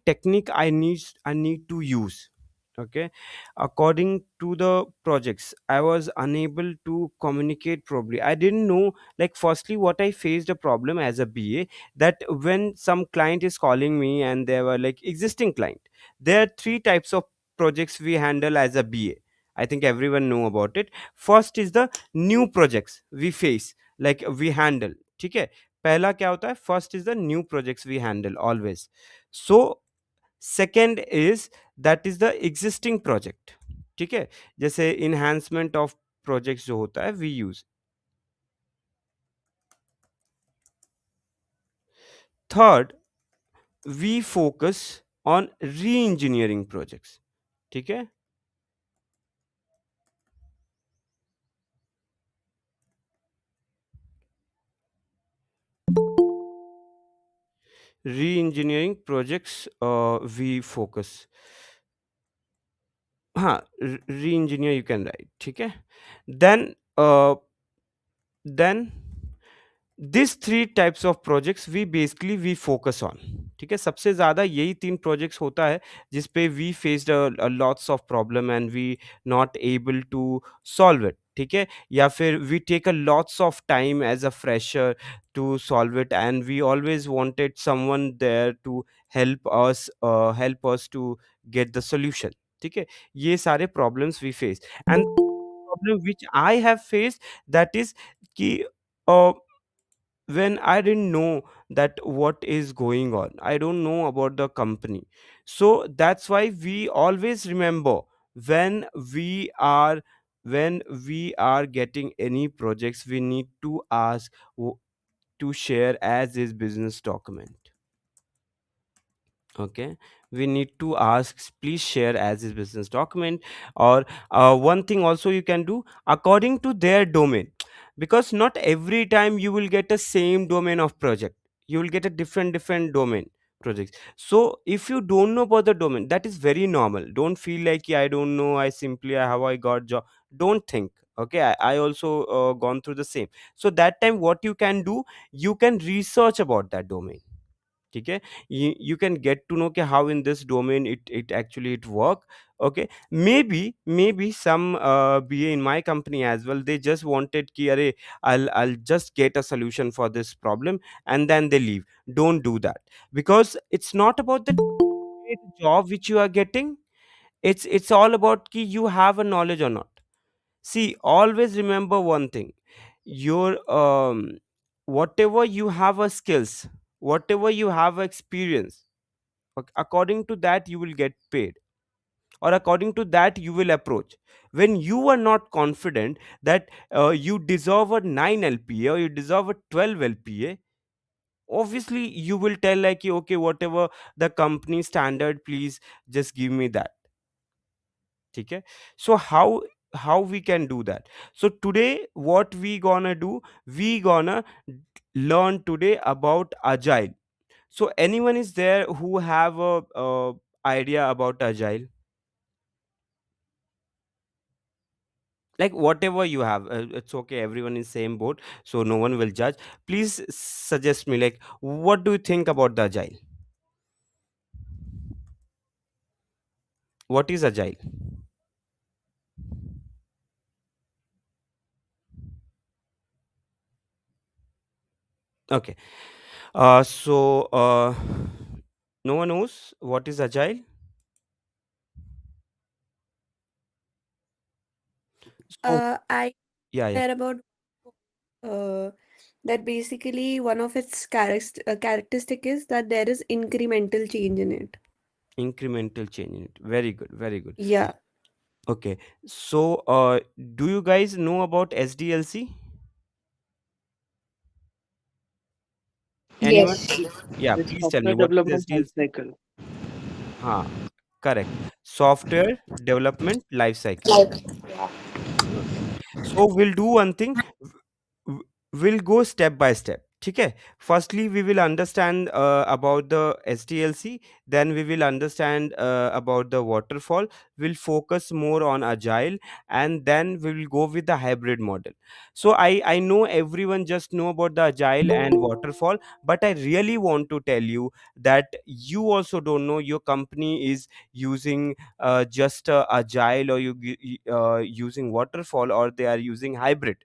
technique I need to use. Okay, according to the projects, I was unable to communicate properly. I didn't know, like, firstly, what I faced a problem as a BA, that when some client is calling me and they were like existing client, there are three types of projects we handle as a BA. I think everyone know about it. First is the new projects we face, like we handle. ठीक है, पहला क्या होता है, first is the new projects we handle always. So second is, that is the existing project. ठीक है, जैसे enhancement of projects जो होता है we use. Third, we focus on re engineering projects. ठीक है, री इंजीनियरिंग प्रोजेक्ट्स वी फोकस. हाँ, री इंजीनियर यू कैन राइट. ठीक है, then then this three types of projects we basically we focus on. ठीक है, सबसे ज़्यादा यही तीन प्रोजेक्ट्स होता है जिस पे we faced lots of problem and we not able to solve it. ठीक है, या फिर we take a lots of time as a fresher to solve it and we always wanted someone there to help us to get the solution. ठीक है, ये सारे problems we face. And problem which I have faced, that is कि when I didn't know that what is going on, I don't know about the company. So that's why we always remember, when we are when we are getting any projects, we need to ask to share as is business document. Okay, we need to ask, please share as is business document. Or one thing also you can do, according to their domain, because not every time you will get a same domain of project. You will get a different domain projects. So if you don't know about the domain, that is very normal. Don't feel like, "Yeah, I don't know, I simply how I got job." Don't think. Okay, I also gone through the same. So that time what you can do, you can research about that domain. ठीक है, you can get to know कि how in this domain it actually it work. Okay, maybe some BA in my company as well, they just wanted कि अरे I'll just get a solution for this problem and then they leave. Don't do that, because it's not about the job which you are getting. It's all about कि you have a knowledge or not. See, always remember one thing. Your whatever you have a skills, whatever you have experience, according to that you will get paid, or according to that you will approach. When you are not confident that you deserve a 9 LPA or you deserve a 12 LPA, obviously you will tell like, okay, whatever the company standard, please just give me that. Okay, so how we can do that? So today what we gonna do, we gonna learn today about agile. So anyone is there who have a idea about agile, like whatever you have, it's okay, everyone is same boat, so no one will judge. Please suggest me, like, what do you think about the agile? What is agile? Okay, so no one knows what is agile. So I yeah, yeah. care about uh, that basically one of its characteristic is that there is incremental change in it. Incremental change in it, very good, very good. Yeah. Okay, so do you guys know about SDLC? Anyone? Yes. Yeah, It's please tell me software what is development life SDLC. cycle. Ha, correct. Software development life cycle. Like, yeah. Okay, so we'll do one thing. w- We'll go step by step. ठीक है. Firstly we will understand about the SDLC, then we will understand about the waterfall, we'll focus more on agile, and then we will go with the hybrid model. So I know everyone just know about the agile and waterfall, but I really want to tell you that you also don't know your company is using just agile, or using waterfall, or they are using hybrid.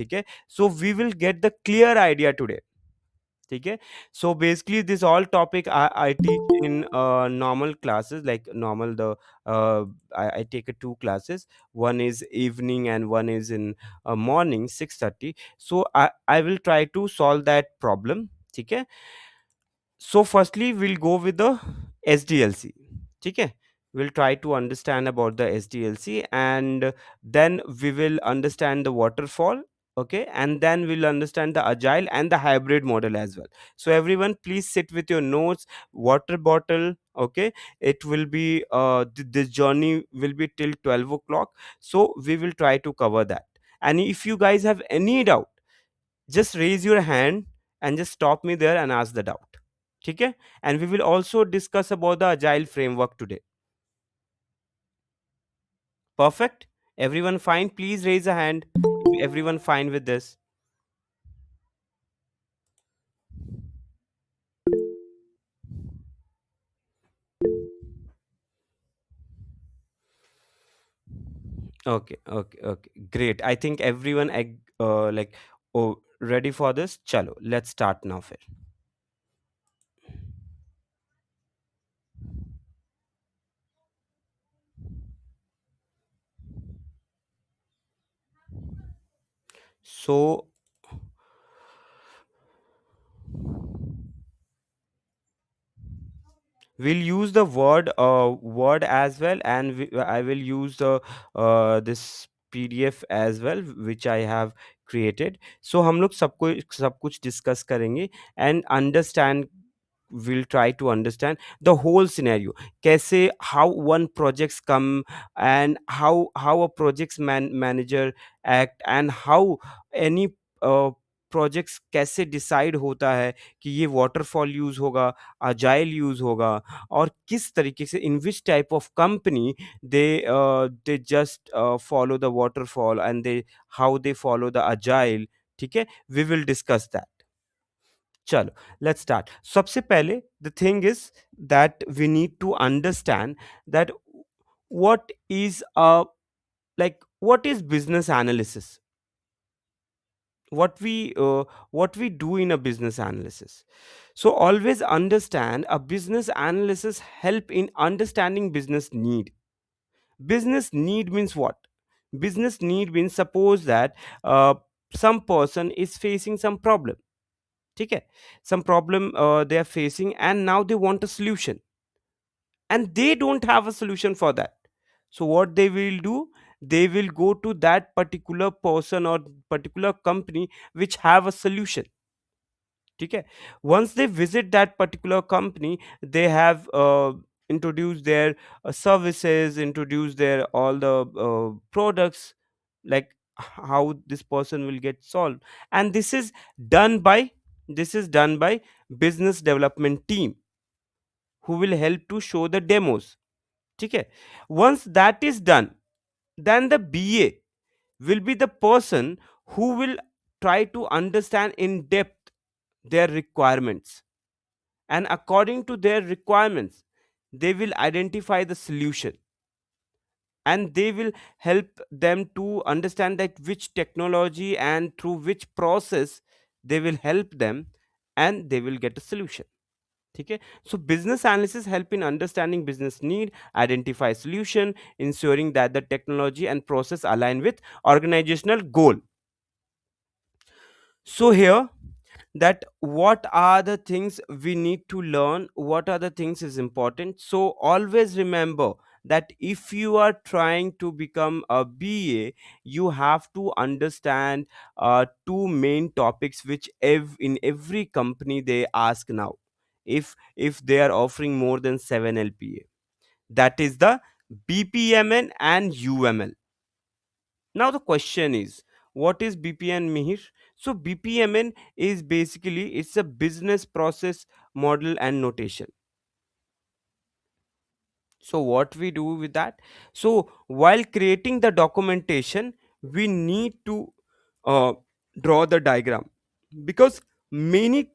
Okay, so we will get the clear idea today. Okay, so basically this all topic I teach in normal classes, like normal the I take 2 classes. One is evening and one is in morning 6:30. So I will try to solve that problem. Okay, so firstly we'll go with the SDLC. Okay, we'll try to understand about the SDLC, and then we will understand the waterfall. Okay, and then we'll understand the agile and the hybrid model as well. So everyone please sit with your notes, water bottle. Okay, it will be this journey will be till 12 o'clock, so we will try to cover that. And if you guys have any doubt, just raise your hand and just stop me there and ask the doubt. Okay, and we will also discuss about the agile framework today. Perfect. Everyone fine? Please raise a hand if everyone fine with this. Okay, okay, okay, great. I think everyone like, oh, ready for this. Chalo, let's start now. Phir. So we'll use the word as well, and I will use the this PDF as well, which I have created. So हम लोग सब कुछ discuss करेंगे and understand. We'll try to understand the whole scenario, कैसे how one projects come, and how a projects manager act, and how any projects कैसे decide होता है कि ये वाटरफॉल यूज होगा, अजाइल यूज होगा, और किस तरीके से in which type of company they they just follow the waterfall, and they how they follow the agile. ठीक है, वी विल डिस्कस दैट. चलो, let's start. सबसे पहले the thing is that we need to understand that what is what is business analysis, what we do in a business analysis. So always understand, a business analysis help in understanding business need. Business need means what? Business need means, suppose that some person is facing some problem. Okay, some problem they are facing, and now they want a solution, and they don't have a solution for that. So what they will do, they will go to that particular person or particular company which have a solution. Okay, once they visit that particular company, they have introduced their services, introduced their all the products, like how this person will get solved. And this is done by business development team, who will help to show the demos. Okay, once that is done, then the BA will be the person who will try to understand in depth their requirements, and according to their requirements they will identify the solution, and they will help them to understand that which technology and through which process they will help them, and they will get a solution. Okay, so business analysis help in understanding business need, identify solution, ensuring that the technology and process align with organizational goal. So here, that what are the things we need to learn, what are the things is important. So always remember that if you are trying to become a BA, you have to understand two main topics which in every company they ask now, if they are offering more than 7 LPA. That is the BPMN and UML. Now the question is, what is BPN, Mihir? So BPMN is basically, it's a business process model and notation. So what we do with that, so while creating the documentation, we need to uh, draw the diagram, because many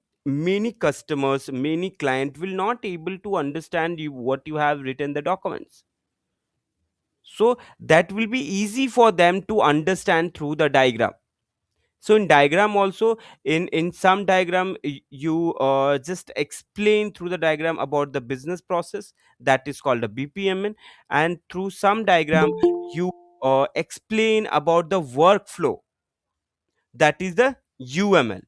customers, many client will not able to understand you what you have written the documents. So that will be easy for them to understand through the diagram. So in diagram also, in some diagram, you just explain through the diagram about the business process, that is called a BPMN. And through some diagram, you explain about the workflow, that is the UML.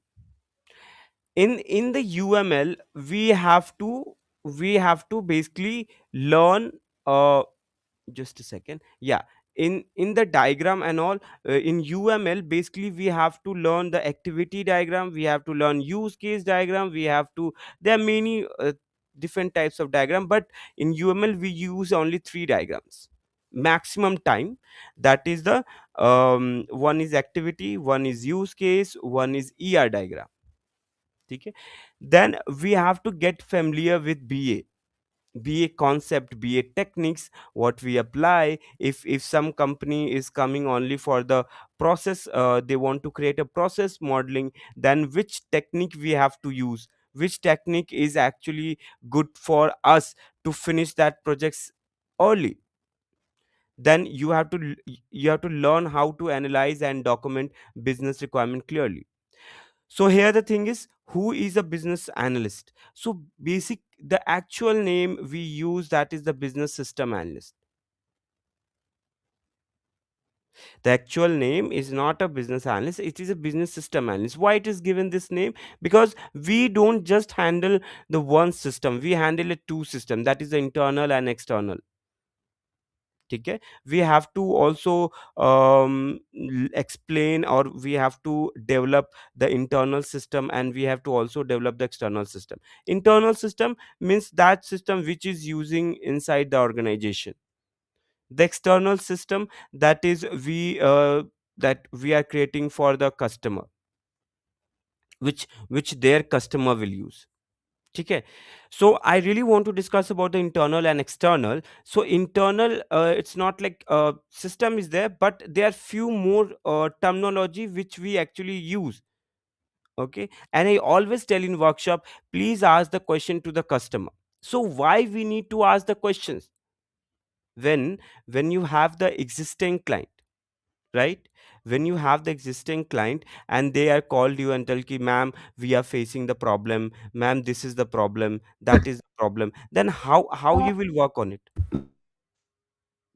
In the UML, we have to basically learn, uh, just a second, yeah, in the diagram and all, in UML basically we have to learn the activity diagram, we have to learn use case diagram, we have to, there are many different types of diagram, but in UML we use only three diagrams maximum time. That is the one is activity, one is use case, one is diagram. Okay, then we have to get familiar with BA concept, BA techniques, what we apply. If some company is coming only for the process, they want to create a process modeling, then which technique we have to use, which technique is actually good for us to finish that projects early. Then you have to learn how to analyze and document business requirement clearly. So here the thing is, who is a business analyst? So basic, the actual name we use, that is the business system analyst. The actual name is not a business analyst, it is a business system analyst. Why it is given this name? Because we don't just handle the one system, we handle a two system, that is the internal and external. Okay, we have to also explain, or we have to develop the internal system, and we have to also develop the external system. Internal system means that system which is using inside the organization. The external system, that is that we are creating for the customer, which their customer will use. Okay, so I really want to discuss about the internal and external. So internal, it's not like system is there, but there are few more terminology which we actually use. Okay, and I always tell in workshop, please ask the question to the customer. So why we need to ask the questions? When you have the existing client, right? When you have the existing client and they are called you and tell ki, ma'am, we are facing the problem, ma'am, this is the problem, that is the problem, then how you will work on it?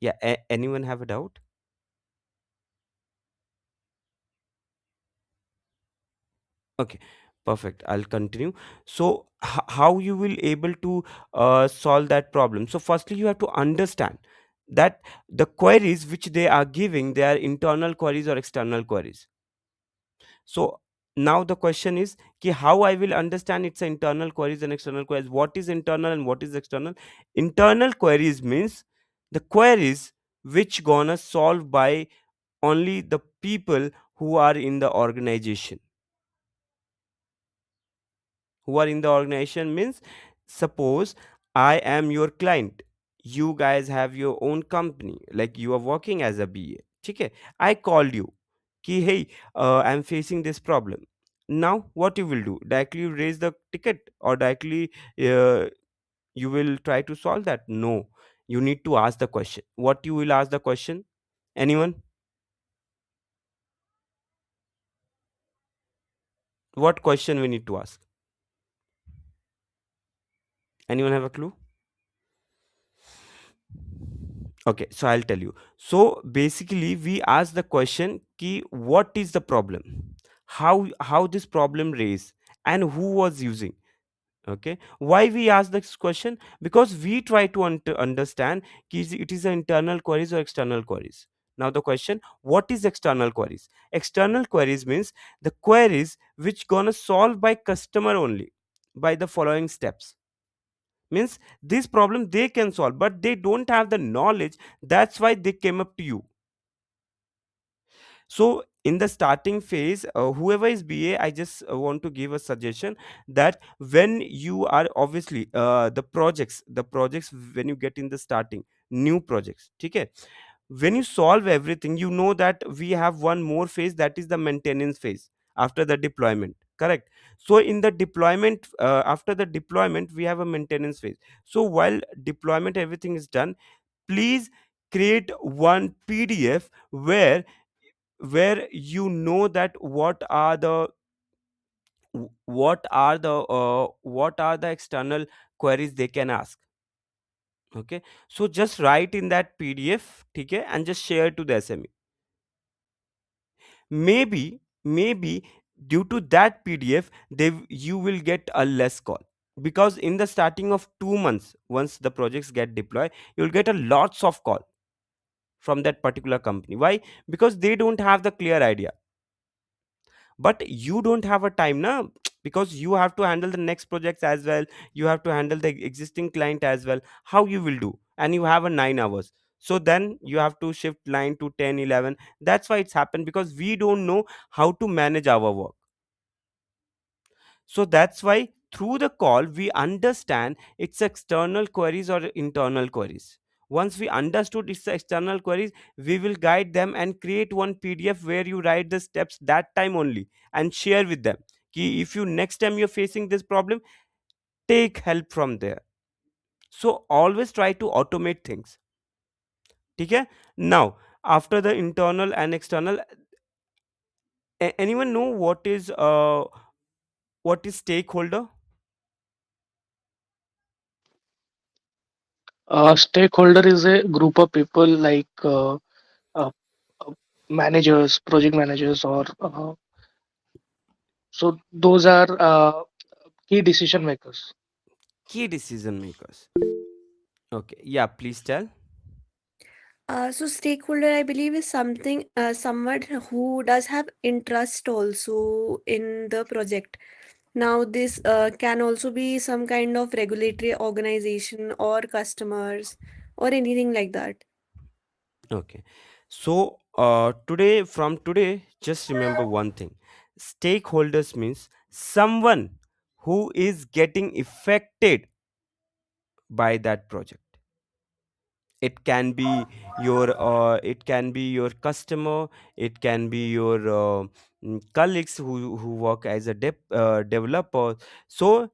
Yeah, anyone have a doubt? Okay, perfect, I'll continue. So how you will able to solve that problem? So firstly you have to understand that the queries which they are giving, they are internal queries or external queries. So now the question is ki, how I will understand it's internal queries and external queries? What is internal and what is external? Internal queries means the queries which gonna solve by only the people who are in the organization. Who are in the organization means, suppose I am your client, you guys have your own company, like you are working as a BA. Okay, I called you ki, hey, I'm facing this problem. Now what you will do? Directly you raise the ticket, or directly uh, you will try to solve that? No, you need to ask the question. What you will ask the question? Anyone? What question we need to ask? Anyone have a clue? Okay, so I'll tell you. So basically, we ask the question ki, what is the problem? How this problem raised, and who was using? Okay, why we ask this question? Because we try to understand ki, it is an internal queries or external queries. Now the question, what is external queries? External queries means the queries which gonna solve by customer only, by the following steps. Means this problem they can solve, but they don't have the knowledge, that's why they came up to you. So in the starting phase, whoever is BA, I just want to give a suggestion that when you are obviously the projects when you get in the starting new projects, okay, when you solve everything, you know that we have one more phase, that is the maintenance phase after the deployment, correct? So in the deployment, after the deployment we have a maintenance phase. So while deployment everything is done, please create one PDF where you know that what are the external queries they can ask. Okay, so just write in that PDF, okay, and just share to the SME. Maybe due to that PDF you will get a less call, because in the starting of 2 months once the projects get deployed, you'll get a lots of call from that particular company. Why? Because they don't have the clear idea, but you don't have a time now, because you have to handle the next projects as well, you have to handle the existing client as well. How you will do? And you have a 9 hours, so then you have to shift line to 10, 11. That's why it's happened, because we don't know how to manage our work. So that's why through the call we understand it's external queries or internal queries. Once we understood it's the external queries, we will guide them and create one PDF where you write the steps that time only and share with them. Ki if you next time you're facing this problem, take help from there. So always try to automate things. Okay? Now, after the internal and external, anyone know what is stakeholder? Stakeholder is a group of people like uh, managers, project managers, or so those are key decision makers. Key decision makers. Okay, yeah, please tell. So stakeholder, I believe, is someone who does have interest also in the project. Now, this can also be some kind of regulatory organization or customers or anything like that. Okay. So from today, just remember one thing. Stakeholders means someone who is getting affected by that project. It can be your customer, it can be your colleagues who work as a developer. So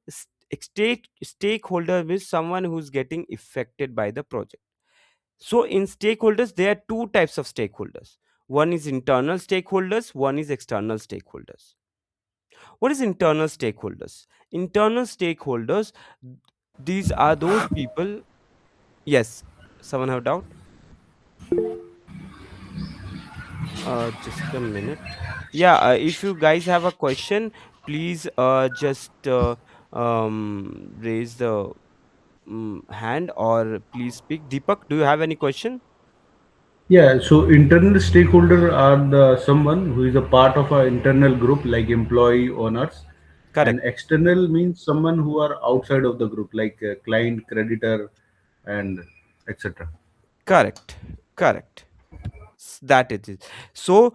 stakeholder means someone who's getting affected by the project. So in stakeholders, there are two types of stakeholders. One is internal stakeholders, one is external stakeholders. What is internal stakeholders? Internal stakeholders, these are those people. Yes, someone have doubt? Just a minute. Yeah, if you guys have a question, please just raise the hand, or please speak. Deepak, do you have any question? Yeah, so internal stakeholder are the someone who is a part of our internal group like employee owners, and Correct. external means someone who are outside of the group like client, creditor, and etc. Correct. Correct. That it is. So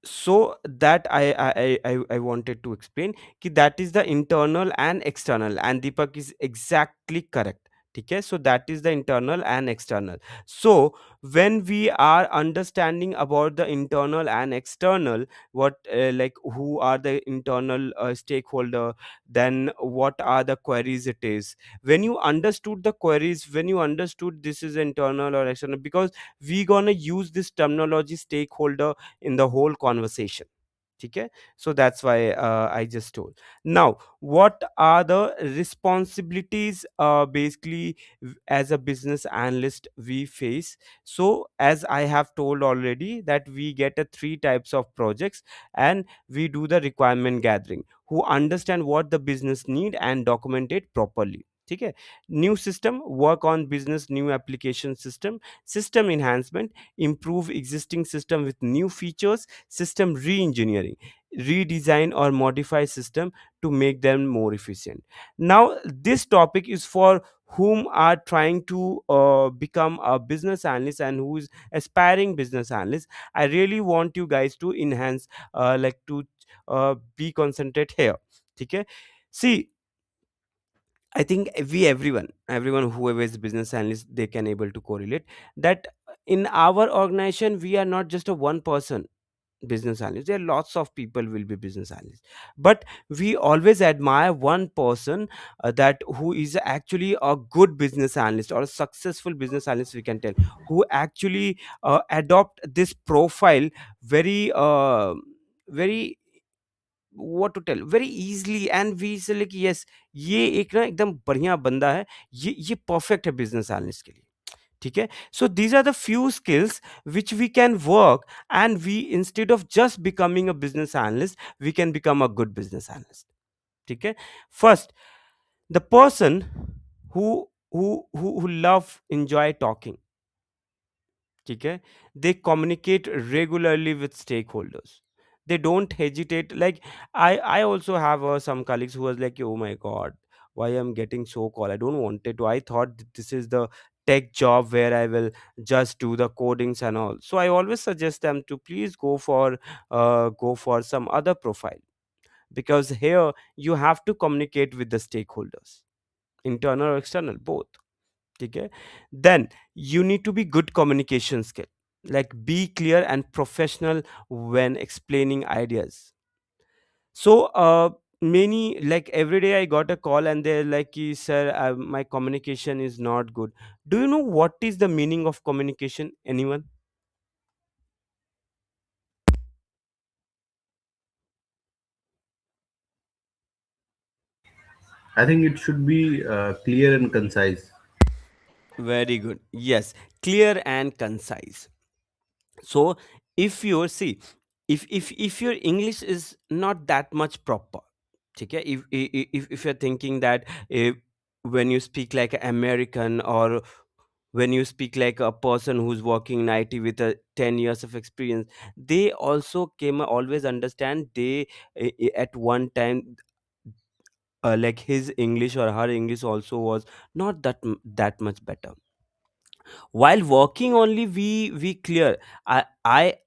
so that I wanted to explain ki that is the internal and external, and Deepak is exactly correct. Okay, so that is the internal and external. So when we are understanding about the internal and external, what like who are the internal stakeholder, then what are the queries it is. When you understood the queries, when you understood this is internal or external, because we gonna use this terminology stakeholder in the whole conversation. Okay, so that's why I just told. Now, what are the responsibilities basically as a business analyst we face? So as I have told already that we get a three types of projects, and we do the requirement gathering, who understand what the business need and document it properly. ठीक है. New system, work on business new application system. System enhancement, improve existing system with new features. System re-engineering, redesign or modify system to make them more efficient. Now this topic is for whom are trying to become a business analyst and who is aspiring business analyst. I really want you guys to enhance, like to be concentrate here. Okay. See, I think everyone whoever is business analyst, they can able to correlate that in our organization we are not just a one person business analyst. There are lots of people will be business analysts, but we always admire one person, that who is actually a good business analyst or a successful business analyst, we can tell, who actually adopt this profile very very, what to tell, very easily, and we say like yes, ये एक ना एकदम बढ़िया बंदा है, ये perfect है business analyst के लिए. ठीक है. So these are the few skills which we can work, and we, instead of just becoming a business analyst, we can become a good business analyst. ठीक है. First, the person who who love enjoy talking. ठीक है. They communicate regularly with stakeholders. They don't hesitate. Like I also have some colleagues who was like, oh my god, why I'm getting so call, I don't want it to, I thought that this is the tech job where I will just do the codings and all. So I always suggest them to please go for some other profile, because here you have to communicate with the stakeholders, internal or external, both. Okay. Then you need to be good communication skill, like be clear and professional when explaining ideas. So many, like every day I got a call and they're like, sir, my communication is not good. Do you know what is the meaning of communication? Anyone? I think it should be clear and concise. Very good. Yes, clear and concise. So if you see, if your English is not that much proper, okay, if you're thinking that, when you speak like an American, or when you speak like a person who's working in IT with a 10 years of experience, they also came always understand, they at one time, like his English or her English also was not that much better. While working only, we clear. I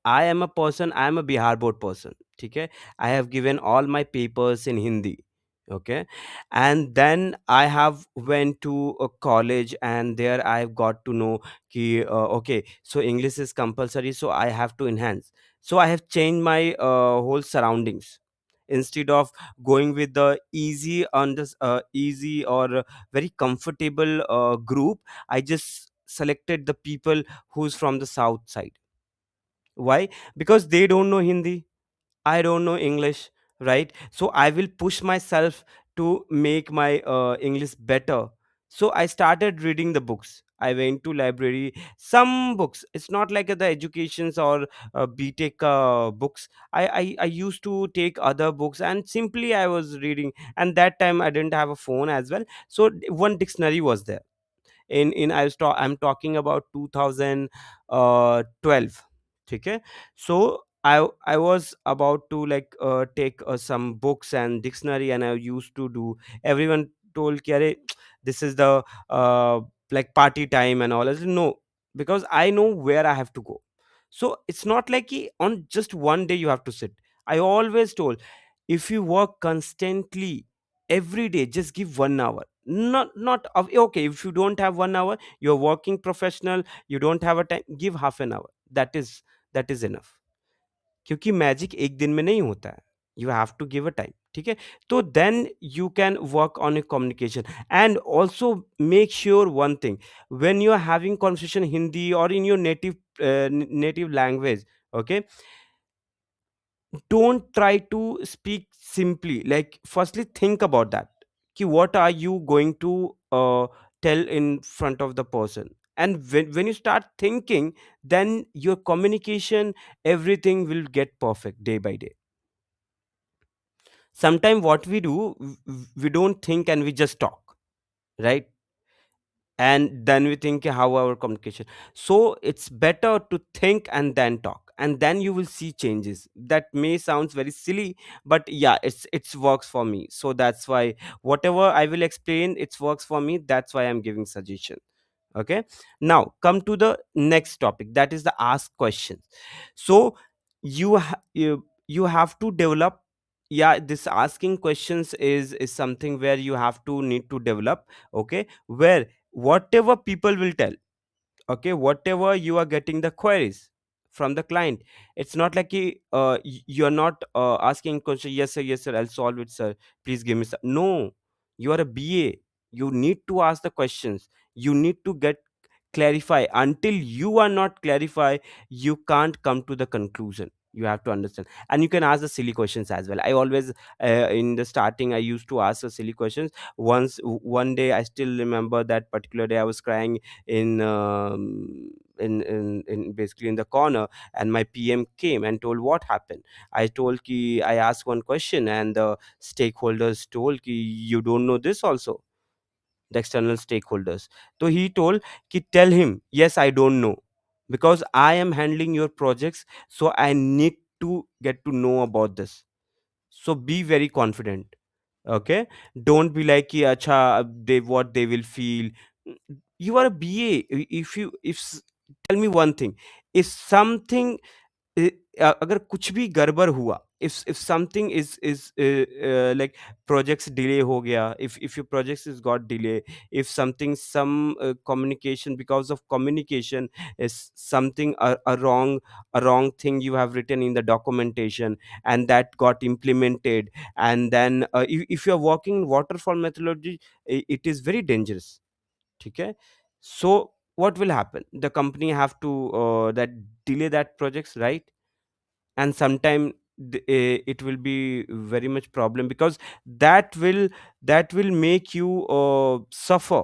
am a person, I am a Bihar board person. Okay. I have given all my papers in Hindi. Okay. And then I have went to a college, and there I've got to know ki, okay, so English is compulsory, so I have to enhance. So I have changed my whole surroundings. Instead of going with the easy or very comfortable group, I just selected the people who's from the south side. Why? Because they don't know Hindi, I don't know English, right? So I will push myself to make my English better. So I started reading the books. I went to library. Some books. It's not like the educations or BTech books. I used to take other books, and simply I was reading. And that time I didn't have a phone as well. So one dictionary was there. In I'm talking about 2012. Okay. So I was about to like take some books and dictionary, and I used to do. Everyone told कि अरे this is the uh, like party time and all. I said, no, because I know where I have to go. So it's not like कि on just one day you have to sit. I always told, if you work constantly every day, just give 1 hour. Okay, if you don't have 1 hour, you're working professional, you don't have a time, give half an hour. That is enough. क्योंकि magic एक दिन में नहीं होता है. You have to give a time. ठीक है. तो then you can work on your communication, and also make sure one thing, when you are having conversation Hindi or in your native language. Okay, don't try to speak simply. Like firstly think about that, ki what are you going to tell in front of the person. And when you start thinking, then your communication, everything will get perfect day by day. Sometimes what we do, we don't think and we just talk. right? And then we think how our communication. So it's better to think and then talk, and then you will see changes. That may sounds very silly, but yeah, it's works for me. So that's why whatever I will explain, it works for me. That's why I'm giving suggestion. Okay, now come to the next topic, that is the ask questions. So you have to develop, yeah, this asking questions is something where you have to need to develop. Okay, where whatever people will tell, okay, whatever you are getting the queries from the client, it's not like you're not asking question, yes sir, yes sir, I'll solve it sir, please give me some. No, you are a BA, you need to ask the questions, you need to get clarify. Until you are not clarify, you can't come to the conclusion. You have to understand, and you can ask the silly questions as well. I always in the starting I used to ask the silly questions. One day I still remember that particular day I was crying in in basically in the corner, and my PM came and told what happened. I told ki I asked one question, and the stakeholders told ki you don't know this also, the external stakeholders. So he told ki tell him yes I don't know, because I am handling your projects, so I need to get to know about this. So be very confident. Okay, don't be like ki acha they what they will feel. You are a BA. If you tell me one thing, if something अगर कुछ भी गड़बड़ हुआ, if something is like projects delay हो गया, if your projects is got delay, if something some communication, because of communication is something a wrong thing you have written in the documentation, and that got implemented, and then if you are working in waterfall methodology, it is very dangerous. Okay, so what will happen, the company have to that delay that projects, right? And sometime it will be very much problem, because that will that will make you suffer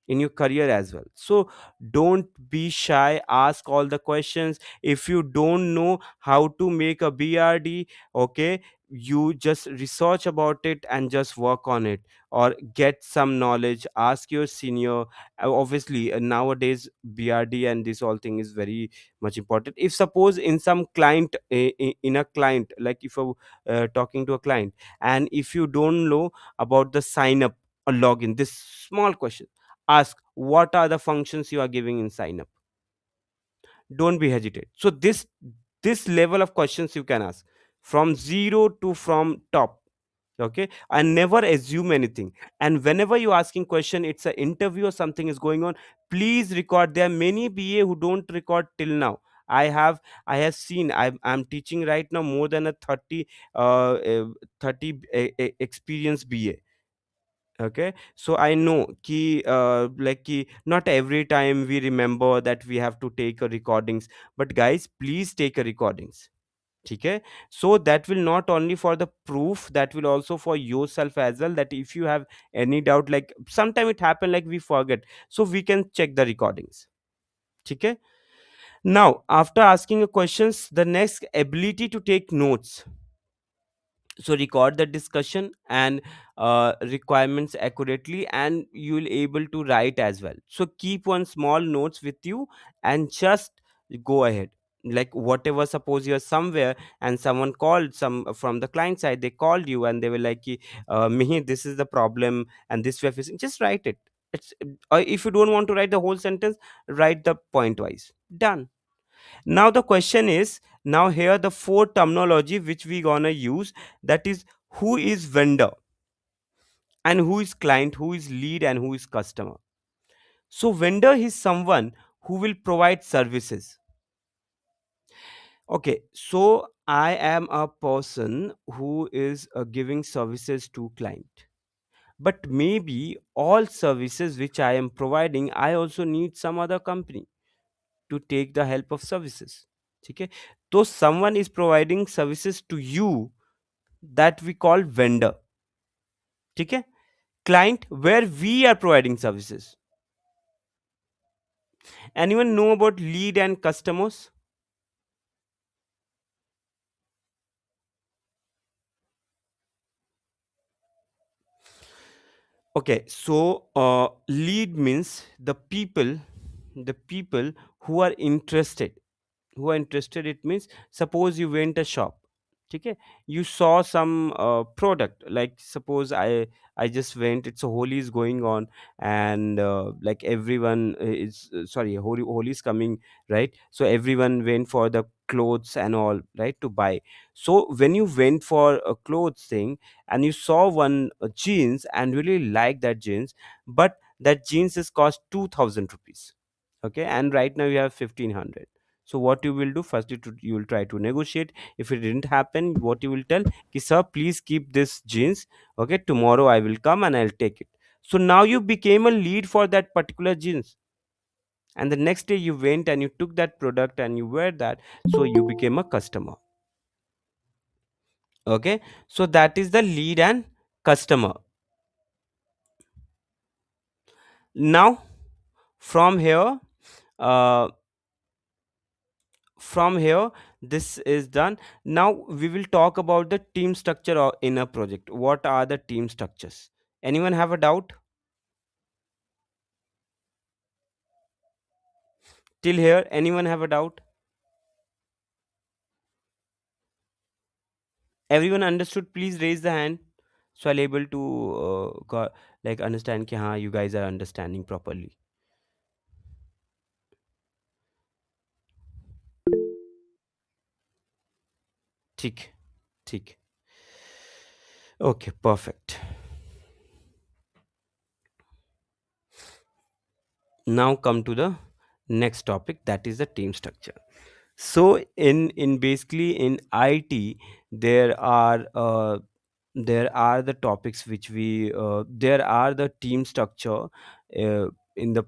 in your career as well. So don't be shy, ask all the questions. If you don't know how to make a BRD, okay, you just research about it and just work on it, or get some knowledge, ask your senior. Obviously nowadays BRD and this all thing is very much important. If suppose in some client in a client, like if you talking to a client, and if you don't know about the sign up or login, this small question, ask what are the functions you are giving in sign up. Don't be hesitate. So this level of questions you can ask from zero to from top. Okay, and never assume anything. And whenever you asking question, it's an interview or something is going on, please record. There are many BA who don't record till now. I have seen, I'm teaching right now more than a 30 30 experienced BA. Okay, so I know ki like ki not every time we remember that we have to take a recordings, but guys please take a recordings. Okay, so that will not only for the proof, that will also for yourself as well, that if you have any doubt, like sometime it happen like we forget, so we can check the recordings. Okay, now after asking a questions, the next ability to take notes. So record the discussion and requirements accurately, and you will able to write as well. So keep one small notes with you and just go ahead. Like whatever, suppose you're somewhere and someone called, some from the client side, they called you and they were like Mihi, this is the problem and this we are facing, just write it. It's or if you don't want to write the whole sentence, write the point wise, done. Now the question is, now here the four terminology which we gonna use, that is who is vendor, and who is client, who is lead, and who is customer. So vendor is someone who will provide services. Okay, so I am a person who is giving services to client, but maybe all services which I am providing, I also need some other company to take the help of services. Okay, so someone is providing services to you, that we call vendor. Okay, client where we are providing services. Anyone know about lead and customers? Okay, so lead means the people who are interested, it means suppose you went a shop. Okay, you saw some product, like suppose I just went, it's a Holi is going on, and like everyone is sorry, Holi is coming, right? So everyone went for the clothes and all, right, to buy. So when you went for a clothes thing and you saw one jeans and really like that jeans, but that jeans is cost 2000 rupees, okay, and right now you have 1500. So what you will do first, you will try to negotiate. If it didn't happen, what you will tell, ki sir, please keep this jeans, okay, tomorrow I will come and I'll take it. So now you became a lead for that particular jeans, and the next day you went and you took that product and you wear that, so you became a customer. Okay, so that is the lead and customer. Now from here, uh, this is done. Now we will talk about the team structure in a project. What are the team structures? Anyone have a doubt till here? Anyone have a doubt? Everyone understood? Please raise the hand, so I'll able to like understand ki, you guys are understanding properly. ठीक ठीक. Okay, perfect. Now come to the next topic, that is the team structure. So in basically in IT, there are the topics which we there are the team structure in the,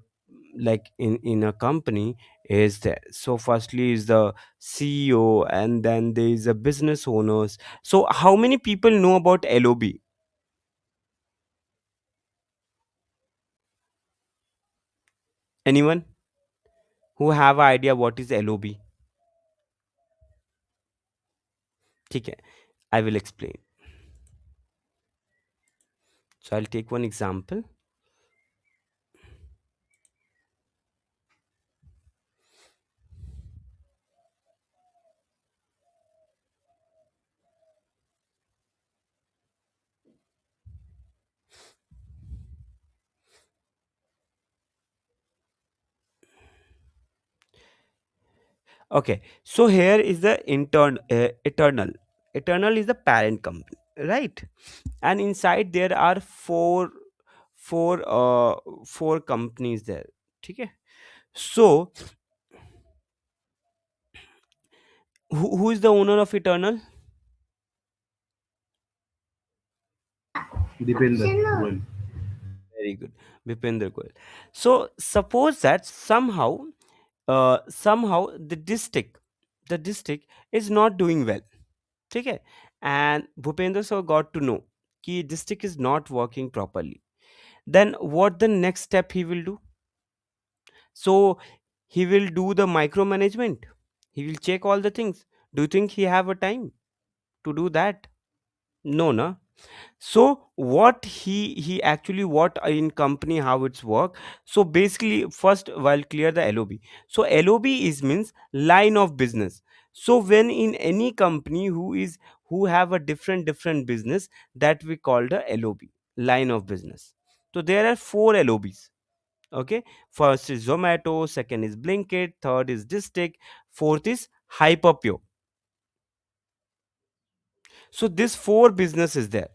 like in a company is there. So firstly is the CEO, and then there is a business owners. So how many people know about LOB? Anyone who have idea what is LOB? Okay, I will explain. So I'll take one example. Okay, so here is the eternal. Eternal is the parent company, right? And inside there are four four companies there. Okay, so who is the owner of Eternal? Dipender Goyal. Very good, Bipender Goyal. So suppose that somehow the district is not doing well. Okay, and Bhupender sir got to know कि district is not working properly. Then what the next step he will do? So he will do the micromanagement. He will check all the things. Do you think he have a time to do that? No, na. So what he actually, what in company how it's work. So basically first while clear the LOB. So LOB is means line of business. So when in any company who have a different business, that we call the LOB, line of business. So there are four LOBs. Okay, first is Zomato, second is Blinkit, third is Distic, fourth is Hyperpure. So this four business is there.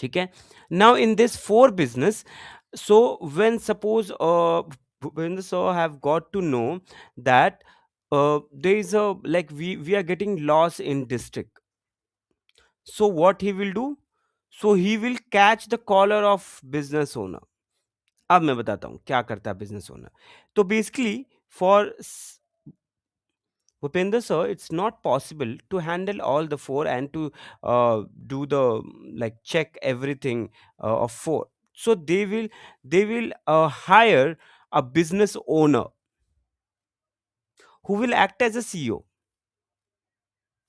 Okay, now in this four business, so when suppose when the sir have got to know that there is a, like we are getting loss in district. So what he will do? So he will catch the collar of business owner. अब मैं बताता हूँ क्या करता है business owner. तो basically for Bhupender sir, it's not possible to handle all the four and to do the like check everything of four. So they will hire a business owner who will act as a CEO.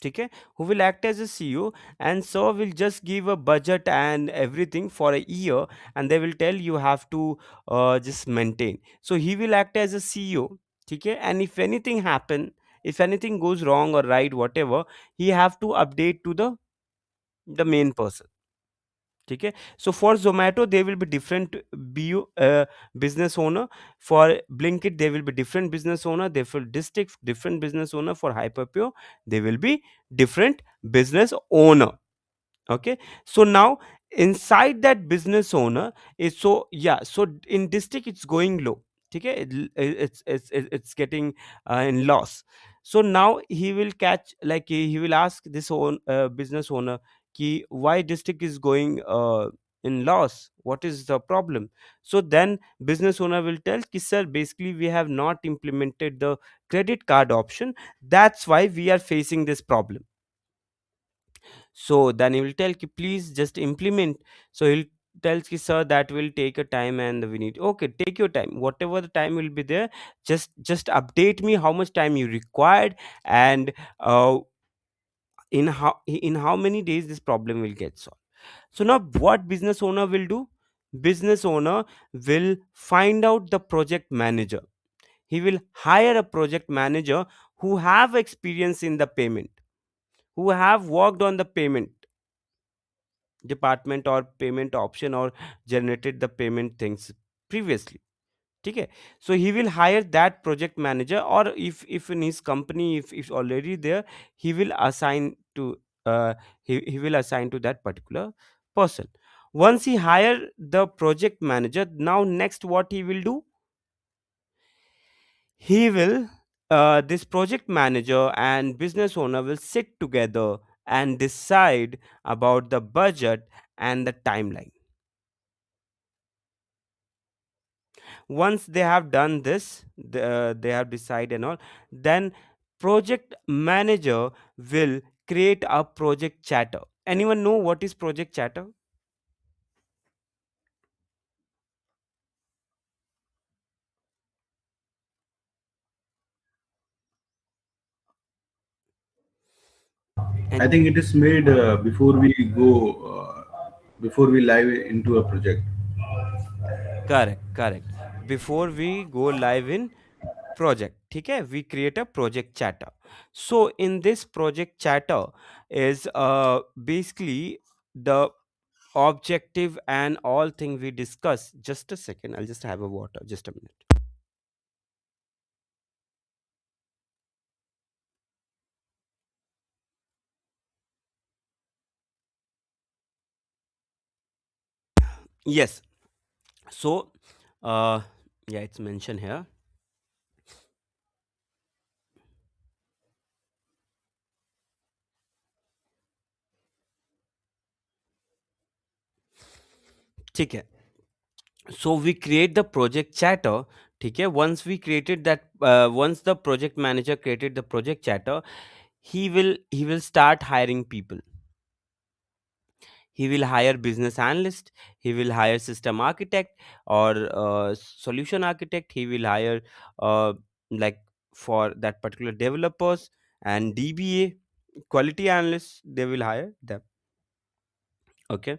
Okay, who will act as a CEO, and so will just give a budget and everything for a year, and they will tell you have to just maintain. So he will act as a CEO. Okay, and if anything happen, if anything goes wrong or right, whatever, he have to update to the main person. Okay, so for Zomato there will be different business owner. For Blinkit there will be different business owner. There for District different business owner. For Hyperpure there will be different business owner. Okay, so now inside that business owner is, so yeah, so in District it's going low. Okay, it's getting in loss. So now he will catch, like he will ask this business owner ki why District is going in loss, what is the problem. So then business owner will tell ki sir, basically we have not implemented the credit card option, that's why we are facing this problem. So then he will tell ki please just implement. So he'll tells ki sir, that will take a time and we need, okay, take your time, whatever the time will be there, just update me how much time you required, and in how many days this problem will get solved. So now what business owner will do? Business owner will find out the project manager. He will hire a project manager who have experience in the payment, who have worked on the payment department or payment option, or generated the payment things previously. Okay, so he will hire that project manager, or if in his company, if already there, he will assign to he will assign to that particular person. Once he hire the project manager, now next what he will do, he will this project manager and business owner will sit together and decide about the budget and the timeline. Once they have done this, they have decided and all, then project manager will create a project chatter. Anyone know what is project chatter? I And think it is made before we live into a project. correct, correct, before we go live in project. Okay, we create a project chatter. So in this project chatter is basically the objective and all thing we discuss. Just a second, I'll just have a water, just a minute. Yes. So yeah, it's mentioned here. ठीक है, so we create the project chatter. ठीक है, once we created that, once the project manager created the project chatter, he will start hiring people. He will hire business analyst, he will hire system architect or solution architect, he will hire like for that particular developers and DBA quality analysts, they will hire them. Okay,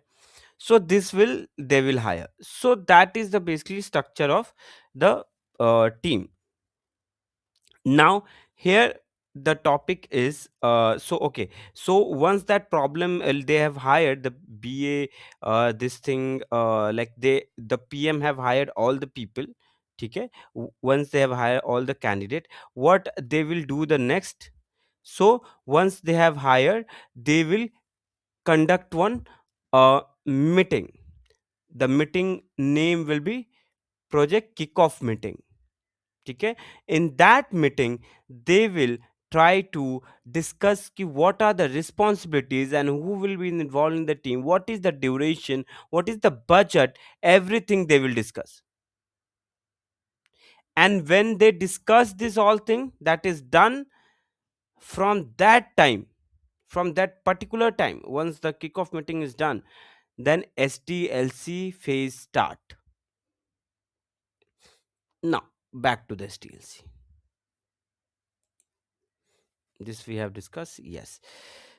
so this will they will hire. So that is the basically structure of the team. Now here the topic is so okay, so once that problem, they have hired the BA, this thing, like the PM have hired all the people. Okay, once they have hired all the candidate, what they will do the next? So once they have hired, they will conduct one meeting. The meeting name will be project kickoff meeting. Okay, in that meeting they will try to discuss ki what are the responsibilities and who will be involved in the team, what is the duration, what is the budget, everything they will discuss. And when they discuss this all thing, that is done. From that time, from that particular time, once the kickoff meeting is done, then SDLC phase start. Now back to the SDLC. This we have discussed, yes.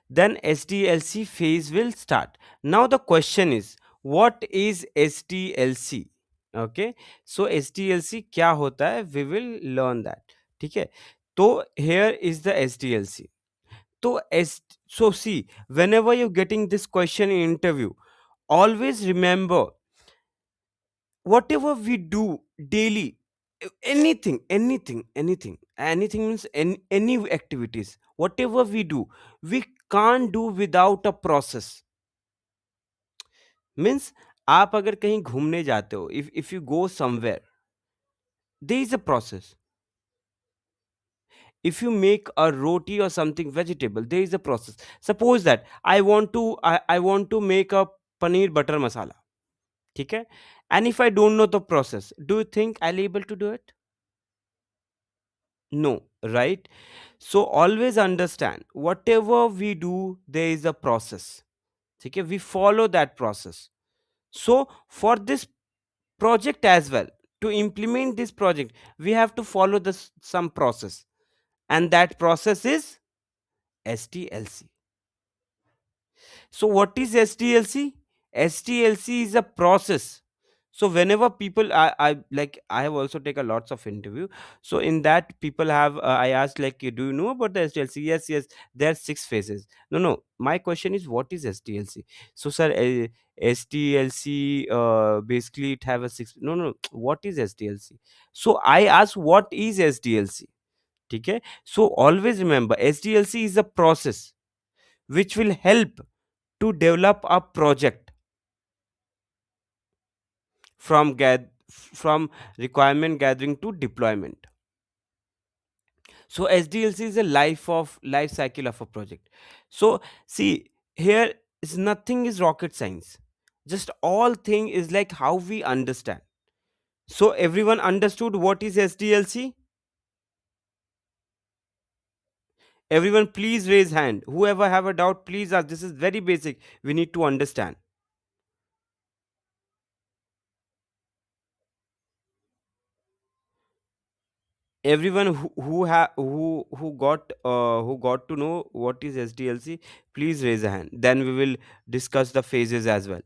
Then SDLC phase will start. Now the question is, what is SDLC? Okay, so SDLC क्या होता है, we will learn that. ठीक है, तो here is the SDLC. तो so see, whenever you're getting this question in interview, always remember, whatever we do daily, anything means any activities, whatever we do, we can't do without a process. Means, आप अगर कहीं घूमने जाते हो, if you go somewhere, there is a process. If you make a roti or something vegetable, there is a process. Suppose that I want to make a paneer butter masala. ठीक है, and if I don't know the process, do you think I'll able to do it? No, right? So always understand, whatever we do, there is a process. Okay, we follow that process. So for this project as well, to implement this project, we have to follow this some process, and that process is SDLC. So what is SDLC? SDLC is a process. So whenever people, I like, I have also taken lots of interview. So in that, people have, I asked like, do you know about the SDLC? Yes, yes, there are 6 phases. No, no, my question is, what is SDLC? So sir, SDLC, basically it have a six. No, no, what is SDLC? So I asked, what is SDLC? Okay, so always remember, SDLC is a process which will help to develop a project from requirement gathering to deployment. So SDLC is a life cycle of a project. So see, here is nothing is rocket science, just all thing is like how we understand. So everyone understood what is SDLC? Everyone please raise hand, whoever have a doubt please ask. This is very basic, we need to understand. Everyone who got to know what is SDLC, please raise a hand, then we will discuss the phases as well.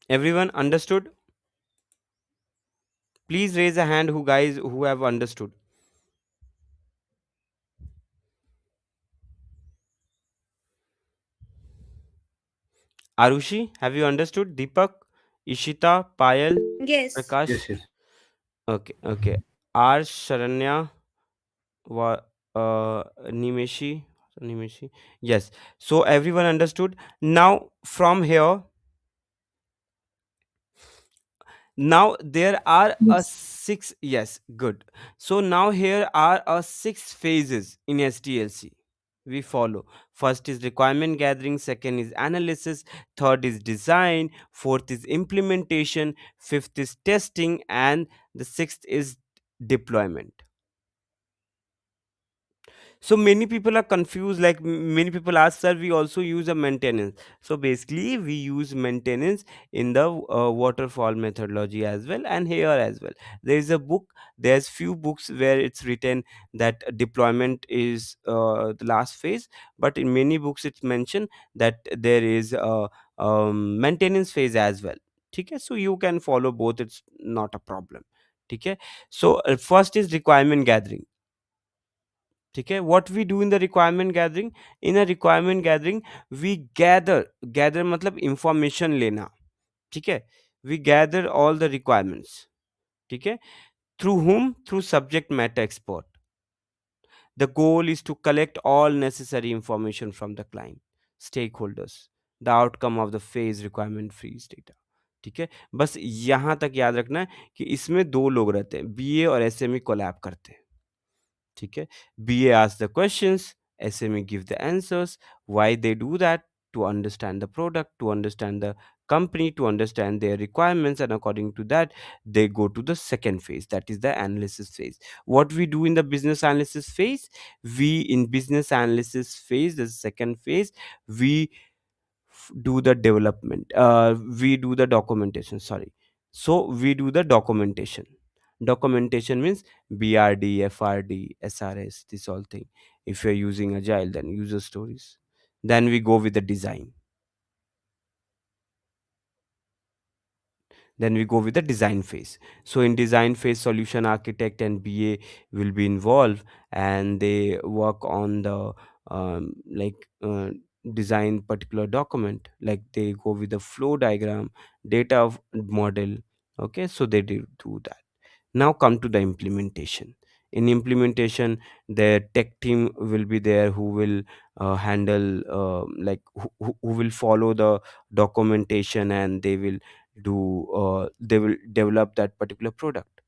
Everyone understood? Please raise a hand who guys who have understood. Arushi, have you understood? Deepak, Ishita, Payal, Yes. Prakash. Yes, yes. Okay, okay. R Sharanya, wa Nimeshi, Nimeshi, yes. So everyone understood. Now from here, now there are a Yes. 6, yes, good. So now here are a 6 phases in SDLC we follow. First is requirement gathering, second is analysis, third is design, fourth is implementation, fifth is testing, and the sixth is deployment. So many people are confused, like many people ask, sir, we also use a maintenance. So basically we use maintenance in the waterfall methodology as well, and here as well. There is a book, there's few books where it's written that deployment is the last phase, but in many books it's mentioned that there is a maintenance phase as well. Okay, so you can follow both, it's not a problem. Okay, so first is requirement gathering. ठीक है, what we do in the requirement gathering? In a requirement gathering, we gather मतलब information लेना. ठीक है, we gather all the requirements. ठीक है, through whom? Through subject matter expert. The goal is to collect all necessary information from the client, stakeholders, the outcome of the phase requirement freeze data. ठीक है, बस यहाँ तक याद रखना है कि इसमें 2 लोग रहते हैं, बीए और एसएमई कोलैब करते हैं. ठीक है, BA ask the questions, SME give the answers. Why they do that? To understand the product, to understand the company, to understand their requirements, and according to that they go to the second phase, that is the analysis phase. What we do in the business analysis phase? We in business analysis phase, the second phase, we do the development, we do the documentation, sorry, So we do the documentation. Documentation means BRD, FRD, SRS, this all thing. If you're using agile, then user stories. Then we go with the design. Then we go with the design phase. So in design phase, solution architect and BA will be involved, and they work on the like design particular document. Like they go with the flow diagram, model. Okay, so they do that. Now come to the implementation. In implementation, the tech team will be there, who will handle who will follow the documentation, and they will develop that particular product.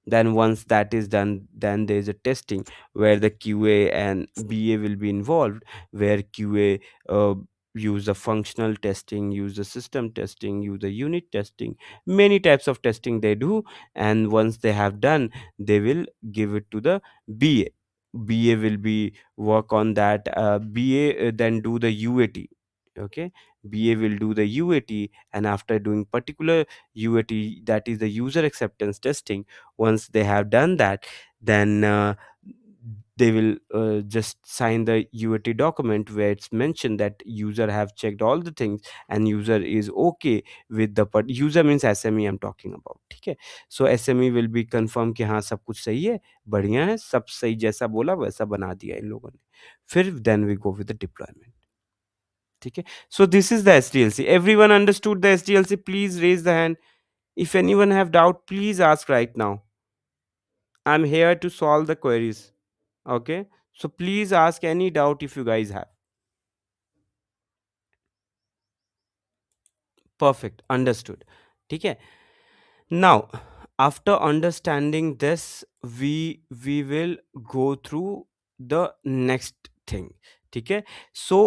Then once that is done, then there is a testing where the QA and BA will be involved, where QA uh, use the functional testing, use the system testing, use the unit testing, many types of testing they do. And once they have done, they will give it to the BA will be work on that. BA then do the UAT. Okay, BA will do the UAT, and after doing particular UAT, that is the user acceptance testing. Once they have done that, then they will just sign the UAT document where it's mentioned that user have checked all the things, and user is okay with the user means SME I'm talking about. ठीक है, so SME will be confirm कि हाँ सब कुछ सही है, बढ़िया है, सब सही जैसा बोला वैसा बना दिया इन लोगों ने. फिर then we go with the deployment. ठीक है, so this is the SDLC. Everyone understood the SDLC? Please raise the hand. If anyone have doubt, please ask right now. I'm here to solve the queries. Okay, so please ask any doubt if you guys have. Perfect, understood. ठीक है, now after understanding this, we will go through the next thing. ठीक है, so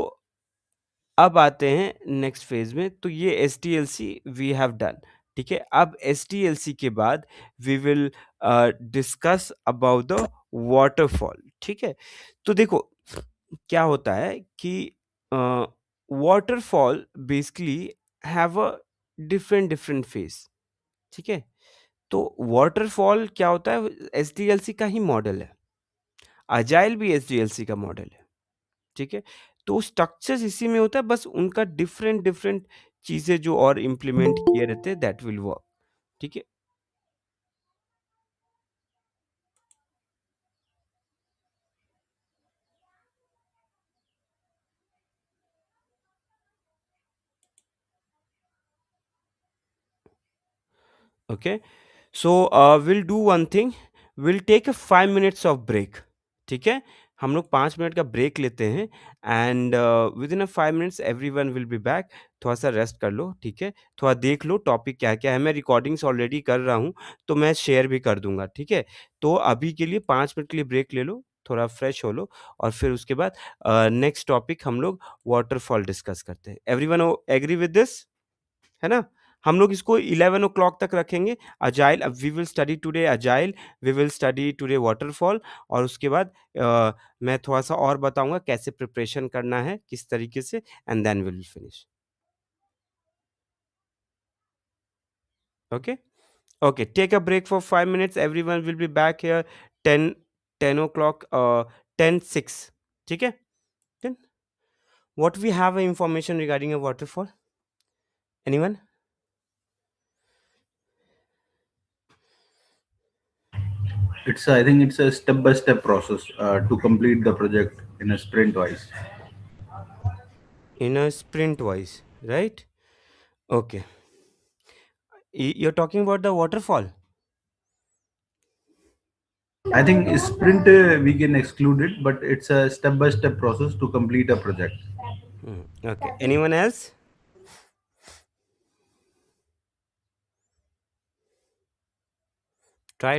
अब आते हैं next phase में. तो ये S T L C we have done. ठीक है, अब एस टी एल सी के बाद we will discuss about the waterfall. ठीक है, तो देखो क्या होता है कि waterfall basically have a different different phase. ठीक है, तो वाटरफॉल क्या होता है, एस डी एल सी का ही मॉडल है. अजाइल भी एस डी एल सी का मॉडल है. ठीक है, तो स्ट्रक्चर्स इसी में होता है, बस उनका डिफरेंट डिफरेंट चीजें जो और इम्प्लीमेंट किए रहते हैं, दैट विल वर्क. ठीक है, okay, so will do one thing, will take a 5 minutes of break. ठीक है, हम लोग 5 मिनट का ब्रेक लेते हैं, and with in a 5 minutes every one will be back. थोड़ा सा रेस्ट कर लो. ठीक है, थोड़ा देख लो टॉपिक क्या क्या है. मैं रिकॉर्डिंग्स ऑलरेडी कर रहा हूँ, तो मैं शेयर भी कर दूंगा. ठीक है, तो अभी के लिए 5 मिनट के लिए ब्रेक ले लो, थोड़ा फ्रेश हो लो, और फिर उसके बाद नेक्स्ट टॉपिक हम लोग वाटरफॉल डिस्कस करते हैं. एवरीवन एग्री विद दिस, है ना? हम लोग इसको 11 o'clock तक रखेंगे. Agile, we will study today agile, we will study today waterfall, और उसके बाद मैं थोड़ा-सा और बताऊँगा कैसे प्रिपरेशन करना है, किस तरीके से, and then we will finish. Okay? Okay, take a break for 5 minutes. Everyone will be back here 10 10 o'clock 10:06. ठीक है? Then what we have information regarding a waterfall? Anyone? I think it's a step-by-step process to complete the project in a sprint wise. In a sprint wise, right? Okay. You're talking about the waterfall? I think sprint we can exclude it, but it's a step-by-step process to complete a project. Okay. Anyone else? Try.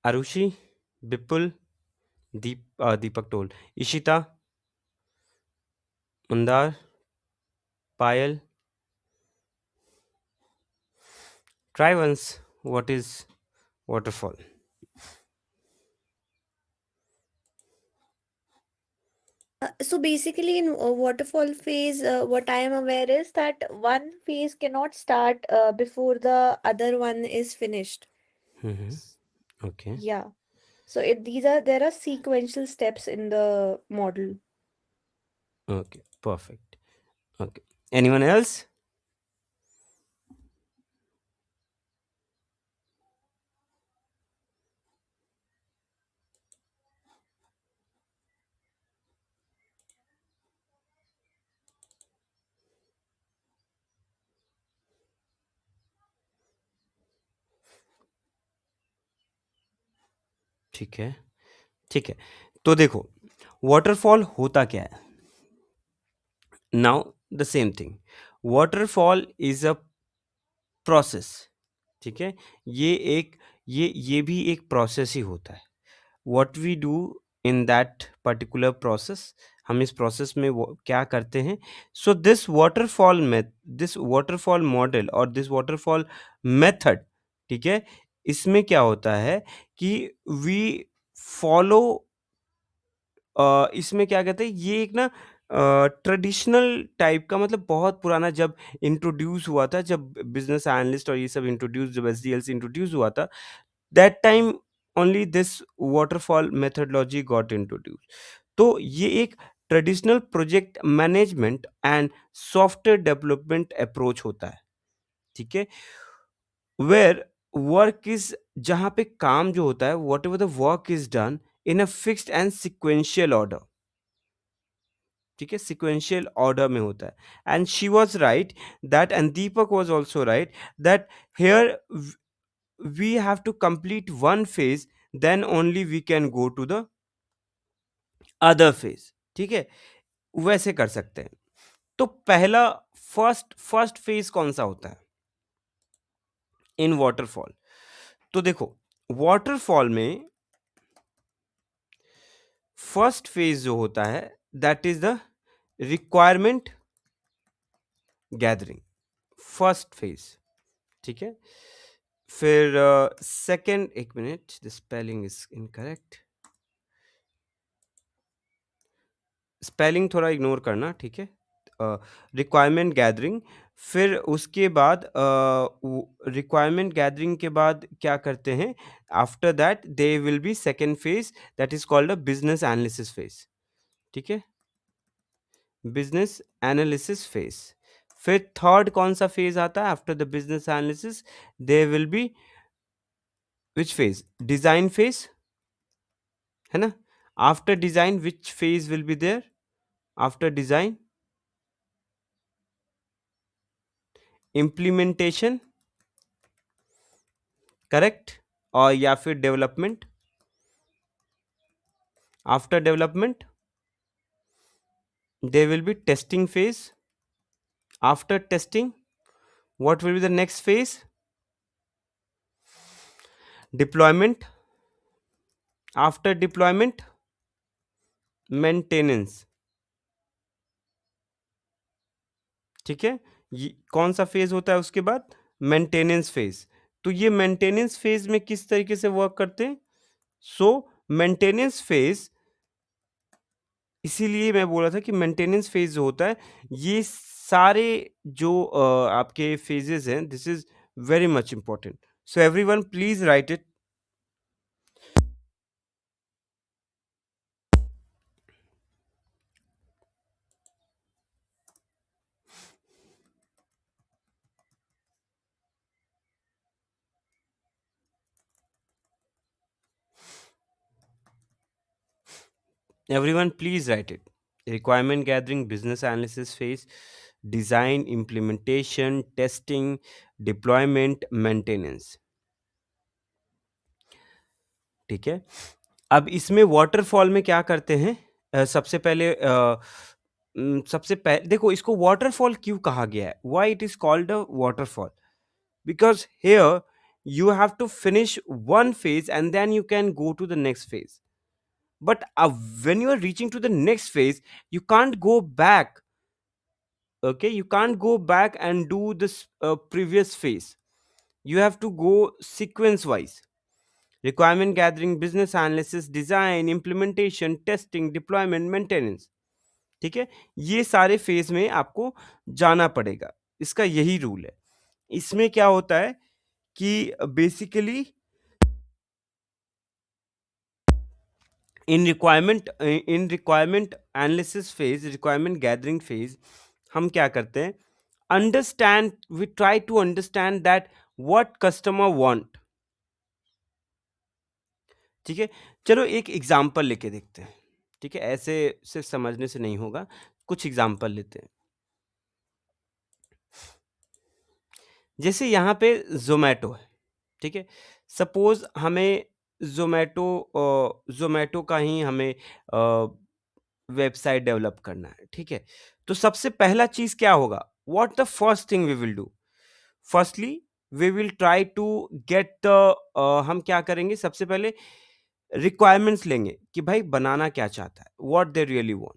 Arushi, Bipul, Deepak told. Ishita, Mandar, Payal. Try once. What is waterfall? So basically, in waterfall phase, what I am aware is that one phase cannot start before the other one is finished. Mm-hmm. S- Okay. Yeah. So there are sequential steps in the model. Okay. Perfect. Okay. Anyone else? ठीक है। ठीक है। तो देखो, waterfall होता क्या है? Now the same thing, waterfall is a process. ठीक है। ये एक ये भी एक प्रोसेस ही होता है। What we do in that particular process, हम इस प्रोसेस में वो क्या करते हैं? सो दिस वाटरफॉल मॉडल और दिस वाटरफॉल मेथड, ठीक है, इसमें क्या होता है कि वी फॉलो, इसमें क्या कहते हैं, ये एक ना ट्रेडिशनल टाइप का, मतलब बहुत पुराना जब इंट्रोड्यूस हुआ था, जब बिजनेस एनालिस्ट और ये सब इंट्रोड्यूस, जब एसडीएलसी इंट्रोड्यूस हुआ था, that time only this waterfall methodology got introduce. तो ये एक traditional project management and software development approach होता है। ठीक है। वेयर वर्क इज, जहाँ पे काम जो होता है, whatever the work is done in a fixed and sequential order. ठीक है, सिक्वेंशियल ऑर्डर में होता है। And she was right that, and Deepak was also right that here we have to complete one phase, then only we can go to the other phase। ठीक है, वैसे कर सकते हैं। तो पहला, फर्स्ट फेज कौन सा होता है इन वाटरफॉल? तो देखो, वाटरफॉल में फर्स्ट फेज जो होता है, that is the requirement gathering, first phase. ठीक है। फिर सेकंड, एक minute, the spelling is incorrect, spelling थोड़ा इग्नोर करना। ठीक है। रिक्वायरमेंट गैदरिंग, फिर उसके बाद रिक्वायरमेंट गैदरिंग के बाद क्या करते हैं? After that they will be second phase, that is called a business analysis phase. ठीक है, बिजनेस एनालिसिस फेज। फिर थर्ड कौन सा फेज आता है after the business analysis? They will be which phase? Design phase, है ना? After design which phase will be there? After design, implementation, correct, और या फिर development. After development there will be testing phase. After testing, what will be the next phase? Deployment. After deployment, maintenance। ठीक है, ये कौन सा phase होता है उसके बाद? Maintenance phase. तो ये मेंटेनेंस फेज में किस तरीके से वर्क करते हैं? सो मेंटेनेंस फेज, इसीलिए मैं बोला था कि मेंटेनेंस फेज जो होता है, ये सारे जो आपके फेजेस हैं, this is very much important. So everyone please right it. Everyone, please write it. Requirement gathering, business analysis phase, design, implementation, testing, deployment, maintenance। ठीक है। अब इसमें वाटरफॉल में क्या करते हैं? सबसे पहले देखो, इसको वाटरफॉल क्यों कहा गया है? Why it is called a waterfall? Because here you have to finish one phase and then you can go to the next phase. But when you are reaching to the next phase, you can't go back. Okay, you can't go back and do this previous phase. You have to go sequence wise: requirement gathering, business analysis, design, implementation, testing, deployment, maintenance. ठीक है? ये सारे phase में आपको जाना पड़ेगा। इसका यही रूल है। इसमें क्या होता है कि basically in requirement analysis phase, requirement gathering phase हम क्या करते हैं, understand we try to understand that what customer want. ठीक है? चलो एक एग्ज़ाम्पल लेके देखते हैं। ठीक है? ऐसे सिर्फ़ समझने से नहीं होगा, कुछ एग्ज़ाम्पल लेते हैं। जैसे यहाँ पे ज़ोमैटो है, ठीक है? सपोज़ हमें ज़ोमैटो का ही हमें वेबसाइट डेवलप करना है, ठीक है? तो सबसे पहला चीज़ क्या होगा? What the first thing we will do? Firstly we will try to get the हम क्या करेंगे, सबसे पहले रिक्वायरमेंट्स लेंगे कि भाई बनाना क्या चाहता है, what they really want.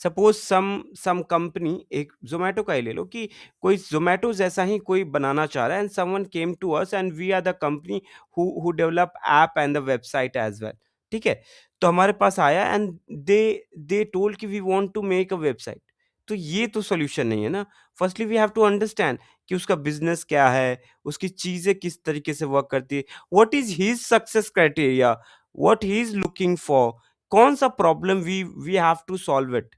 Suppose some company, एक ज़ोमैटो का ही ले लो कि कोई ज़ोमैटो जैसा ही कोई बनाना चाह रहा है, and someone came to us and we are the company who develop app and the website as well, ठीक है? तो हमारे पास आया एंड दे दे टोल्ड कि we want to make a website. तो ये तो सॉल्यूशन नहीं है ना। Firstly we have to understand कि उसका बिज़नेस क्या है, उसकी चीज़ें किस तरीके से वर्क करती है, what is his success criteria, what he is looking for, कौन-सा problem we have to solve it.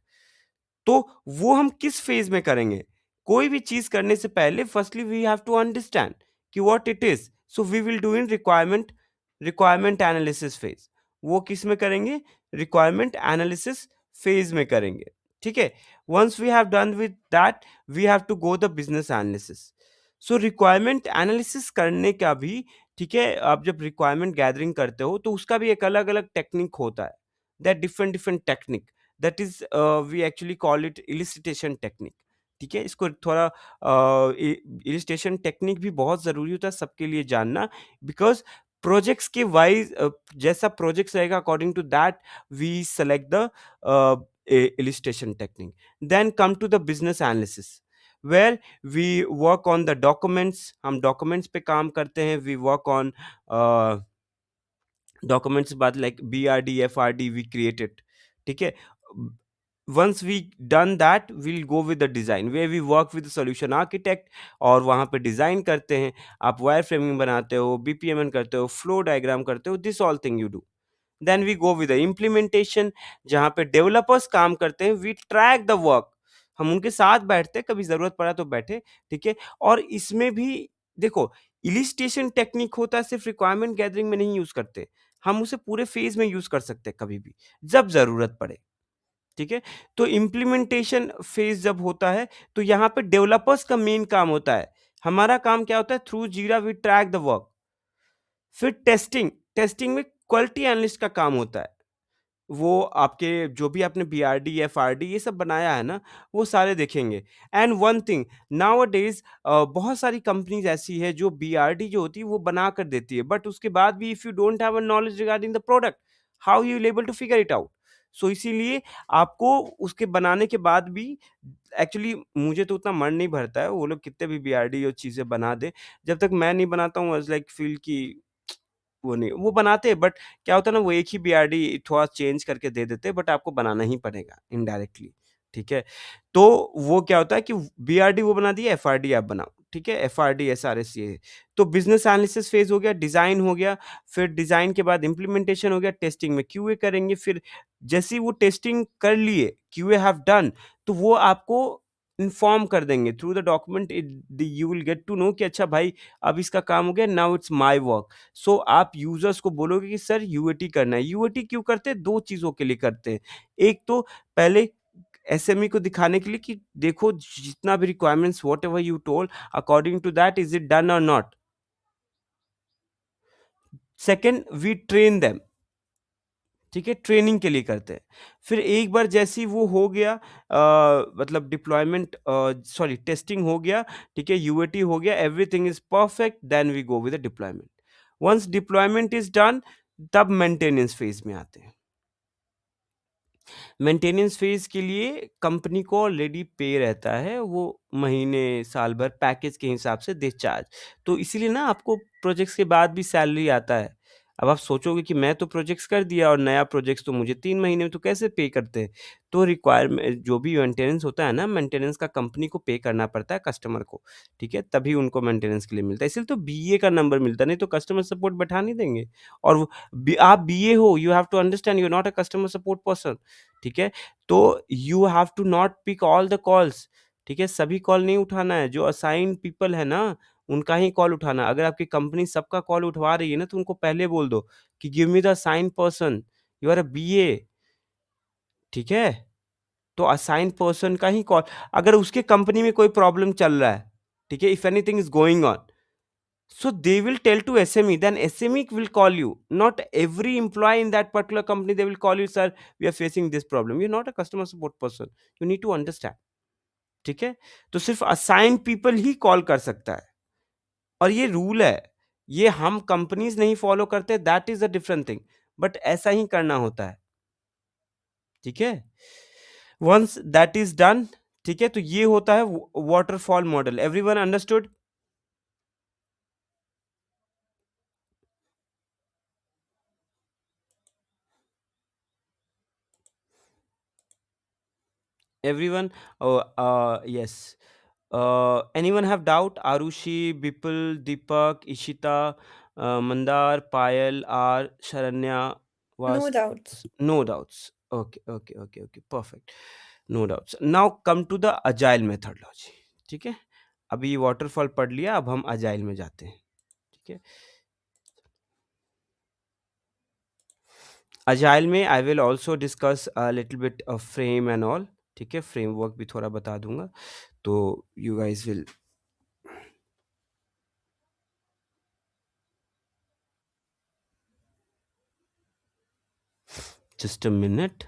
तो वो हम किस फेज में करेंगे? कोई भी चीज करने से पहले firstly we have to understand कि what it is, so we will do in requirement analysis phase. वो किस में करेंगे? रिक्वायरमेंट एनालिसिस फेज में करेंगे, ठीक है? Once we have done with that, we have to go the business analysis. So requirement analysis करने का भी, ठीक है, आप जब रिक्वायरमेंट गैदरिंग करते हो तो उसका भी एक अलग अलग टेक्निक होता है। That different different technique, that is we actually call it elicitation technique. ठीक है, इसको थोड़ा इलिस्ट्रेशन टेक्निक भी बहुत ज़रूरी होता है सबके लिए जानना, बिकॉज प्रोजेक्ट्स के वाइज जैसा प्रोजेक्ट्स रहेगा according to that we select the illustration technique. Then come to the business analysis where we work on the documents. हम documents पे काम करते हैं, we work on डॉक्यूमेंट्स बाद like BRD FRD we created, ठीक है? Once we done that will go with the design way we work with solution architect, और वहाँ पे डिज़ाइन करते हैं। आप वायर फ्रेमिंग बनाते हो, BPMN करते हो, फ्लो डायग्राम करते हो, this all thing you do. Then we go with the implementation, जहाँ पे डेवलपर्स काम करते हैं, वी ट्रैक द वर्क, हम उनके साथ बैठते हैं, कभी ज़रूरत पड़ा तो बैठे, ठीक है? और इसमें भी देखो, इलिस्ट्रेशन टेक्निक होता है सिर्फ रिक्वायरमेंट गैदरिंग में नहीं यूज़ करते, हम उसे पूरे फेज़ में यूज़ कर सकते हैं कभी भी, जब ज़रूरत पड़े, ठीक है? तो इम्प्लीमेंटेशन फेज़ जब होता है, तो यहाँ पे डेवलपर्स का मेन काम होता है। हमारा काम क्या होता है? थ्रू जीरा वी ट्रैक द वर्क। फिर टेस्टिंग, टेस्टिंग में क्वालिटी एनालिस्ट का काम होता है। वो आपके जो भी आपने BRD, FRD ये सब बनाया है ना, वो सारे देखेंगे। एंड वन थिंग, नाउअडेज़ बहुत सारी कंपनीज़ ऐसी है जो BRD जो होती है वो बना कर देती है, बट उसके बाद भी if you don't have a knowledge regarding the product, how you will able to figure it out? So इसीलिए आपको उसके बनाने के बाद भी, एक्चुअली मुझे तो उतना मन नहीं भरता है, वो लोग कितने भी BRD और चीज़ें बना दें, जब तक मैं नहीं बनाता हूँ आई वाज़ लाइक फ़ील कि वो नहीं, वो बनाते हैं, बट क्या होता है ना, वो एक ही BRD थोड़ा चेंज करके दे देते हैं, बट आपको बनाना ही पड़ेगा इनडायरेक्टली, ठीक है? तो वो क्या होता है कि BRD वो बना दिया, FRD आप बनाओ, ठीक है? FRD, SRS ये है। तो बिज़नेस एनालिसिस फेज़ हो गया, डिज़ाइन हो गया, फिर डिज़ाइन के बाद इम्प्लीमेंटेशन हो गया, टेस्टिंग में QA करेंगे, फिर जैसे ही वो टेस्टिंग कर लिए, QA हैव डन, तो वो आपको इन्फॉर्म कर देंगे through the document, you will get to know कि अच्छा भाई अब इसका काम हो गया, now it's my work. So आप यूजर्स को बोलोगे कि सर यूएटी करना है। यूएटी क्यों करते हैं? 2 चीज़ों के लिए करते हैं। एक तो पहले एसएमई को दिखाने के लिए कि देखो जितना भी requirements whatever you told according to that is it done और not. Second, we train them, ठीक है? ट्रेनिंग के लिए करते हैं। फिर एक बार जैसे ही वो हो गया, मतलब डिप्लॉयमेंट, सॉरी टेस्टिंग हो गया, ठीक है? यूएटी हो गया, everything is perfect, then we go with the deployment. Once deployment is done, तब मेंटेनेंस फेज में आते हैं। मेंटेनेंस फेज के लिए कंपनी को ऑलरेडी पे रहता है, वो महीने साल भर पैकेज के हिसाब से दे चार्ज। तो इसीलिए ना आपको प्रोजेक्ट्स के बाद भी सैलरी आता है। अब आप सोचोगे कि मैं तो प्रोजेक्ट्स कर दिया और नया प्रोजेक्ट्स तो मुझे 3 महीने में, तो कैसे पे करते हैं? तो रिक्वायरमेंट जो भी मेंटेनेंस होता है ना, मेंटेनेंस का कंपनी को पे करना पड़ता है कस्टमर को, ठीक है? तभी उनको मेंटेनेंस के लिए मिलता है, इसलिए तो बीए का नंबर मिलता है, नहीं तो कस्टमर सपोर्ट बैठा नहीं देंगे। और आप बीए हो, you have to understand you are not a customer support person, ठीक है? तो you have to not pick all the calls, ठीक है? सभी कॉल नहीं उठाना है, जो असाइन्ड पीपल है ना, उनका ही कॉल उठाना। अगर आपकी कंपनी सबका कॉल उठवा रही है ना, तो उनको पहले बोल दो कि give me the assigned person, you are a BA, ठीक है? तो असाइन्ड पर्सन का ही कॉल, अगर उसके कंपनी में कोई प्रॉब्लम चल रहा है, ठीक है, if anything is going on, so they will tell to SME, then SME will call you, not every employee in that particular company they will call you, sir we are facing this problem, you're not a customer support person, you need to understand, ठीक है? तो सिर्फ assigned people ही call कर सकता है, और ये rule है, ये हम कंपनीज नहीं फॉलो करते, that is a different thing, but ऐसा ही करना होता है, ठीक है? वंस दैट इज डन, ठीक है, तो ये होता है waterfall model. Everyone understood? Everyone? Oh, yes. Anyone have doubt? Arushi, Bipul, Deepak, Ishita, Mandar, Payal, R, Sharanya, No was doubts. no doubts. Okay, okay, okay, okay, perfect. No doubts. Now come to the agile methodology. ठीक है, अभी waterfall पढ़ लिया, अब हम agile में जाते हैं, ठीक है? अजाइल में I will also discuss a little bit of frame and all, ठीक है? फ्रेमवर्क भी थोड़ा बता दूंगा, तो you guys will just a minute.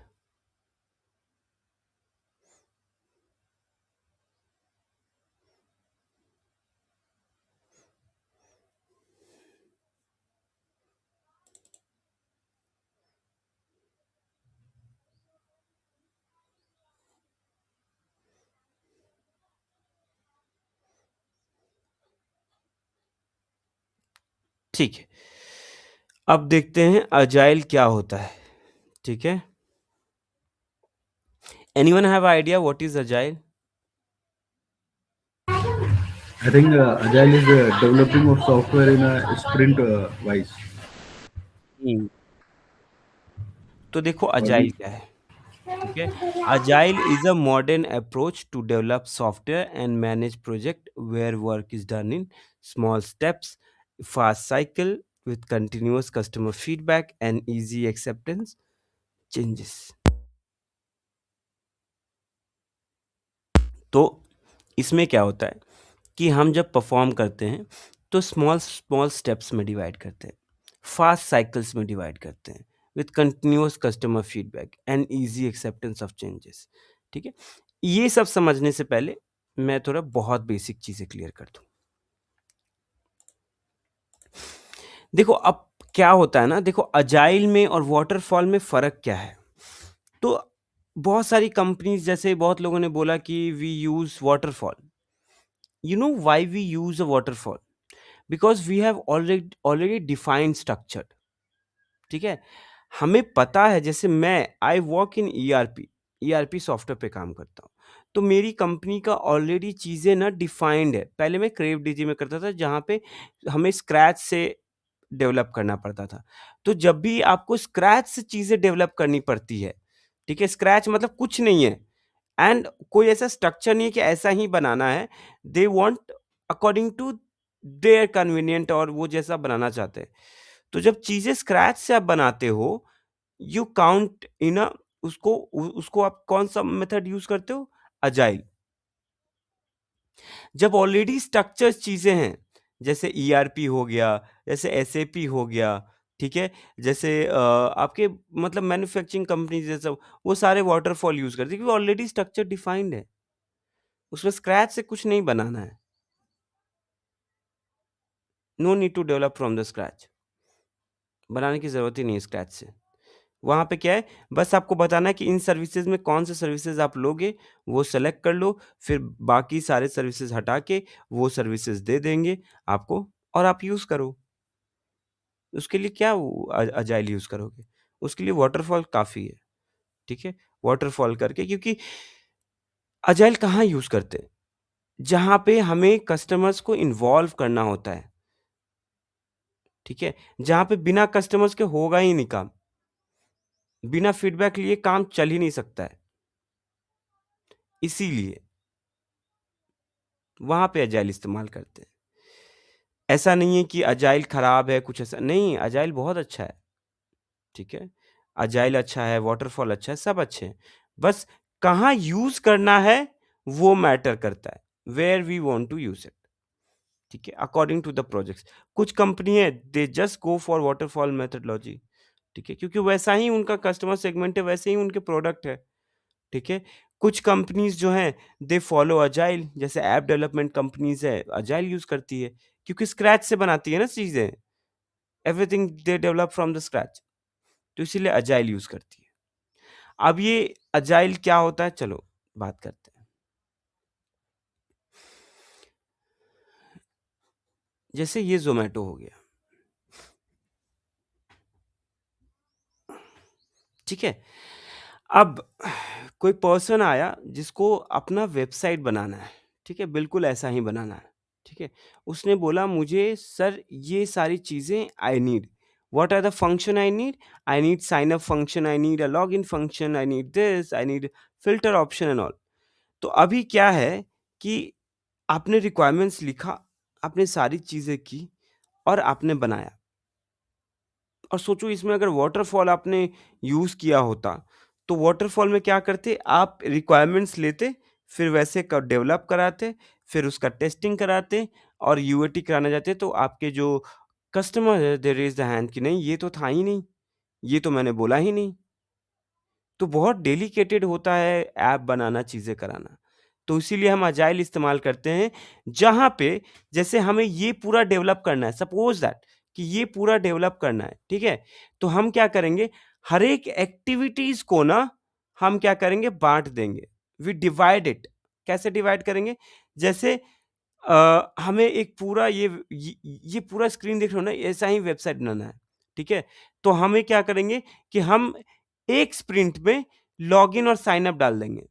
ठीक है, अब देखते हैं अजाइल क्या होता है, ठीक है? Anyone have idea what is agile? I think Agile is developing of software in a sprint wise. तो देखो Or अजाइल क्या है, ठीक है? Agile is a modern approach to develop software and manage project where work is done in small steps, fast cycle with continuous customer feedback and easy acceptance changes. तो इसमें क्या होता है कि हम जब परफॉर्म करते हैं तो स्मॉल स्मॉल स्टेप्स में डिवाइड करते हैं, फास्ट साइकिल्स में डिवाइड करते हैं, with continuous customer feedback and easy acceptance of changes, ठीक है? ये सब समझने से पहले मैं थोड़ा बहुत बेसिक चीजें क्लियर कर दूं। देखो अब क्या होता है ना, देखो अजाइल में और वाटरफॉल में फर्क क्या है। तो बहुत सारी कंपनीज, जैसे बहुत लोगों ने बोला कि we use waterfall, you know why we use a waterfall? Because we have already defined structure, ठीक है? हमें पता है, जैसे मैं I work in ERP software पे काम करता हूँ, तो मेरी कंपनी का ऑलरेडी चीज़ें ना डिफाइंड है। पहले मैं क्रेव डीजी में करता था, जहाँ पे हमें स्क्रैच से डेवलप करना पड़ता था। तो जब भी आपको स्क्रैच से चीज़ें डेवलप करनी पड़ती है, ठीक है? स्क्रैच मतलब कुछ नहीं है, एंड कोई ऐसा स्ट्रक्चर नहीं है कि ऐसा ही बनाना है, they want according to their convenient, और वो जैसा बनाना चाहते हैं। तो जब चीजें स्क्रैच से आप बनाते हो, यू काउंट इन अ, उसको आप कौन सा मेथड यूज करते हो? अजाइल। जब ऑलरेडी स्ट्रक्चर चीजें हैं, जैसे ईआरपी हो गया, जैसे एसएपी हो गया, ठीक है, जैसे आपके मतलब मैन्युफैक्चरिंग कंपनी जैसा, वो सारे वाटरफॉल यूज करते हैं क्योंकि ऑलरेडी स्ट्रक्चर डिफाइंड है, उसमें स्क्रैच से कुछ नहीं बनाना है। No need to develop from the scratch, बनाने की जरूरत ही नहीं है स्क्रैच से। वहाँ पे क्या है, बस आपको बताना है कि इन सर्विसेज में कौन से सर्विसेज आप लोगे, वो सेलेक्ट कर लो, फिर बाकी सारे सर्विसेज हटा के वो सर्विसेज दे देंगे आपको, और आप यूज़ करो। उसके लिए क्या अजाइल यूज करोगे? उसके लिए वाटरफॉल काफी है। ठीक है, वाटरफॉल करके, क्योंकि अजाइल कहाँ यूज करते हैं? जहां पे हमें कस्टमर्स को इन्वॉल्व करना होता है। ठीक है, जहां पे बिना कस्टमर्स के होगा ही नहीं काम, बिना फीडबैक लिए काम चल ही नहीं सकता है। इसीलिए वहां पे अजाइल इस्तेमाल करते हैं। ऐसा नहीं है कि अजाइल खराब है, कुछ ऐसा नहीं, अजाइल बहुत अच्छा है। ठीक है, अजाइल अच्छा है, वाटरफॉल अच्छा है, सब अच्छे हैं। बस कहाँ यूज करना है वो मैटर करता है, where we want to use it. ठीक है, अकॉर्डिंग टू द प्रोजेक्ट्स। कुछ कंपनी है, they just go for waterfall methodology. ठीक है, क्योंकि वैसा ही उनका कस्टमर सेगमेंट है, वैसे ही उनके प्रोडक्ट है। ठीक है, कुछ कंपनीज जो हैं दे फॉलो अजाइल, जैसे ऐप डेवलपमेंट कंपनीज है, अजाइल यूज करती है, क्योंकि स्क्रैच से बनाती है ना चीजें, everything they develop from the scratch, तो इसीलिए अजाइल यूज करती है। अब ये अजाइल क्या होता है, चलो बात करते हैं। जैसे ये जोमेटो हो गया, ठीक है। अब कोई पर्सन आया जिसको अपना वेबसाइट बनाना है, ठीक है, बिल्कुल ऐसा ही बनाना है। ठीक है, उसने बोला मुझे सर ये सारी चीजें I need, what are the function I need sign up function, I need a log in function, I need this, I need filter option and all. तो अभी क्या है कि आपने रिक्वायरमेंट्स लिखा, आपने सारी चीजें की और आपने बनाया। और सोचो इसमें अगर वाटरफॉल आपने यूज़ किया होता, तो वाटरफॉल में क्या करते, आप रिक्वायरमेंट्स लेते, फिर वैसे क डेवलप कराते, फिर उसका टेस्टिंग कराते और यूएटी कराने जाते, तो आपके जो कस्टमर है दे रेज़ द हैंड कि नहीं ये तो था ही नहीं, ये तो मैंने बोला ही नहीं। तो बहुत डेलिकेटेड होता है ऐप बनाना, चीज़ें कराना। तो इसीलिए हम अजाइल इस्तेमाल करते हैं, जहाँ पे जैसे हमें ये पूरा डेवलप करना है, सपोज़ दैट कि ये पूरा डेवलप करना है, ठीक है? तो हम क्या करेंगे, हर एक एक्टिविटीज़ को ना हम क्या करेंगे, बाँट देंगे। We divide it. कैसे डिवाइड करेंगे? जैसे हमें एक पूरा ये पूरा स्क्रीन देख रहे हो ना, ऐसा ही वेबसाइट बनाना है, ठीक है? तो हमें क्या करेंगे कि हम एक स्प्रिंट में लॉगिन और साइन अप डाल देंगे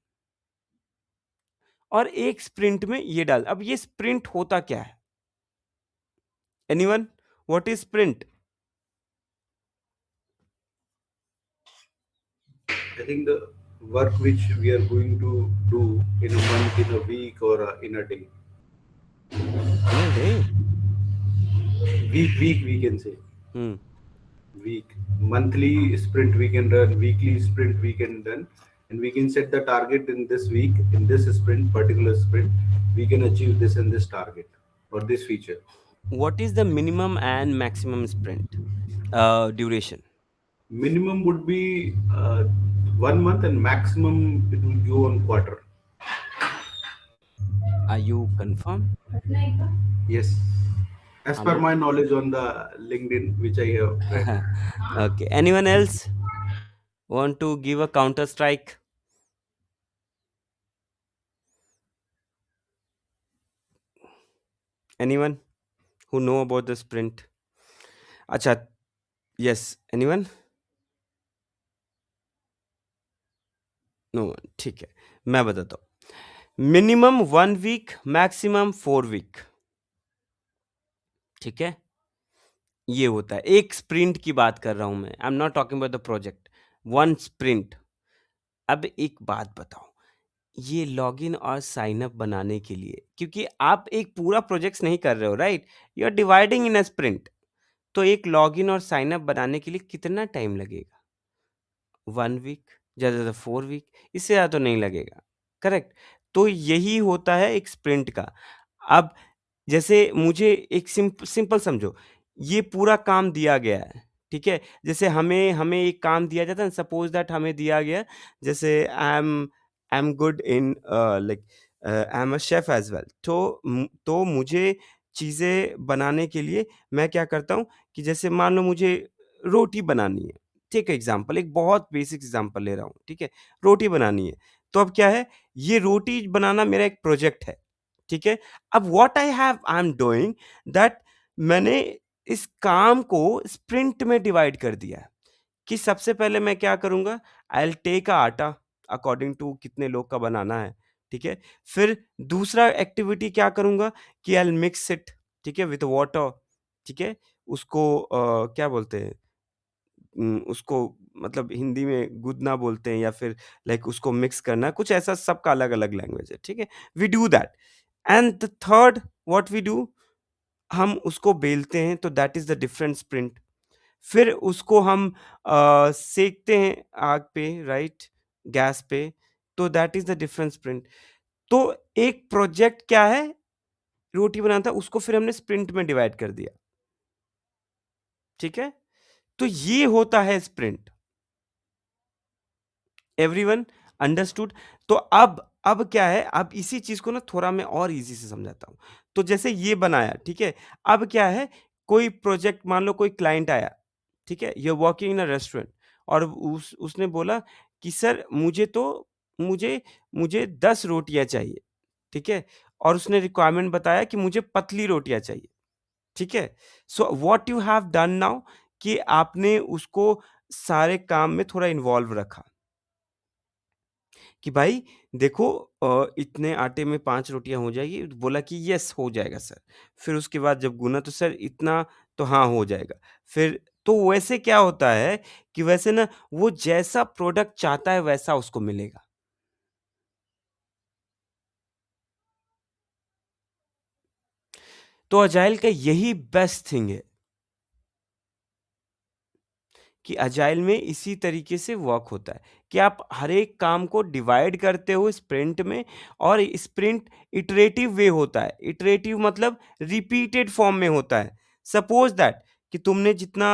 और एक स्प्रिंट में ये डाल। अब ये स्प्रिंट होता क्या है? Anyone, what is sprint? I think the work which we are going to do in a month, in a week, or in a day. In a day. Week we can say. Hmm. Week, monthly sprint we can run, weekly sprint we can run, and we can set the target in this week, in this sprint, particular sprint, we can achieve this and this target or this feature. What is the minimum and maximum sprint duration? Minimum would be 1 month, and maximum it will go on quarter. Are you confirm? Yes, as per हम my knowledge on the LinkedIn, which I have read. okay, anyone else want to give a counter strike? Anyone who know about the sprint? अच्छा, yes, anyone? No, ठीक है, मैं बताता हूँ। Minimum 1 week, maximum 4 week. ठीक है, ये होता है। एक स्प्रिंट की बात कर रहा हूं मैं, I am not talking about the project, one sprint. अब एक बात बताओ, ये लॉगिन और साइन अप बनाने के लिए, क्योंकि आप एक पूरा प्रोजेक्ट नहीं कर रहे हो, right? You are dividing in a sprint. तो एक लॉगिन और साइन अप बनाने के लिए कितना टाइम लगेगा? 1 वीक, ज़्यादा से ज़्यादा 4 वीक, इससे ज़्यादा तो नहीं लगेगा, करेक्ट? तो यही होता है एक स्प्रिंट का। अब जैसे मुझे एक सिंपल समझो, ये पूरा काम दिया गया है, ठीक है? जैसे हमें हमें एक काम दिया जाता है ना, सपोज़ दैट हमें दिया गया, जैसे I am good in like I am a chef as well. तो मुझे चीज़ें बनाने के लिए मैं क्या करता हूँ कि जैसे मान लो मुझे रोटी बनानी है, ठीक है? एग्ज़ाम्पल, एक बहुत बेसिक एग्ज़ाम्पल ले रहा हूँ, ठीक है? रोटी बनानी है, तो अब क्या है, ये रोटी बनाना मेरा एक प्रोजेक्ट है, ठीक है? अब what I am doing that, मैंने इस काम को स्प्रिंट में डिवाइड कर दिया है कि सबसे पहले मैं क्या करूँगा, आई विल टेक अ आटा अकॉर्डिंग टू कितने लोग का बनाना है, ठीक है? फिर दूसरा एक्टिविटी क्या करूँगा कि आई विल मिक्स इट, ठीक है, विथ वाटर, ठीक है? उसको क्या बोलते हैं, उसको मतलब हिंदी में गूँथना बोलते हैं या फिर लाइक उसको मिक्स करना, कुछ ऐसा, सबका अलग-अलग लैंग्वेज है, ठीक है? We do that and the third what we do, हम उसको बेलते हैं तो that is the different sprint. फिर उसको हम सेकते हैं आग पे, राइट, गैस पे, तो that is the different sprint. तो एक प्रोजेक्ट क्या है, रोटी बनाना था, उसको फिर हमने स्प्रिंट में डिवाइड कर दिया, ठीक है? तो ये होता है स्प्रिंट। Everyone understood? तो अब क्या है, अब इसी चीज़ को ना थोड़ा मैं और ईज़ी से समझाता हूँ। तो जैसे ये बनाया, ठीक है? अब क्या है, कोई प्रोजेक्ट, मान लो कोई क्लाइंट आया, ठीक है? You are working in a restaurant और उसने बोला कि सर मुझे मुझे 10 रोटियाँ चाहिए, ठीक है? और उसने रिक्वायरमेंट बताया कि मुझे पतली रोटियाँ चाहिए, ठीक है? So what you have done now कि आपने उसको सारे काम में थोड़ा इन्वॉल्व रखा। कि भाई देखो, इतने आटे में 5 रोटियाँ हो जाएगी? बोला कि यस हो जाएगा सर। फिर उसके बाद जब गुना तो सर इतना, तो हाँ हो जाएगा। फिर तो वैसे क्या होता है कि वैसे ना वो जैसा प्रोडक्ट चाहता है वैसा उसको मिलेगा। तो अजाइल का यही बेस्ट थिंग है कि अजाइल में इसी तरीके से वर्क होता है कि आप हर एक काम को डिवाइड करते हो स्प्रिंट में, और स्प्रिंट इटरेटिव वे होता है। इटरेटिव मतलब रिपीटेड फॉर्म में होता है। सपोज दैट कि तुमने जितना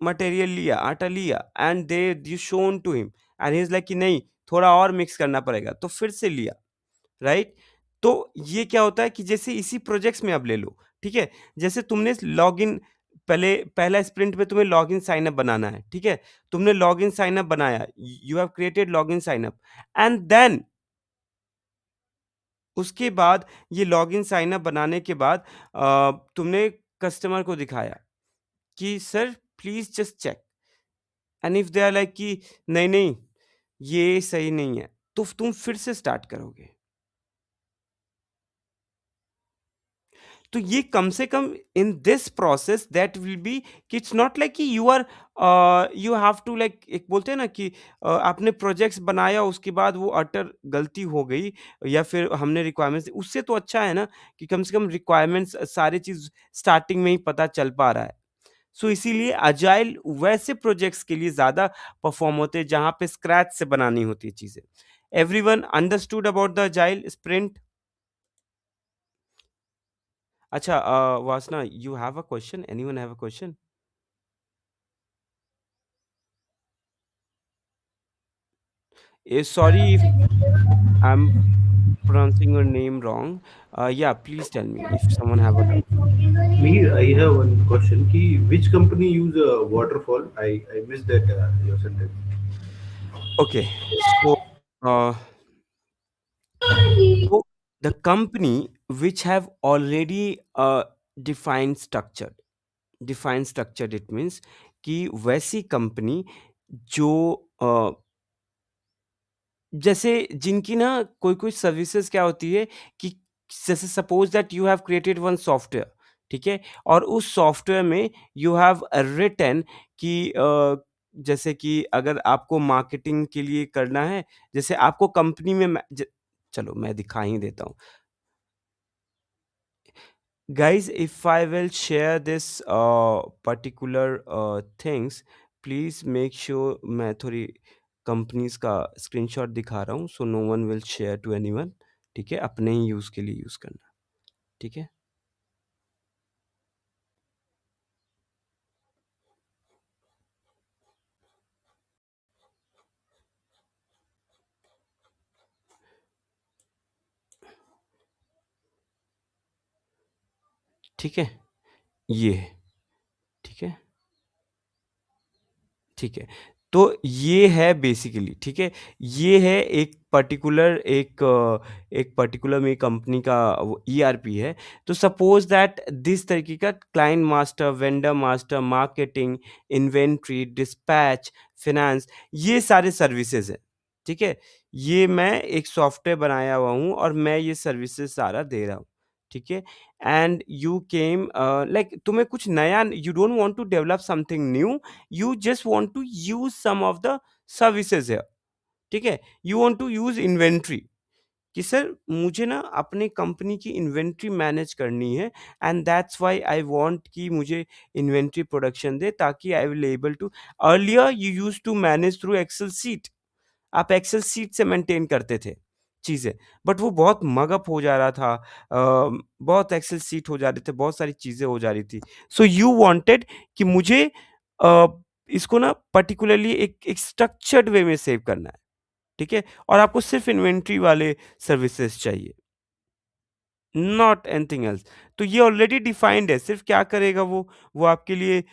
मटेरियल लिया, आटा लिया, and they you shown to him and he is like कि नहीं, थोड़ा और मिक्स करना पड़ेगा, तो फिर से लिया, राइट? तो ये क्या होता है कि जैसे इसी प्रोजेक्ट्स में आप ले लो, ठीक है? जैसे तुमने लॉगिन, पहला स्प्रिंट में तुम्हें लॉगिन साइन अप बनाना है, ठीक है? तुमने लॉगिन साइन अप बनाया, you have created login sign up and then उसके बाद ये लॉगिन साइन अप बनाने के बाद तुमने कस्टमर को दिखाया कि sir please just check, and if they are like कि नहीं, ये सही नहीं है, तो तुम फिर से स्टार्ट करोगे। तो ये कम से कम in this process that will be कि इट्स नॉट लाइक कि यू हैव टू लाइक, एक बोलते हैं ना कि आपने प्रोजेक्ट्स बनाया उसके बाद वो अटर गलती हो गई या फिर हमने रिक्वायरमेंट्स, उससे तो अच्छा है ना कि कम से कम रिक्वायरमेंट्स सारी चीज स्टार्टिंग में ही पता चल पा रहा है। सो इसीलिए अजाइल वैसे प्रोजेक्ट्स के लिए ज्यादा परफॉर्म होते हैं जहां पे स्क्रैच से बनानी होती है चीजें। Everyone understood about the agile sprint? अच्छा, वासना, you have a question? Anyone have a question? Sorry if I'm pronouncing your name wrong. Yeah, please tell me if someone have a doubt. Me, I have one question. Ki which company use waterfall? I missed that your sentence. Okay, so uh, so the company which have already defined structure, it means कि वैसी company जो जैसे जिनकी ना कोई-कोई services क्या होती है कि जैसे suppose that you have created one software, ठीक है? और उस सॉफ्टवेयर में यू हैव रिटन कि जैसे कि अगर आपको मार्केटिंग के लिए करना है, जैसे आपको कंपनी में चलो मैं दिखा ही देता हूँ। Guys, if I will share this particular things, please make sure मैं थोड़ी कंपनीज का स्क्रीनशॉट दिखा रहा हूँ, so no one will share to anyone, ठीक है? अपने ही यूज़ के लिए यूज़ करना, ठीक है? ठीक है? ये, ठीक है? ठीक है। तो ये है बेसिकली, ठीक है? ये है एक पर्टिकुलर मेरी कंपनी का वो ईआरपी है। तो सपोज़ दैट दिस तरीके का client master, vendor master, marketing, inventory, dispatch, finance, ये सारे सर्विसेज़ हैं, ठीक है? ये मैं एक सॉफ्टवेयर बनाया हुआ हूँ और मैं ये सर्विसेज़ सारा दे रहा हूँ, ठीक है? एंड यू केम लाइक तुम्हें कुछ नया, you don't want to develop something new, you just want to use some of the services here, ठीक है? You want to use inventory कि सर मुझे ना अपनी कंपनी की इन्वेंटरी मैनेज करनी है, and that's why I want कि मुझे इन्वेंटरी प्रोडक्शन दे, ताकि I will able to, earlier you used to manage through excel sheet, आप एक्सेल सीट से मेंटेन करते थे चीज़ें, बट वो बहुत मग अप हो जा रहा था, बहुत एक्सेल सीट हो जा रहे थे, बहुत सारी चीज़ें हो जा रही थी। सो यू वांटेड कि मुझे अ, इसको ना पर्टिकुलरली एक स्ट्रक्चर्ड वे में सेव करना है, ठीक है? और आपको सिर्फ़ इन्वेंटरी वाले सर्विसेज़ चाहिए, नॉट एनीथिंग एल्स। तो ये ऑलरेडी डिफाइंड है, सिर्फ़ क्या करेगा वो आपके लिए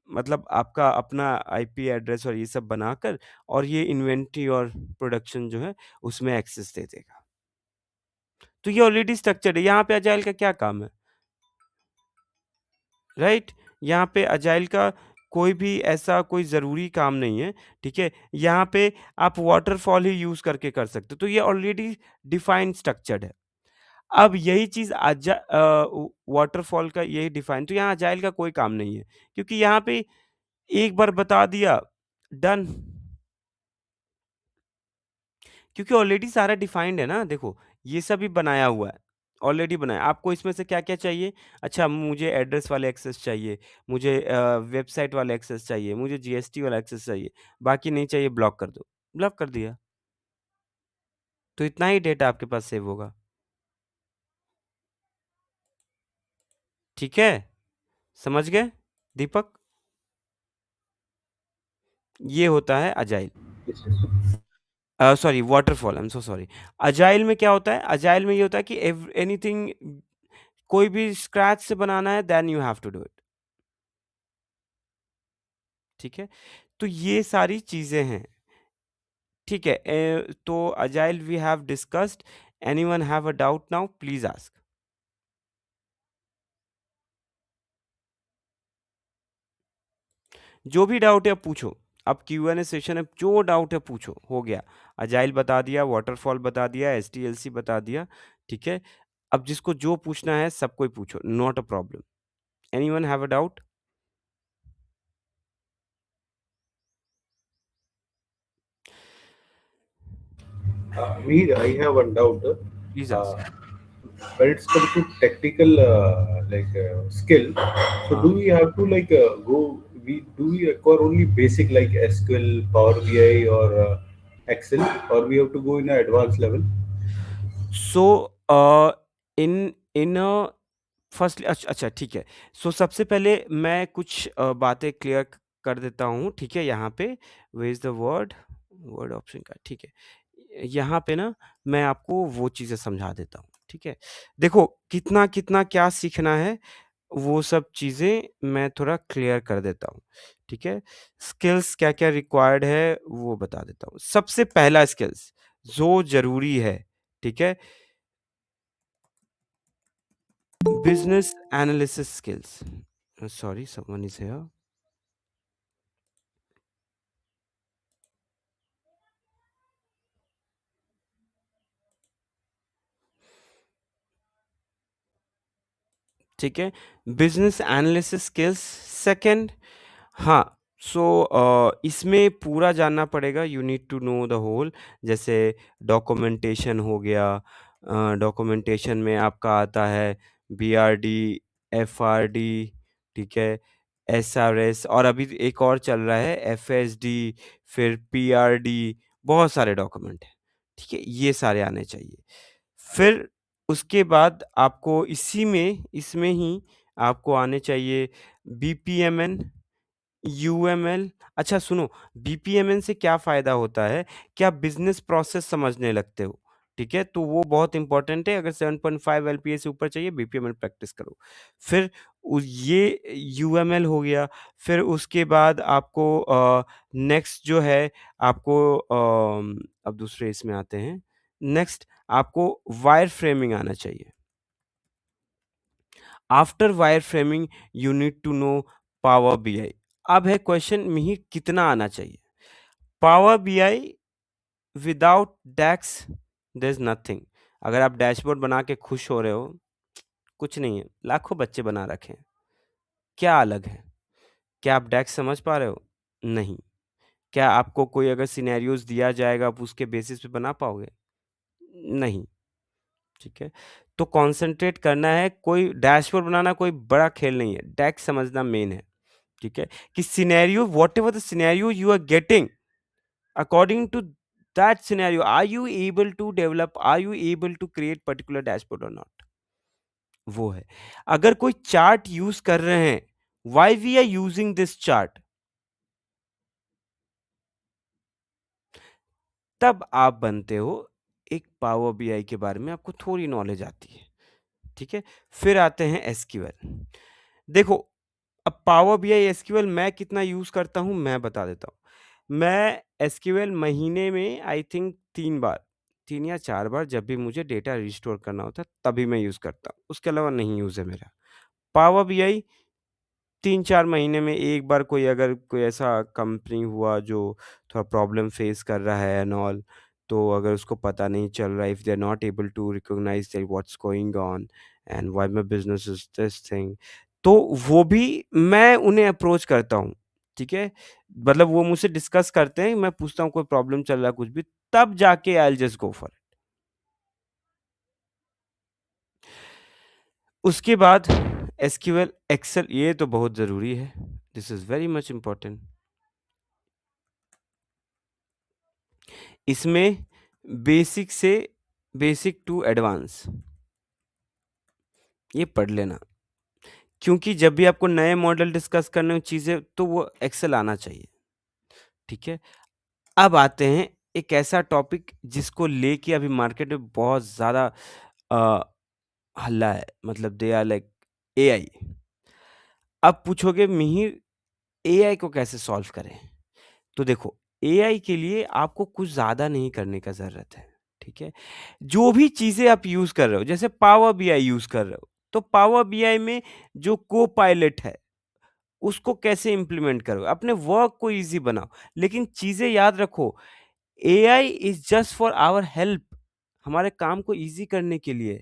मतलब आपका अपना आईपी एड्रेस और ये सब बनाकर, और ये इन्वेंटरी और प्रोडक्शन जो है उसमें एक्सेस दे देगा। तो ये ऑलरेडी स्ट्रक्चर्ड है। यहाँ पे अजाइल का क्या काम है? राइट? यहाँ पे अजाइल का कोई भी ऐसा कोई ज़रूरी काम नहीं है, ठीक है? यहाँ पे आप वाटरफॉल ही यूज़ करके कर सकते हो। तो ये ऑलरेडी डिफाइंड स्ट्रक्चर्ड है। अब यही चीज़ वाटरफॉल का यही डिफाइन, तो यहाँ अजाइल का कोई काम नहीं है, क्योंकि यहाँ पे एक बार बता दिया, डन। क्योंकि ऑलरेडी सारा डिफाइंड है ना, देखो ये सब भी बनाया हुआ है, ऑलरेडी बनाया। आपको इसमें से क्या-क्या चाहिए? अच्छा, मुझे एड्रेस वाले एक्सेस चाहिए, मुझे वेबसाइट वाला एक्सेस चाहिए, मुझे जीएसटी वाला एक्सेस चाहिए, बाकी नहीं चाहिए ब्लॉक कर दो, ब्लॉक कर दिया। तो इतना ही डेटा आपके पास सेव होगा, ठीक है? समझ गए दीपक? ये होता है agile. Yes, yes. Sorry, waterfall, I am so sorry. Agile में क्या होता है? अजाइल में ये होता है कि एनीथिंग, कोई भी स्क्रैच से बनाना है, then you have to do it, ठीक है? तो ये सारी चीज़ें हैं, ठीक है? तो agile we have discussed, anyone have a doubt now please ask. जो भी डाउट है पूछो, अब क्यू&ए सेशन है, जो डाउट है पूछो, हो गया। अजाइल बता दिया, वाटरफॉल बता दिया, एसडीएलसी बता दिया, ठीक है? अब जिसको जो पूछना है सबको ही पूछो, not a problem. Anyone have a doubt? I have one doubt. Please Uh, ask. when it's come to technical skill, so do हाँ। we have to we acquire only basic like SQL, Power BI, or Excel, or we have to go in an advanced level? So in first, अच्छा ठीक है। सो सबसे पहले मैं कुछ बातें clear कर देता हूँ, ठीक है? यहाँ पे where is the word, word option का, ठीक है? यहाँ पे ना मैं आपको वो चीज़ें समझा देता हूँ, ठीक है? देखो कितना-कितना क्या सीखना है, वो सब चीज़ें मैं थोड़ा क्लियर कर देता हूँ, ठीक है? स्किल्स क्या-क्या रिक्वायर्ड है वो बता देता हूँ। सबसे पहला स्किल्स जो ज़रूरी है, ठीक है? Business analysis skills. Sorry, someone is here. ठीक है? बिज़नेस एनालिसिस स्किल्स सेकंड, हाँ, सो इसमें पूरा जानना पड़ेगा, you need to know the whole. जैसे डॉक्यूमेंटेशन हो गया, डॉक्यूमेंटेशन में आपका आता है बीआरडी, एफआरडी, ठीक है? एसआरएस, और अभी एक और चल रहा है एफएसडी, फिर पीआरडी, बहुत सारे डॉक्यूमेंट हैं, ठीक है? ये सारे आने चाहिए। फिर उसके बाद आपको इसमें ही आपको आने चाहिए बीपीएमएन, यूएमएल। अच्छा सुनो, बीपीएमएन से क्या फ़ायदा होता है कि आप बिज़नेस प्रोसेस समझने लगते हो, ठीक है, तो वो बहुत इंपॉर्टेंट है। अगर 7.5 एलपीए से ऊपर चाहिए, बीपीएमएल प्रैक्टिस करो। फिर ये यूएमएल हो गया। फिर उसके बाद आपको नेक्स्ट जो है, आपको अब दूसरे इसमें आते हैं। नेक्स्ट आपको वायर फ्रेमिंग आना चाहिए। After wire framing you need to know power BI. अब है क्वेश्चन, मिहिर कितना आना चाहिए? Power BI without DAX there is nothing. अगर आप डैशबोर्ड बना के खुश हो रहे हो, कुछ नहीं है, लाखों बच्चे बना रखे हैं, क्या अलग है? क्या आप डैक्स समझ पा रहे हो? नहीं। क्या आपको कोई अगर सिनेरियोज दिया जाएगा, आप उसके बेसिस पे बना पाओगे? नहीं। ठीक है, तो कंसंट्रेट करना है। कोई डैशबोर्ड बनाना कोई बड़ा खेल नहीं है, डैक्स समझना मेन है। ठीक है, कि scenario, whatever the scenario you are getting, according to that scenario, are you able to develop, are you able to create particular dashboard or not? वो है। अगर कोई चार्ट यूज कर रहे हैं, why we are using this chart, तब आप बनते हो एक पावर बीआई के बारे में, आपको थोड़ी नॉलेज आती है। ठीक है, फिर आते हैं एसक्यूएल। देखो, अब पावर बीआई एसक्यूएल मैं कितना यूज करता हूं, मैं बता देता हूं। मैं एसक्यूएल महीने में आई थिंक 3 बार, 3 या 4 बार, जब भी मुझे डेटा रिस्टोर करना होता है तभी मैं यूज करता हूँ, उसके अलावा नहीं यूज है मेरा। पावर बीआई 3-4 महीने में एक बार, कोई अगर कोई ऐसा कंपनी हुआ जो थोड़ा प्रॉब्लम फेस कर रहा है एंड ऑल, तो अगर उसको पता नहीं चल रहा, if they are not able to recognise that what's going on and why my business is this thing, तो वो भी मैं उन्हें अप्रोच करता हूँ। ठीक है, मतलब वो मुझसे डिस्कस करते हैं, मैं पूछता हूँ कोई प्रॉब्लम चल रहा है कुछ भी, तब जाके I will just go for it. उसके बाद एसक्यूएल एक्सेल, ये तो बहुत जरूरी है, this is very much important. इसमें बेसिक से बेसिक टू एडवांस ये पढ़ लेना, क्योंकि जब भी आपको नए मॉडल डिस्कस करने हो चीजें, तो वो एक्सेल आना चाहिए। ठीक है, अब आते हैं एक ऐसा टॉपिक जिसको लेके अभी मार्केट में बहुत ज्यादा अ, हल्ला है, मतलब दे आर लाइक एआई। अब पूछोगे मिहिर, एआई को कैसे सॉल्व करें? तो देखो, एआई के लिए आपको कुछ ज़्यादा नहीं करने का ज़रूरत है, ठीक है? जो भी चीज़ें आप यूज़ कर रहे हो, जैसे पावर बीआई यूज़ कर रहे हो, तो पावर बीआई में जो को-पायलट है, उसको कैसे इम्प्लीमेंट करोगे? अपने वर्क को ईज़ी बनाओ, लेकिन चीज़ें याद रखो, AI is just for our help, हमारे काम को ईज़ी करने के लिए।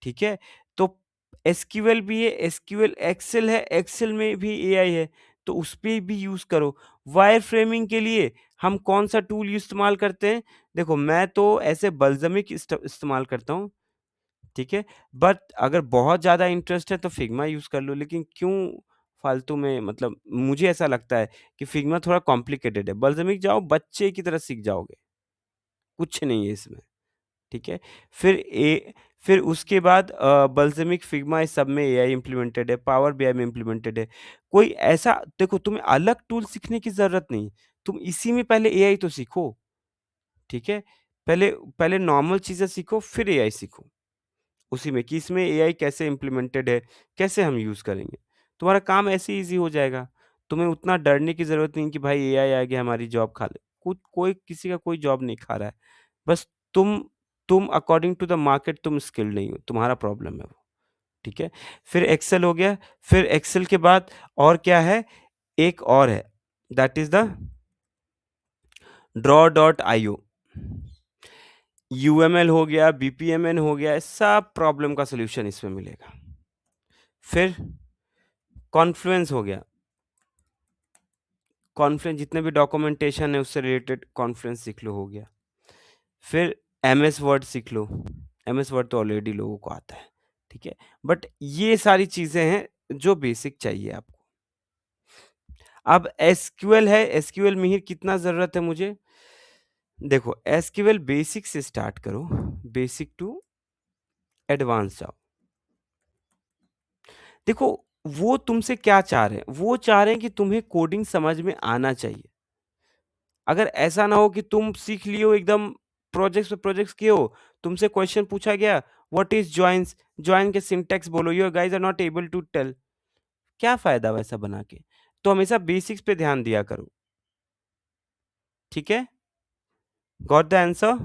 ठीक है? तो एसक्यूएल भी है, एसक्यूएल एक्सेल है, एक्सेल में भी एआई है, तो उस पे भी यूज़ करो। वायर फ्रेमिंग के लिए हम कौन-सा टूल इस्तेमाल करते हैं? देखो, मैं तो ऐसे बल्ज़मिक इस्तेमाल करता हूँ, ठीक है? बट अगर बहुत ज़्यादा इंटरेस्ट है तो फिग्मा यूज़ कर लो, लेकिन क्यों फालतू में, मतलब मुझे ऐसा लगता है कि फिग्मा थोड़ा कॉम्प्लिकेटेड है। बल्ज़मिक जाओ, बच्चे की तरह सीख जाओगे, कुछ नहीं है इसमें। ठीक है? फिर फिर उसके बाद बल्ज़मिक, फिग्मा, इस सब में एआई इम्प्लीमेंटेड है, पावर बीआई में इम्प्लीमेंटेड है। कोई ऐसा देखो, तुम्हें अलग टूल सीखने की ज़रूरत नहीं, तुम इसी में पहले एआई तो सीखो, ठीक है? पहले पहले नॉर्मल चीज़ें सीखो, फिर एआई सीखो। उसी में कि इसमें एआई कैसे इम्प्लीमेंटेड है, कैसे हम यूज़ करेंगे। तुम्हारा काम ऐसे ईज़ी हो जाएगा। तुम्हें उतना डरने की ज़रूरत नहीं कि भाई एआई आ गया हमारी जॉब खा ले। कुछ कोई किसी का कोई जॉब नहीं खा रहा है। बस तुम अकॉर्डिंग टू द मार्केट तुम स्किल्ड नहीं हो, तुम्हारा प्रॉब्लम है वो, ठीक है? फिर एक्सेल हो गया, फिर एक्सेल के बाद और क्या है? एक और है, that is the draw.io। UML हो गया, बीपीएमएन हो गया, सब प्रॉब्लम का सॉल्यूशन इसमें मिलेगा। फिर कॉन्फ्लुएंस हो गया, कॉन्फ्लुएंस जितने भी डॉक्यूमेंटेशन है उससे रिलेटेड कॉन्फ्लुएंस सीख लो, हो गया। फिर एमएस वर्ड सीख लो, एमएस वर्ड तो ऑलरेडी लोगों को आता है, ठीक है? बट ये सारी चीज़ें हैं जो बेसिक चाहिए आपको। अब एसक्यूएल है, एसक्यूएल मिहिर कितना ज़रूरत है मुझे? देखो, एसक्यूएल बेसिक से स्टार्ट करो, बेसिक टू एडवांस जाओ। देखो, वो तुमसे क्या चाह रहे हैं? वो चाह रहे हैं कि तुम्हें कोडिंग समझ में आना चाहिए। अगर ऐसा ना हो कि तुम सीख लिए हो एकदम प्रोजेक्ट्स पे प्रोजेक्ट्स किए हो, तुमसे क्वेश्चन पूछा गया व्हाट इज जॉइंस, जॉइन के सिंटैक्स बोलो, you guys are not able to tell, क्या फायदा वैसा बना के? तो हमेशा बेसिक्स पे ध्यान दिया करो, ठीक है? Got the answer?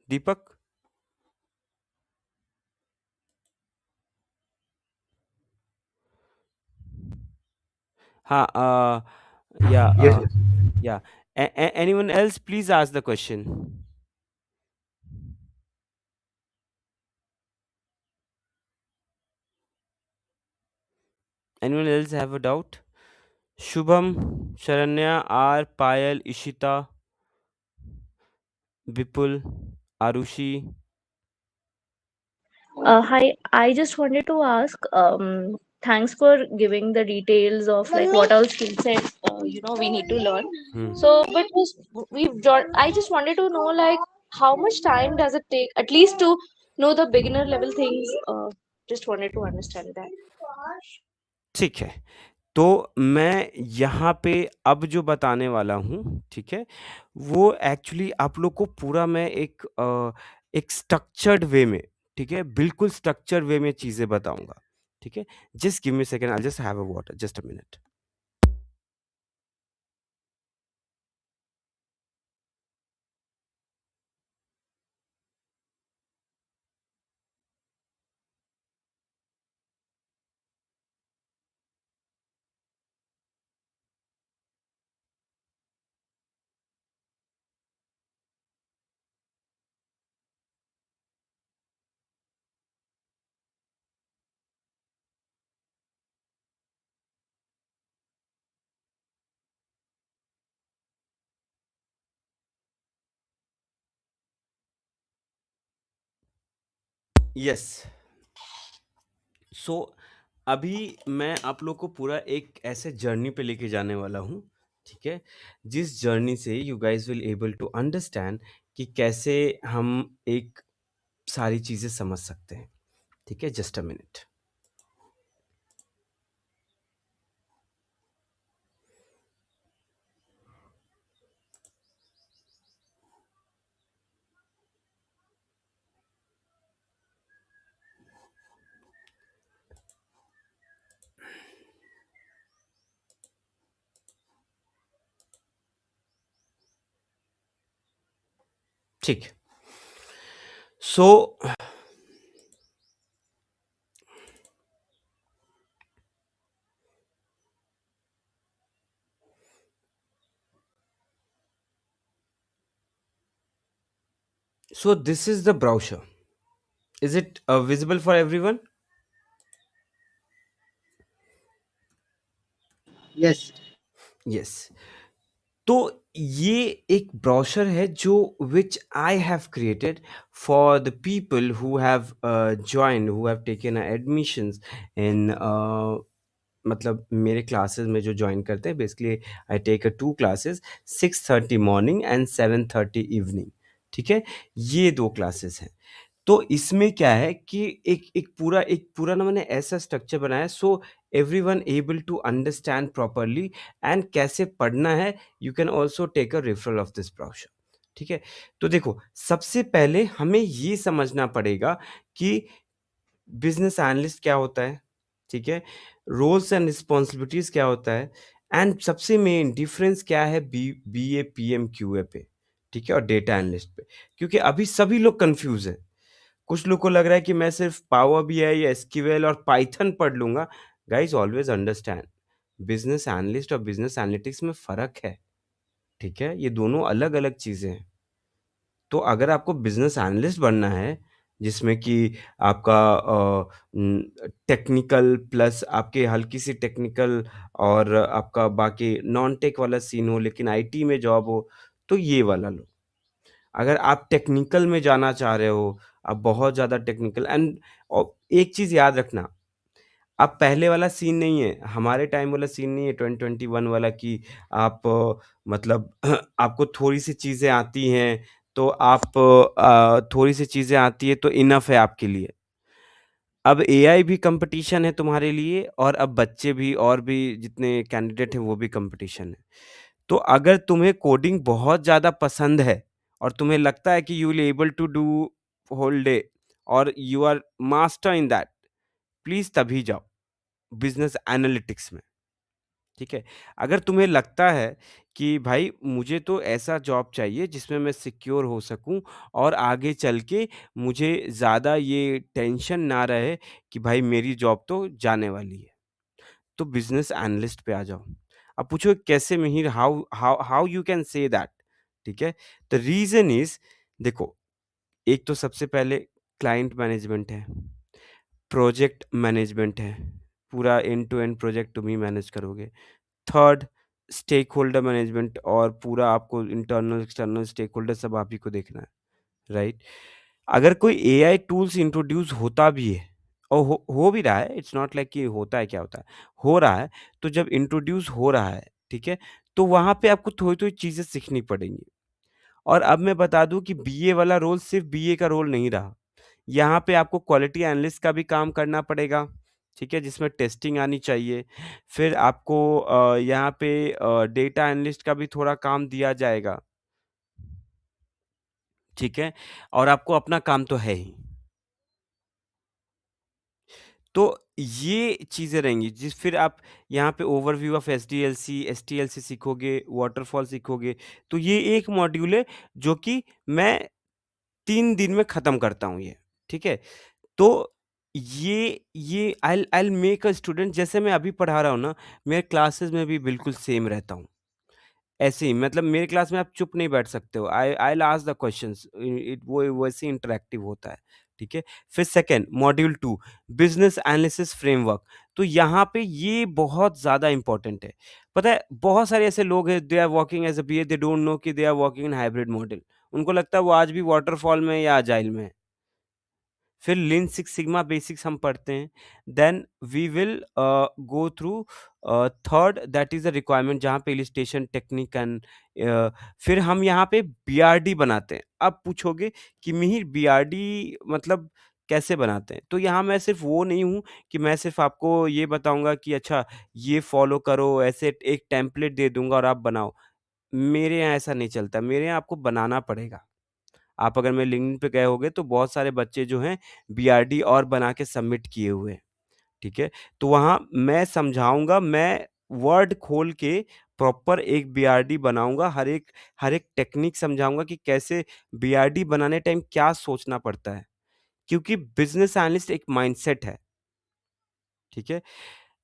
दीपक? हाँ, yeah, Yes, yes. yeah. Anyone else, please ask the question. Anyone else have a doubt? Shubham, Sharanya, R, Payal, Ishita, Vipul, Arushi. Hi, I just wanted to ask, thanks for giving the details of like what all skill sets we need to learn. Hmm. So, but I just wanted to know like how much time does it take at least to know the beginner level things? Just wanted to understand that. ठीक है, तो मैं यहाँ पे अब जो बताने वाला हूँ, ठीक है, वो एक्चुअली आप लोग को पूरा मैं एक स्ट्रक्चर्ड वे में, ठीक है, बिल्कुल स्ट्रक्चर्ड वे में चीज़ें बताऊँगा, ठीक है? Just give me a second, I just have a water, just a minute. Yes. So अभी मैं आप लोग को पूरा एक ऐसे जर्नी पे लेके जाने वाला हूँ, ठीक है? जिस जर्नी से you guys will able to understand कि कैसे हम एक सारी चीज़ें समझ सकते हैं, ठीक है? Just a minute. ठीक है। सो this is the brochure. Is it visible for everyone? Yes. Yes. तो ये एक ब्रोशर है जो which I have created for the people who have joined, who have taken admissions in, मतलब मेरे क्लासेस में जो ज्वाइन करते हैं, basically I take a 2 classes, 6:30 morning and 7:30 evening, ठीक है? ये 2 क्लासेस हैं। तो इसमें क्या है कि एक पूरा ना मैंने ऐसा स्ट्रक्चर बनाया so everyone able to understand properly and कैसे पढ़ना है, you can also take a referral of this brochure, ठीक है? तो देखो, सबसे पहले हमें ये समझना पड़ेगा कि बिजनेस एनालिस्ट क्या होता है, ठीक है? रोल्स एंड रिस्पॉन्सिबिलिटीज क्या होता है, एंड सबसे मेन डिफरेंस क्या है B A P M Q A पे, ठीक है, और डेटा एनालिस्ट पे, क्योंकि अभी सभी लोग कंफ्यूज हैं। कुछ लोग को लग रहा है कि मैं सिर्फ पावर बीआई या एसक्यूएल और पाइथन पढ़ लूंगा। Guys always understand, business analyst और बिजनेस एनालिटिक्स में फर्क है, ठीक है? ये दोनों अलग अलग चीजें हैं। तो अगर आपको बिजनेस एनालिस्ट बनना है, जिसमें कि आपका टेक्निकल प्लस आपके हल्की सी टेक्निकल और आपका बाकी नॉन टेक वाला सीन हो, लेकिन आईटी में जॉब हो, तो ये वाला लो। अगर आप टेक्निकल में जाना चाह रहे हो, आप बहुत ज़्यादा टेक्निकल एंड, और एक चीज़ याद रखना, अब पहले वाला सीन नहीं है, हमारे टाइम वाला सीन नहीं है 2021 वाला कि आप मतलब आपको थोड़ी-सी चीज़ें आती हैं, तो आप थोड़ी-सी चीज़ें आती है तो इनफ है आपके लिए। अब एआई भी कंपटीशन है तुम्हारे लिए, और अब बच्चे भी और भी जितने कैंडिडेट हैं वो भी कंपटीशन है। तो अगर तुम्हें कोडिंग बहुत ज़्यादा पसंद है और तुम्हें लगता है कि you will able to do whole day और you are master in that, please तभी जाओ बिज़नेस एनालिटिक्स में। ठीक है? अगर तुम्हें लगता है कि भाई मुझे तो ऐसा जॉब चाहिए जिसमें मैं सिक्योर हो सकूँ और आगे चल के मुझे ज़्यादा ये टेंशन ना रहे कि भाई मेरी जॉब तो जाने वाली है, तो बिज़नेस एनालिस्ट पे आ जाओ। अब पूछो कैसे Mihir, how how how you can say that? ठीक है? द रीज़न इज़, देखो, एक तो सबसे पहले क्लाइंट मैनेजमेंट है, प्रोजेक्ट मैनेजमेंट है, पूरा एंड टू एंड प्रोजेक्ट तुम ही मैनेज करोगे। थर्ड, स्टेक होल्डर मैनेजमेंट, और पूरा आपको इंटरनल एक्सटर्नल स्टेक होल्डर सब आप ही को देखना है, राइट? अगर कोई एआई टूल्स इंट्रोड्यूस होता भी है और हो भी रहा है, इट्स नॉट लाइक कि होता है, क्या होता है, हो रहा है, तो जब इंट्रोड्यूस हो रहा है, ठीक है, तो वहां पे आपको थोड़ी थोड़ी चीजें सीखनी पड़ेंगी। और अब मैं बता दूं कि बीए वाला रोल सिर्फ बीए का रोल नहीं रहा, यहाँ पे आपको क्वालिटी एनालिस्ट का भी काम करना पड़ेगा, ठीक है, जिसमें टेस्टिंग आनी चाहिए। फिर आपको यहाँ पे डेटा एनालिस्ट का भी थोड़ा काम दिया जाएगा, ठीक है, और आपको अपना काम तो है ही। तो ये चीज़ें रहेंगी, जिस फिर आप यहाँ पे ओवरव्यू ऑफ एसडीएलसी, एसटीएलसी सीखोगे, वाटरफॉल सीखोगे। तो ये एक मॉड्यूल है जो कि मैं 3 दिन में ख़त्म करता हूँ ये, ठीक है? तो ये आई विल मेक अ स्टूडेंट, जैसे मैं अभी पढ़ा रहा हूँ ना, मेरे क्लासेस में भी बिल्कुल सेम रहता हूँ। ऐसे ही, मतलब मेरे क्लास में आप चुप नहीं बैठ सकते हो। I will ask the questions, it वो वैसे इंटरैक्टिव होता है, ठीक है? फिर second module 2, business analysis framework. तो यहाँ पे ये बहुत ज़्यादा इम्पोर्टेंट है। पता है, बहुत सारे ऐसे लोग हैं, they are working as a BA, they don't know कि they are working in hybrid model. उनको लगता है वो आज भी वाटरफॉल में या अजाइल में है। फिर लीन सिक्स सिग्मा बेसिक्स हम पढ़ते हैं। Then we will go through third, that is the requirement, जहाँ पे इलिस्ट्रेशन टेक्निक एंड फिर हम यहाँ पे बीआरडी बनाते हैं। अब पूछोगे कि मिहिर बीआरडी मतलब कैसे बनाते हैं, तो यहाँ मैं सिर्फ वो नहीं हूँ कि मैं सिर्फ आपको ये बताऊंगा कि अच्छा ये फॉलो करो, ऐसे एक टेम्पलेट दे दूंगा और आप बनाओ। मेरे यहाँ ऐसा नहीं चलता, मेरे यहाँ आपको बनाना पड़ेगा। आप अगर मेरे लिंक्डइन पे गए होगे तो बहुत सारे बच्चे जो हैं बीआरडी और बना के सबमिट किए हुए हैं, ठीक है? तो वहाँ मैं समझाऊँगा, मैं वर्ड खोल के प्रॉपर एक बीआरडी बनाऊँगा, हर एक टेक्निक समझाऊँगा कि कैसे बीआरडी बनाने टाइम क्या सोचना पड़ता है। क्योंकि बिज़नेस एनालिस्ट एक माइंडसेट है, ठीक है?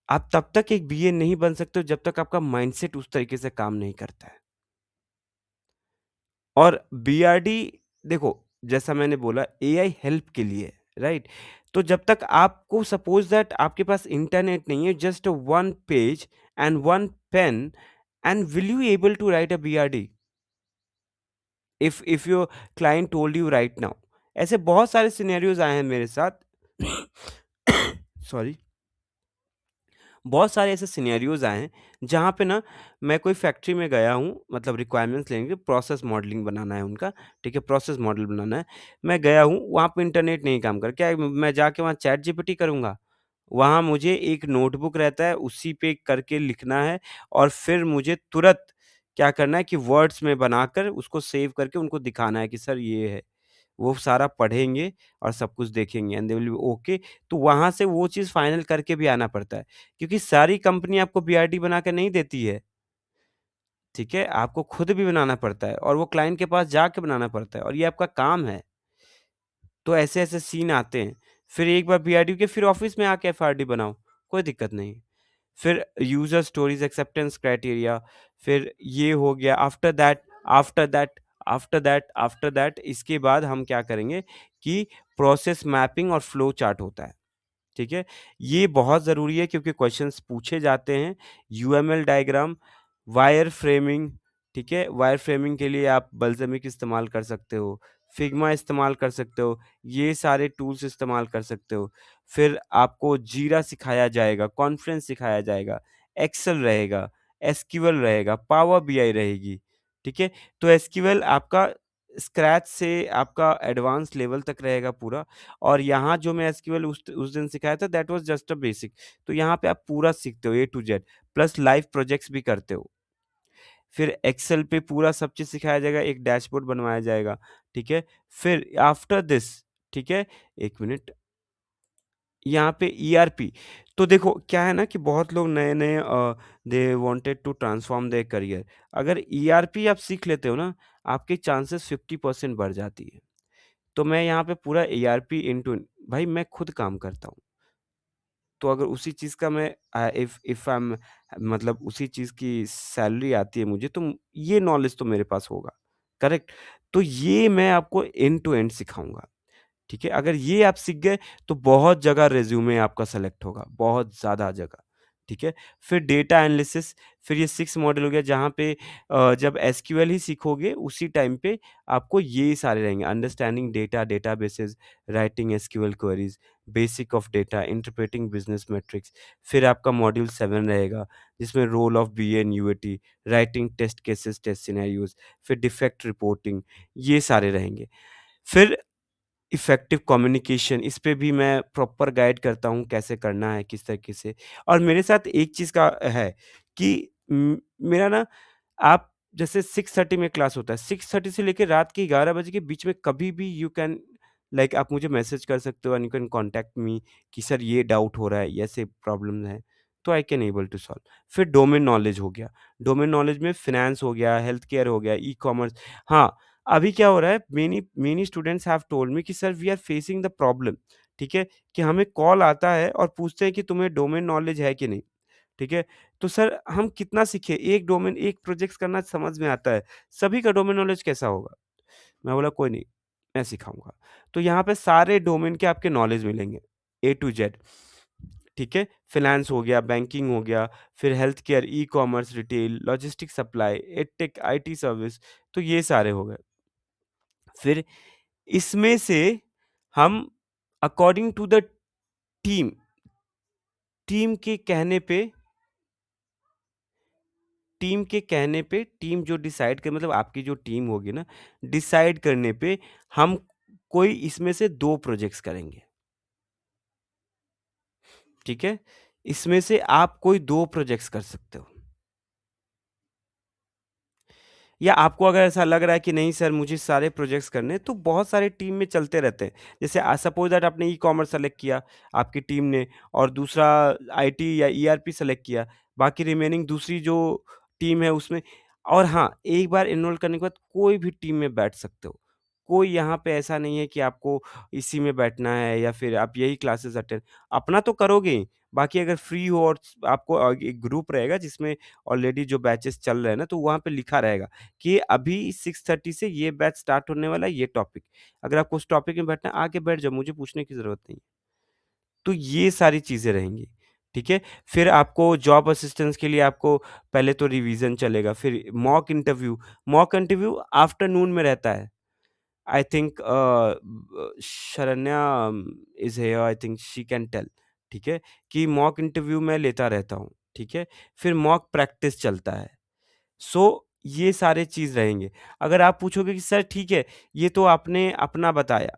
आप तब तक एक बीए नहीं बन सकते हो जब तक आपका माइंडसेट उस तरीके से काम नहीं करता है। और बीआरडी, देखो, जैसा मैंने बोला एआई हेल्प के लिए है, राइट? तो जब तक आपको सपोज दैट आपके पास इंटरनेट नहीं है, just one page and one pen, and will you able to write a BRD if your client told you right now? ऐसे बहुत सारे सिनेरियोज आए हैं मेरे साथ। सॉरी, बहुत सारे ऐसे सिनेरियोज़ आए हैं, जहाँ पे ना मैं कोई फैक्ट्री में गया हूँ, मतलब रिक्वायरमेंट्स लेंगे, प्रोसेस मॉडलिंग बनाना है उनका, ठीक है? प्रोसेस मॉडल बनाना है। मैं गया हूँ, वहाँ पे इंटरनेट नहीं काम कर रहा। क्या है, मैं जाके वहाँ चैट जीपीटी करूँगा? वहाँ मुझे एक नोटबुक रहता है, उसी पे करके लिखना है, और फिर मुझे तुरंत क्या करना है कि वर्ड्स में बनाकर उसको सेव करके उनको दिखाना है कि सर ये है। वो सारा पढ़ेंगे और सब कुछ देखेंगे and they will B okay. तो वहाँ से वो चीज़ फाइनल करके भी आना पड़ता है, क्योंकि सारी कंपनी आपको बीआरटी बना के नहीं देती है, ठीक है? आपको खुद भी बनाना पड़ता है और वो क्लाइंट के पास जाके बनाना पड़ता है, और ये आपका काम है। तो ऐसे-ऐसे सीन आते हैं। फिर एक बार बीआरटी के फिर ऑफ़िस में आके एफआरडी बनाओ, कोई दिक्कत नहीं। फिर यूज़र स्टोरीज़, एक्सेप्टेंस क्राइटेरिया, फिर ये हो गया। आफ्टर दैट आफ्टर दैट इसके बाद हम क्या करेंगे कि प्रोसेस मैपिंग और फ्लो चार्ट होता है, ठीक है? ये बहुत ज़रूरी है क्योंकि क्वेश्चंस पूछे जाते हैं। यूएमएल डायग्राम, वायर फ्रेमिंग, ठीक है? वायर फ्रेमिंग के लिए आप बल्ज़मिक इस्तेमाल कर सकते हो, फिग्मा इस्तेमाल कर सकते हो, ये सारे टूल्स इस्तेमाल कर सकते हो। फिर आपको जीरा सिखाया जाएगा, कॉन्फ्रेंस सिखाया जाएगा, एक्सेल रहेगा, एसक्यूएल रहेगा, पावर बीआई रहेगी, ठीक है? तो एसक्यूएल आपका स्क्रैच से आपका एडवांस लेवल तक रहेगा पूरा। और यहाँ जो मैं एसक्यूएल उस दिन सिखाया था that was just a basic. तो यहाँ पे आप पूरा सीखते हो A to Z, plus live projects भी करते हो। फिर एक्सेल पे पूरा सब चीज़ सिखाया जाएगा, एक डैशबोर्ड बनवाया जाएगा, ठीक है? फिर आफ्टर दिस, ठीक है? 1 मिनट, यहाँ पे ईआरपी। तो देखो क्या है ना कि बहुत लोग नए-नए they wanted to transform their career. अगर ईआरपी आप सीख लेते हो ना, आपके चांसेस 50% बढ़ जाती है। तो मैं यहाँ पे पूरा ईआरपी इंटू भाई मैं खुद काम करता हूँ। तो अगर उसी चीज़ का मैं इफ आई एम मतलब उसी चीज़ की सैलरी आती है मुझे तो ये नॉलेज तो मेरे पास होगा, करेक्ट? तो ये मैं आपको एंड टू एंड सिखाऊँगा। ठीक है? अगर ये आप सीख गए तो बहुत जगह रिज़्यूमे आपका सेलेक्ट होगा, बहुत ज़्यादा जगह, ठीक है? फिर डेटा एनालिसिस, फिर ये 6 मॉडल हो गया जहाँ पे जब एसक्यूएल ही सीखोगे उसी टाइम पे आपको ये सारे रहेंगे, understanding data, databases, writing SQL queries, basic of data, interpreting business matrix. फिर आपका मॉड्यूल 7 रहेगा जिसमें role of BA and UAT, writing test cases, test scenarios, फिर डिफेक्ट रिपोर्टिंग, ये सारे रहेंगे। फिर इफ़ेक्टिव कम्युनिकेशन, इस पे भी मैं प्रॉपर गाइड करता हूँ कैसे करना है, किस तरीके से। और मेरे साथ एक चीज़ का है कि मेरा ना आप जैसे 6:30 में क्लास होता है, 6:30 से लेके रात के 11 बजे के बीच में कभी भी यू कैन लाइक आप मुझे मैसेज कर सकते हो and you can contact me कि सर ये डाउट हो रहा है, ऐसे प्रॉब्लम है, तो I can able to solve. फिर डोमेन नॉलेज हो गया, डोमेन नॉलेज में फाइनेंस हो गया, हेल्थ केयर हो गया, ई-कॉमर्स। हाँ, अभी क्या हो रहा है many many students have told me कि sir we are facing the problem, ठीक है? कि हमें कॉल आता है और पूछते हैं कि तुम्हें डोमेन नॉलेज है कि नहीं, ठीक है? तो सर हम कितना सीखें? एक डोमेन, एक प्रोजेक्ट्स करना समझ में आता है, सभी का डोमेन नॉलेज कैसा होगा? मैं बोला कोई नहीं, मैं सिखाऊँगा। तो यहाँ पे सारे डोमेन के आपके नॉलेज मिलेंगे, ए टू जेड, ठीक है? फाइनेंस हो गया, बैंकिंग हो गया, फिर health care, e-commerce, retail, logistics supply, edtech, IT service, तो ये सारे हो गए। फिर इसमें से हम according to the team, team के कहने पे टीम जो डिसाइड करे मतलब आपकी जो टीम होगी ना, डिसाइड करने पे हम कोई इसमें से 2 प्रोजेक्ट्स करेंगे, ठीक है? इसमें से आप कोई 2 प्रोजेक्ट्स कर सकते हो। या आपको अगर ऐसा लग रहा है कि नहीं सर मुझे सारे प्रोजेक्ट्स करने हैं, तो बहुत सारे टीम में चलते रहते हैं। जैसे सपोज़ दैट आपने ई-कॉमर्स सेलेक्ट किया, आपकी टीम ने और दूसरा आईटी या ईआरपी सेलेक्ट किया, बाकी रिमेनिंग दूसरी जो टीम है उसमें और हाँ, एक बार एनरोल करने के बाद कोई भी टीम में बैठ सकते हो। कोई यहाँ पे ऐसा नहीं है कि आपको इसी में बैठना है या फिर आप यही क्लासेस अटेंड अपना तो करोगे ही, बाकी अगर फ्री हो और आपको एक ग्रुप रहेगा जिसमें ऑलरेडी जो बैचेस चल रहे हैं ना, तो वहाँ पे लिखा रहेगा कि अभी 6:30 से ये बैच स्टार्ट होने वाला है, ये टॉपिक। अगर आपको उस टॉपिक में बैठना है, आके बैठ जाओ, मुझे पूछने की ज़रूरत नहीं है। तो ये सारी चीज़ें रहेंगी, ठीक है? फिर आपको जॉब असिस्टेंस के लिए आपको पहले तो रिवीज़न चलेगा, फिर मॉक इंटरव्यू आफ्टरनून में रहता है। I think Sharanya is here I think she can tell, ठीक है? कि मॉक इंटरव्यू मैं लेता रहता हूँ, ठीक है? फिर मॉक प्रैक्टिस चलता है। सो ये सारे चीज़ रहेंगे। अगर आप पूछोगे कि सर ठीक है, ये तो आपने अपना बताया,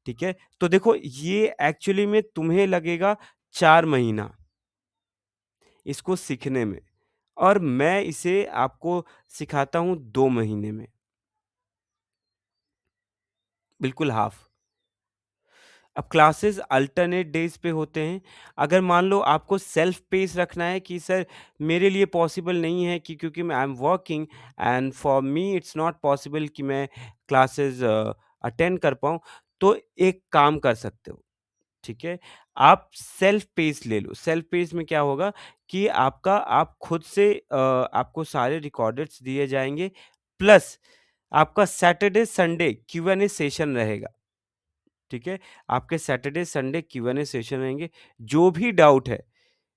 ठीक है? तो देखो ये एक्चुअली में तुम्हें लगेगा 4 महीना इसको सीखने में और मैं इसे आपको सिखाता हूँ 2 महीने में, बिल्कुल हाफ़। अब क्लासेस अल्टरनेट डेज़ पे होते हैं। अगर मान लो आपको सेल्फ पेस रखना है कि सर मेरे लिए पॉसिबल नहीं है कि क्योंकि मैं आई am working and for me it's not possible कि मैं क्लासेस अटेंड कर पाऊँ, तो एक काम कर सकते हो, ठीक है? आप सेल्फ पेस ले लो। सेल्फ पेस में क्या होगा कि आप खुद से आपको सारे रिकॉर्डेड्स दिए जाएँगे प्लस आपका Saturday, Sunday Q and A session रहेगा। ठीक है? आपके सैटरडे, संडे क्यू&ए सेशन रहेंगे। जो भी डाउट है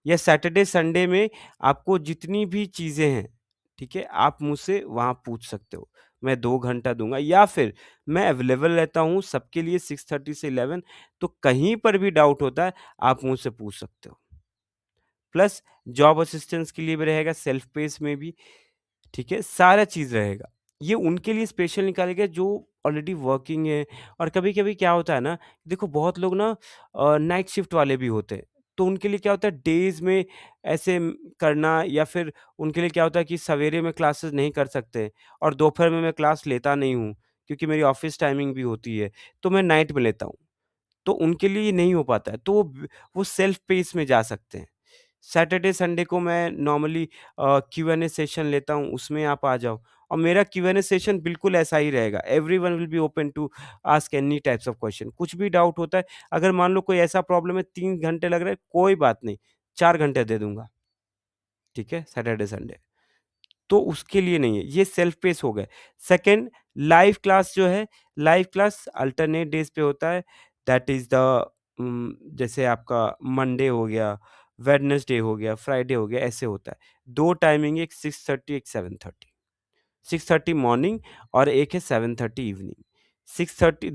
या सैटरडे, संडे में आपको जितनी भी चीज़ें हैं, ठीक है? आप मुझसे वहाँ पूछ सकते हो। मैं 2 घंटा दूँगा या फिर मैं अवेलेबल रहता हूँ सबके लिए 6:30 से 11 तो कहीं पर भी डाउट होता है, आप मुझसे पूछ सकते हो। प्लस जॉब असिस्टेंस के लिए भी रहेगा, सेल्फ पेस में भी, ठीक है? सारा चीज़ रहेगा। ये उनके लिए स्पेशल निकाले गए जो ऑलरेडी वर्किंग है। और कभी-कभी क्या होता है ना, देखो बहुत लोग ना नाइट शिफ्ट वाले भी होते हैं, तो उनके लिए क्या होता है डेज़ में ऐसे करना, या फिर उनके लिए क्या होता है कि सवेरे में क्लासेस नहीं कर सकते और दोपहर में मैं क्लास लेता नहीं हूँ, क्योंकि मेरी ऑफ़िस टाइमिंग भी होती है, तो मैं नाइट में लेता हूँ। तो उनके लिए ये नहीं हो पाता है, तो वो सेल्फ पेस में जा सकते हैं। सैटरडे संडे को मैं नॉर्मली क्यू-एन-ए सेशन लेता हूँ, उसमें आप आ जाओ, और मेरा क्यू-एन-ए सेशन बिल्कुल ऐसा ही रहेगा। Everyone will be open to ask any types of question. कुछ भी डाउट होता है, अगर मान लो कोई ऐसा प्रॉब्लम है 3 घंटे लग रहे हैं, कोई बात नहीं, 4 घंटे दे दूँगा, ठीक है? Saturday Sunday. तो उसके लिए नहीं है, ये सेल्फ पेस हो गए। सेकंड, लाइव क्लास जो है, लाइव क्लास अल्टरनेट डेज़ पे होता है, दैट इज़ द जैसे आपका मंडे हो गया, वेडनेसडे हो गया, फ्राइडे हो गया, ऐसे होता है। 2 टाइमिंग, एक 6:30 एक 7:30। 6:30 मॉर्निंग और एक है 7:30 इवनिंग। 6:30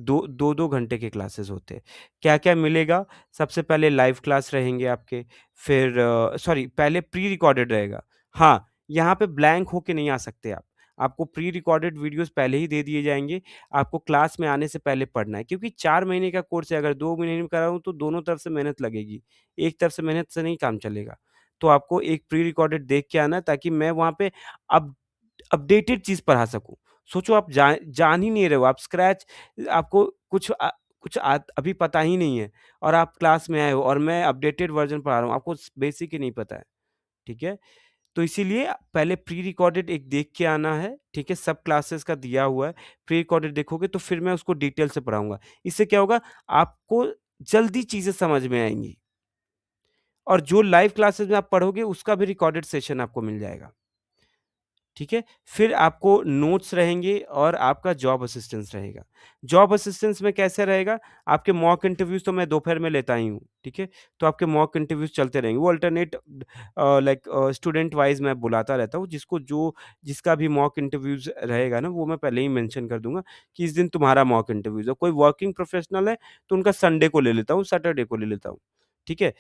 दो घंटे के क्लासेस होते हैं। क्या-क्या मिलेगा? सबसे पहले लाइव क्लास रहेंगे आपके, फिर सॉरी पहले प्री रिकॉर्डेड रहेगा। हाँ, यहाँ पे ब्लैंक होके नहीं आ सकते आप। आपको प्री रिकॉर्डेड वीडियोज़ पहले ही दे दिए जाएँगे, आपको क्लास में आने से पहले पढ़ना है, क्योंकि 4 महीने का कोर्स है, अगर 2 महीने में कराऊँ तो दोनों तरफ से मेहनत लगेगी। एक तरफ से मेहनत से नहीं काम चलेगा। तो आपको एक प्री रिकॉर्डेड देख के आना है, ताकि मैं वहाँ पे अब अपडेटेड चीज़ पढ़ा सकूँ। सोचो आप जान ही नहीं रहे हो, आप स्क्रैच, आपको कुछ अभी पता ही नहीं है, और आप क्लास में आए हो और मैं अपडेटेड वर्ज़न पढ़ा रहा हूँ, आपको बेसिक ही नहीं पता है, ठीक है? तो इसीलिए पहले प्री रिकॉर्डेड एक देख के आना है, ठीक है? सब क्लासेस का दिया हुआ है, प्री रिकॉर्डेड देखोगे तो फिर मैं उसको डिटेल से पढ़ाऊँगा। इससे क्या होगा, आपको जल्दी चीज़ें समझ में आएँगी, और जो लाइव क्लासेस में आप पढ़ोगे उसका भी रिकॉर्डेड सेशन आपको मिल जाएगा। ठीक है? फिर आपको नोट्स रहेंगे और आपका जॉब असिस्टेंस रहेगा। जॉब असिस्टेंस में कैसे रहेगा? आपके मॉक इंटरव्यूज़ तो मैं दोपहर में लेता ही हूँ, ठीक है? तो आपके मॉक इंटरव्यूज़ चलते रहेंगे। वो अल्टरनेट लाइक स्टूडेंट वाइज़ मैं बुलाता रहता हूँ, जिसका भी मॉक इंटरव्यूज़ रहेगा ना, वो मैं पहले ही मेंशन कर दूँगा कि इस दिन तुम्हारा मॉक इंटरव्यूज़ है। कोई वर्किंग प्रोफेशनल है, तो उनका संडे को ले लेता हूँ, सैटरडे को ले लेता हूँ, ठीक है?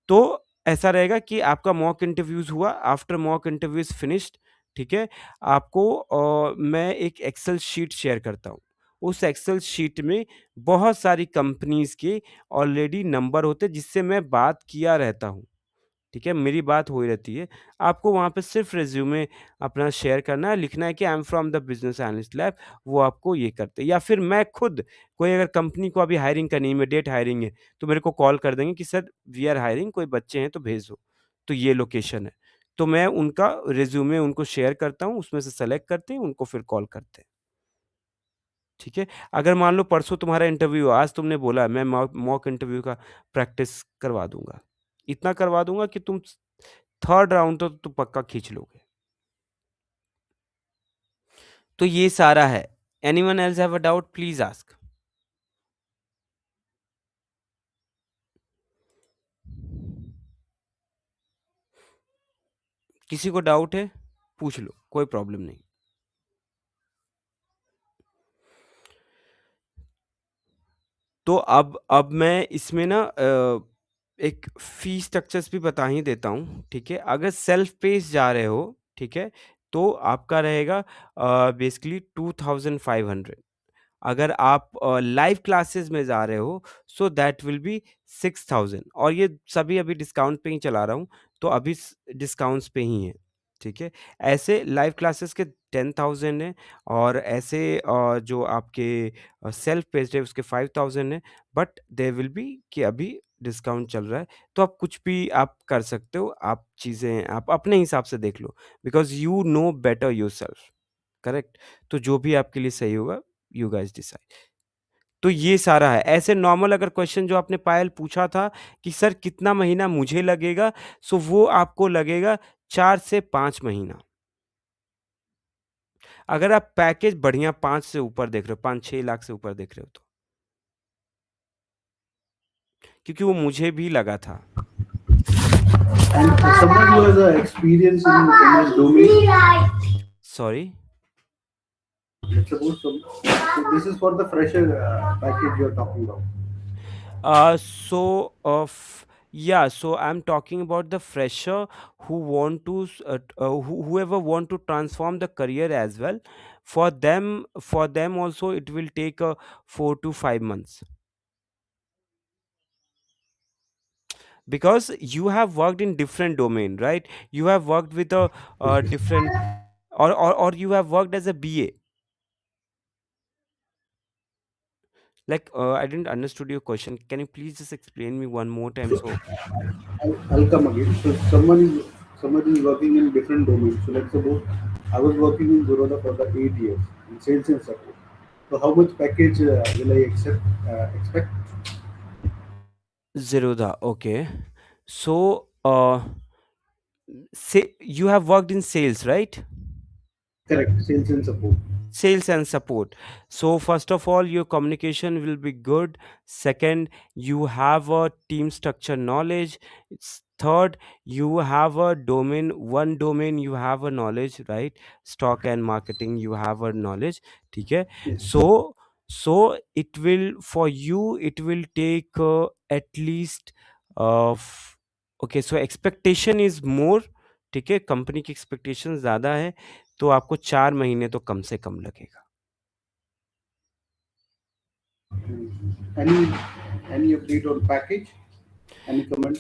तो ऐसा रहेगा कि आपका मॉक इंटरव्यूज़ हुआ, आफ्टर मॉक इंटरव्यूज़ फिनिश्ड, ठीक है? आपको मैं एक एक्सेल शीट शेयर करता हूँ। उस एक्सेल शीट में बहुत सारी कंपनीज़ के ऑलरेडी नंबर होते हैं, जिससे मैं बात किया रहता हूँ, ठीक है? मेरी बात हुई रहती है। आपको वहाँ पे सिर्फ़ रिज़्यूमे अपना शेयर करना है, लिखना है कि I am from the business analyst lab, वो आपको ये करते हैं। या फिर मैं खुद, कोई अगर कंपनी को अभी हायरिंग करनी है, इमीडिएट हायरिंग है, तो मेरे को कॉल कर देंगे कि सर वी आर हायरिंग, कोई बच्चे हैं तो भेज दो। तो ये लोकेशन है। तो मैं उनका रिज़्यूमे उनको शेयर करता हूँ, उसमें से सेलेक्ट करते हैं, उनको फिर कॉल करते हैं। ठीक है? अगर मान लो परसों तुम्हारा इंटरव्यू है, आज तुमने बोला मैं मॉक इंटरव्यू का प्रैक्टिस करवा दूँगा। इतना करवा दूँगा कि तुम 3rd राउंड तो तुम पक्का खींच लोगे। तो ये सारा है। Anyone else have a doubt please ask. किसी को डाउट है? पूछ लो, कोई प्रॉब्लम नहीं। तो अब मैं इसमें ना एक फ़ी स्ट्रक्चर्स भी बता ही देता हूँ, ठीक है? अगर सेल्फ पेस जा रहे हो, ठीक है? तो आपका रहेगा बेसिकली 2500। अगर आप लाइव क्लासेस में जा रहे हो, सो दैट विल बी 6000, और ये सभी अभी डिस्काउंट पे ही चला रहा हूँ, तो अभी डिस्काउंट्स पे ही हैं, ठीक है? ऐसे लाइव क्लासेस के 10,000 हैं, और ऐसे जो आपके सेल्फ पेस्ड है उसके 5000 हैं, बट देयर विल बी कि अभी डिस्काउंट चल रहा है, तो आप कुछ भी आप कर सकते हो, आप चीज़ें आप अपने हिसाब से देख लो, because you know better yourself, correct? तो जो भी आपके लिए सही होगा, यू गाइज़ डिसाइड। तो ये सारा है। ऐसे नॉर्मल अगर क्वेश्चन जो आपने पायल पूछा था कि सर कितना महीना मुझे लगेगा, सो वो आपको लगेगा 4 से 5 महीना। अगर आप पैकेज बढ़िया 5 से ऊपर देख रहे हो, 5-6 लाख से ऊपर देख रहे हो तो। क्योंकि वो मुझे भी लगा था। And someone who has experience in this domain. Sorry? Let's suppose so this is for the fresher package you are talking about. So of Yeah, so I'm talking about the fresher who want to whoever want to transform the career as well. For them also it will take 4 to 5 months, because you have worked in different domain, right? You have worked with a Yes, yes. different, or you have worked as a BA. Like, I didn't understood your question. Can you please just explain me one more time? So So I'll come again. So someone is working in different domains. So let's suppose I was working in Zerodha for the 8 years in sales and support. So how much package will I expect? Zerodha, okay. So say you have worked in sales, right? Correct. Sales and support. Sales and support. So first of all, your communication will be good. Second, you have a team structure knowledge. Third, you have a domain, one domain you have a knowledge, right? Stock and marketing you have a knowledge. Okay. Yes. So it will, for you it will take at least okay, so expectation is more. ठीक है, company की expectation ज़्यादा है, तो आपको 4 महीने तो कम से कम लगेगा। Any any update on package? Any comment?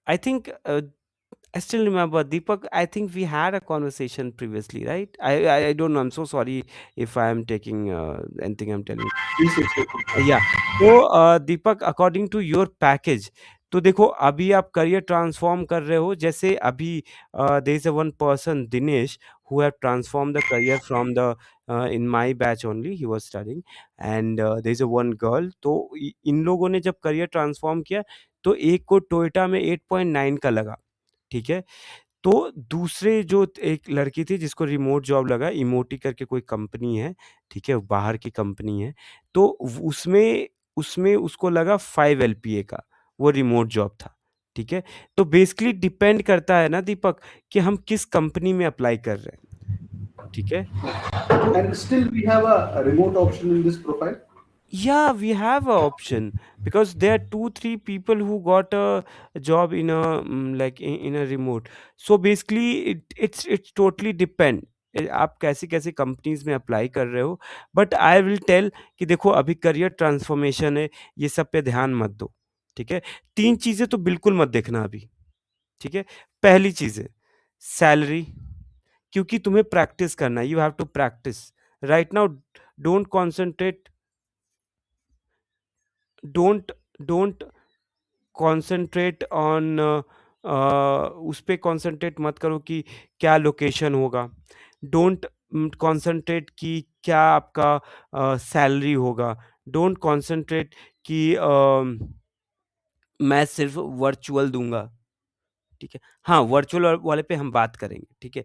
I think, I still remember, Deepak, I think we had a conversation previously, right? I don't know, I'm so sorry if I am taking anything I'm telling. Yes, yes, yes, yes. या तो दीपक, according to your package, तो देखो अभी आप career transform कर रहे हो, जैसे अभी there is a one person Dinesh who have transform the career from the in my batch only, he was studying, and there is a one girl, तो इन लोगों ने जब करियर ट्रांसफॉर्म किया, तो एक को टोयोटा में 8.9 का लगा, ठीक है? तो दूसरे जो एक लड़की थी जिसको रिमोट जॉब लगा, इमोटी करके कोई कंपनी है, ठीक है? बाहर की कंपनी है। तो उसमें उसमें उसको लगा 5 एलपीए का, वो रिमोट जॉब था, ठीक है? तो बेसिकली डिपेंड करता है ना दीपक, कि हम किस कंपनी में अप्लाई कर रहे हैं, ठीक है? And still we have a remote option in this profile. Yeah, we have a option, because there are 2 3 people who got a job in a like in a remote. So basically it's totally depend, आप कैसी कैसी companies में apply कर रहे हो, but I will tell कि देखो अभी करियर ट्रांसफॉर्मेशन है, ये सब पे ध्यान मत दो, ठीक है? 3 चीजें तो बिल्कुल मत देखना अभी, ठीक है? पहली चीज है सैलरी, क्योंकि तुम्हें प्रैक्टिस करना है, you have to practice right now. Don't concentrate, don't don't concentrate on उस पे कंसंट्रेट मत करो कि क्या लोकेशन होगा। डोंट कंसंट्रेट कि क्या आपका सैलरी होगा। डोंट कंसंट्रेट कि मैं सिर्फ वर्चुअल दूंगा, ठीक है? हाँ, वर्चुअल वाले पे हम बात करेंगे, ठीक है?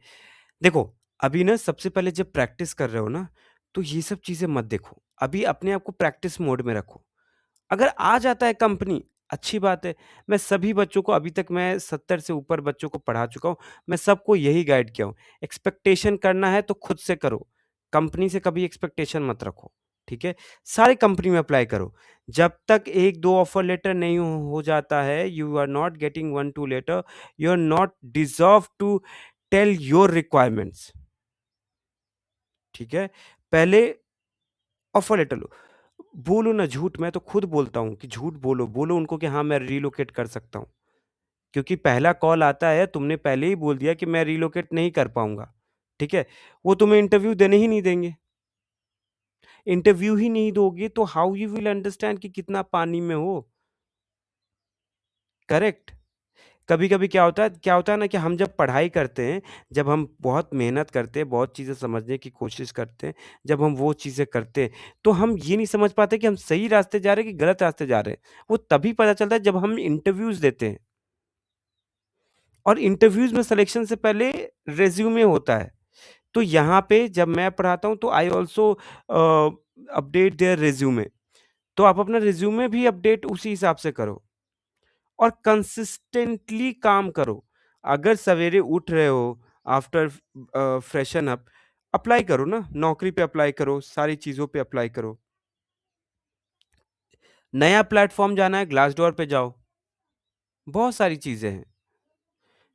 देखो, अभी ना सबसे पहले जब प्रैक्टिस कर रहे हो ना, तो ये सब चीजें मत देखो, अभी अपने आप को प्रैक्टिस मोड में रखो। अगर आ जाता है कंपनी, अच्छी बात है। मैं सभी बच्चों को, अभी तक मैं 70 से ऊपर बच्चों को पढ़ा चुका हूँ, मैं सबको यही गाइड किया हूँ, एक्सपेक्टेशन करना है तो खुद से करो, कंपनी से कभी एक्सपेक्टेशन मत रखो, ठीक है? सारी कंपनी में अप्लाई करो, जब तक 1-2 ऑफर लेटर नहीं हो जाता है, you are not getting 1-2 letter, you are not deserve to tell your requirements, ठीक है? पहले ऑफर लेटर लो। बोलो ना झूठ, मैं तो खुद बोलता हूँ कि झूठ बोलो, बोलो उनको कि हाँ, मैं रिलोकेट कर सकता हूँ। क्योंकि पहला कॉल आता है, तुमने पहले ही बोल दिया कि मैं रिलोकेट नहीं कर पाऊँगा, ठीक है? वो तुम्हें इंटरव्यू देने ही नहीं देंगे। इंटरव्यू ही नहीं दोगे तो हाउ यू विल अंडरस्टैंड कि कितना पानी में हो, करेक्ट? कभी-कभी क्या होता है ना कि हम जब पढ़ाई करते हैं, जब हम बहुत मेहनत करते हैं, बहुत चीज़ें समझने की कोशिश करते हैं, जब हम वो चीज़ें करते हैं, तो हम ये नहीं समझ पाते कि हम सही रास्ते जा रहे हैं कि गलत रास्ते जा रहे हैं। वो तभी पता चलता है जब हम इंटरव्यूज़ देते हैं, और इंटरव्यूज़ में सिलेक्शन से पहले रिज़्यूमे होता है। तो यहाँ पे जब मैं पढ़ाता हूँ तो I also update their resume. तो आप अपना रिज़्यूमे भी अपडेट उसी हिसाब से करो। और कंसिस्टेंटली काम करो। अगर सवेरे उठ रहे हो आफ्टर फ्रेशन अप, अप्लाई करो ना, नौकरी पे अप्लाई करो, सारी चीज़ों पे अप्लाई करो। नया प्लेटफॉर्म जाना है, ग्लासडोर पे जाओ, बहुत सारी चीज़ें हैं।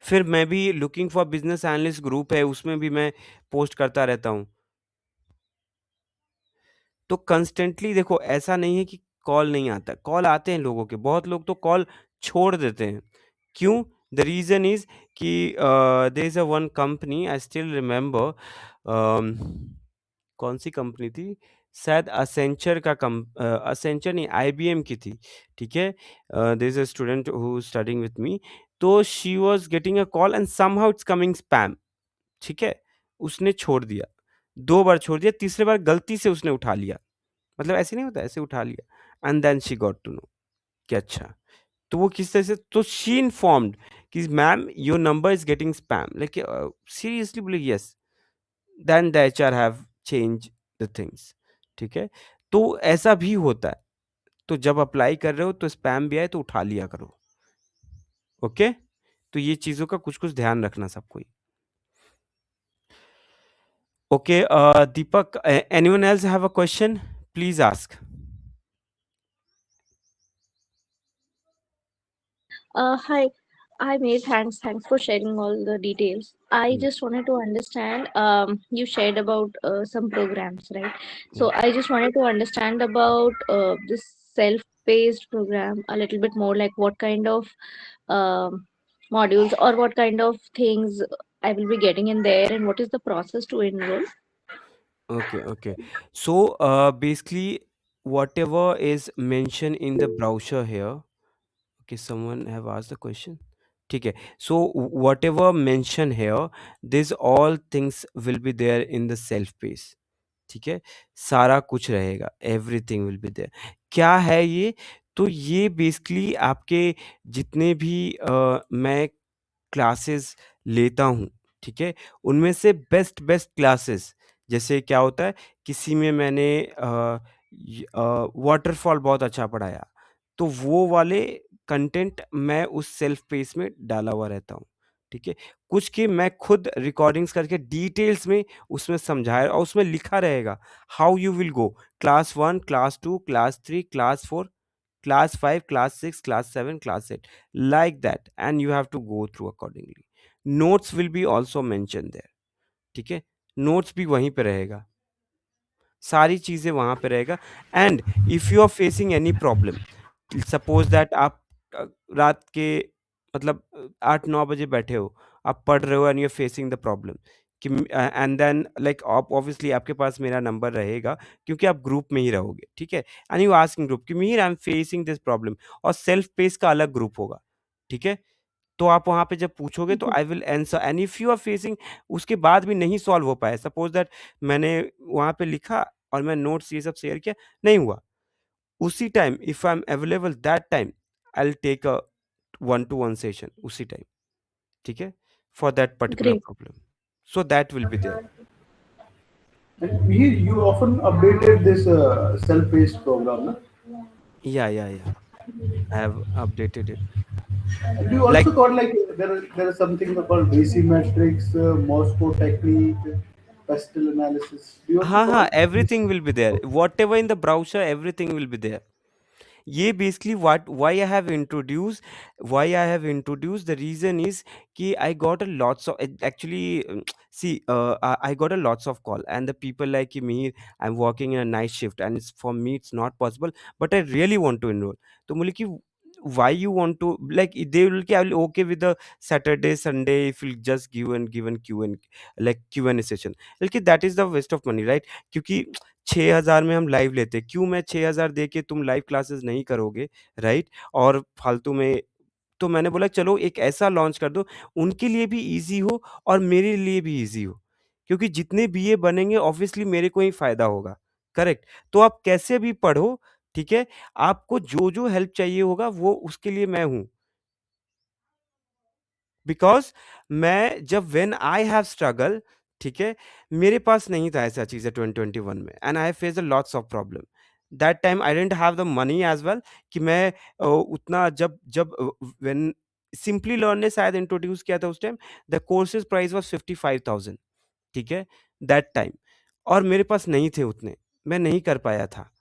फिर मैं भी looking for business analyst group है, उसमें भी मैं पोस्ट करता रहता हूँ। तो कंस्टेंटली देखो, ऐसा नहीं है कि कॉल नहीं आता, कॉल आते हैं लोगों के, बहुत लोग तो कॉल छोड़ देते हैं। क्यों? द रीज़न इज़ कि there is a one company I still remember, कौन सी कंपनी थी? शायद असेंचर का असेंचर नहीं, आईबीएम की थी, ठीक है? There is a student who is studying with me, तो she was getting a call and somehow it's coming spam, ठीक है? उसने छोड़ दिया, 2 बार छोड़ दिया, तीसरी बार गलती से उसने उठा लिया। मतलब ऐसे नहीं होता, ऐसे उठा लिया and then she got to know कि अच्छा, तो वो किस तरह से, तो शी इन्फॉर्म्ड कि ma'am your number is getting spam, like seriously बोले yes, then the HR have change the things, ठीक है? तो ऐसा भी होता है, तो जब अप्लाई कर रहे हो तो स्पैम भी आए तो उठा लिया करो, ओके? तो ये चीज़ों का कुछ-कुछ ध्यान रखना सबको ही। Okay, Deepak, anyone else have a question? Please ask. Hi. Hi, May. Thanks for sharing all the details. I hmm, just wanted to understand, you shared about some programs, right? Hmm, So I just wanted to understand about this self-paced program a little bit more, like what kind of um, modules or what kind of things I will be getting in there, and what is the process to enroll? okay, okay. So, basically, whatever is mentioned in the brochure here, okay, someone have asked the question. ठीक है, so whatever mentioned here, these all things will be there in the self pace, ठीक है? सारा कुछ रहेगा, everything will be there. क्या है ये? तो ये बेसिकली आपके जितने भी मैं क्लासेस लेता हूँ, ठीक है? उनमें से बेस्ट बेस्ट क्लासेस, जैसे क्या होता है, किसी में मैंने वाटरफॉल बहुत अच्छा पढ़ाया, तो वो वाले कंटेंट मैं उस सेल्फ पेस में डाला हुआ रहता हूँ, ठीक है? कुछ की मैं खुद रिकॉर्डिंग्स करके डिटेल्स में उसमें समझाया और उसमें लिखा रहेगा, how you will go, class 1, class 2, class 3, class 4, class 5, class 6, class 7, class 8, like that, and you have to go through accordingly. Notes will be also mentioned there, ठीक है? नोट्स भी वहीं पे रहेगा, सारी चीज़ें वहाँ पे रहेगा। And if you are facing any problem, suppose that आप रात के मतलब 8-9 बजे बैठे हो, आप पढ़ रहे हो and you are facing the problem कि एंड देन लाइक आप ऑब्वियसली आपके पास मेरा नंबर रहेगा, क्योंकि आप ग्रुप में ही रहोगे, ठीक है? एंड यू आस्किंग ग्रुप कि Mir I am facing this problem, और सेल्फ पेस का अलग ग्रुप होगा, ठीक है? तो आप वहाँ पे जब पूछोगे तो I will answer, and if you are facing, उसके बाद भी नहीं सॉल्व हो पाया, सपोज दैट मैंने वहाँ पे लिखा और मैं नोट्स ये सब शेयर किया, नहीं हुआ, उसी time if I am available that time, I will take a 1 to 1 session उसी टाइम, ठीक है? For that particular Great. Problem, so that will be there. And you often updated this self-paced program, na? या I have updated it, And you like also got like there is something called VC metrics, Moscow technique, pestle analysis. Do you also हाँ, हाँ, follow this? Everything will be there, whatever in the browser everything will be there. ये basically what why I have introduced the reason is कि I got a lots of actually see I got a lots of call and the people like कि Mir I am working in a night shift and it's for me it's not possible, but I really want to enroll. तो बोले कि why you want to, like they will कि I will okay with the Saturday Sunday if you just give an Q and like Q and session, बल्कि that is the waste of money, right? क्योंकि 6,000 में हम live लेते हैं, क्यों मैं 6,000 दे के तुम लाइव क्लासेस नहीं करोगे, राइट? और फालतू में, तो मैंने बोला चलो एक ऐसा लॉन्च कर दो, उनके लिए भी ईज़ी हो और मेरे लिए भी ईज़ी हो। क्योंकि जितने बीए बनेंगे ऑब्वियसली मेरे को ही फ़ायदा होगा, करेक्ट? तो आप कैसे भी पढ़ो, ठीक है? आपको जो-जो हेल्प चाहिए होगा वो उसके लिए मैं हूँ। बिकॉज़ मैं जब व्हेन आई हैव स्ट्रगल, ठीक है? मेरे पास नहीं था ऐसा चीज़ें 2021 में, and I faced a lots of problem. That time I didn't have the money as well कि मैं उतना जब जब व्हेन सिम्पली लर्न ने शायद इंट्रोड्यूस किया था उस time, the courses price was 55,000, ठीक है? दैट टाइम, और मेरे पास नहीं थे उतने, मैं नहीं कर पाया था।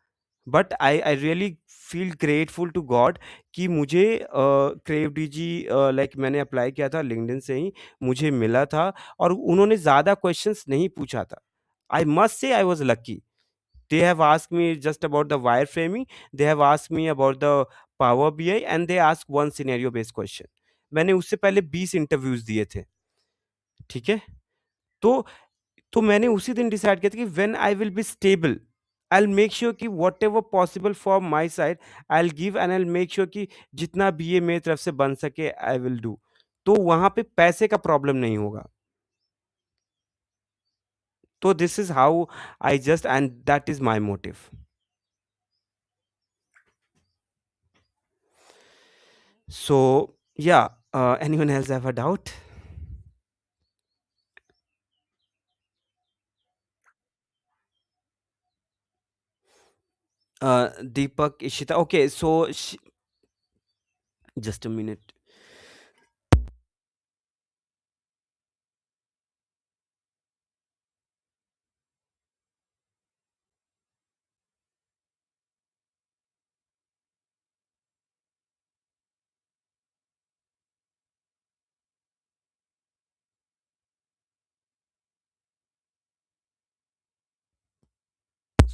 But I really feel grateful to God कि मुझे क्रेव डीजी लाइक मैंने अप्लाई किया था लिंक्डइन से ही, मुझे मिला था और उन्होंने ज़्यादा क्वेश्चंस नहीं पूछा था। I must say I was lucky. They have asked me just about the wireframing. They have asked me about the Power BI and they asked one scenario based question. मैंने उससे पहले 20 इंटरव्यूज दिए थे। ठीक है। तो मैंने उसी दिन डिसाइड किया था कि when I will be stable I will make sure कि whatever possible from my side I will give and I will make sure कि जितना भी ये मेरी तरफ से बन सके आई विल डू। तो वहां पे पैसे का प्रॉब्लम नहीं होगा। तो this is how I just and that is my motive. So, yeah, anyone else have a doubt? Deepak, Ishita. Okay, so just a minute.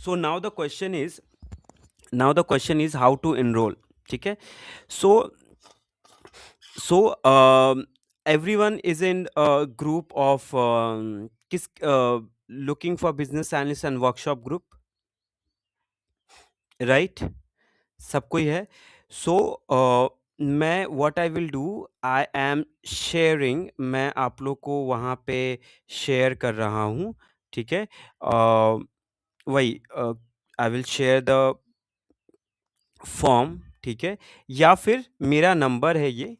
So now the question is how to enroll. ठीक है? So everyone is in a group of looking for business analyst and workshop group, right? सब कोई है। सो मैं what I will do, I am sharing, मैं आप लोग को वहाँ पे शेयर कर रहा हूँ। ठीक है। वही I will share the form. ठीक है। या फिर मेरा नंबर है ये,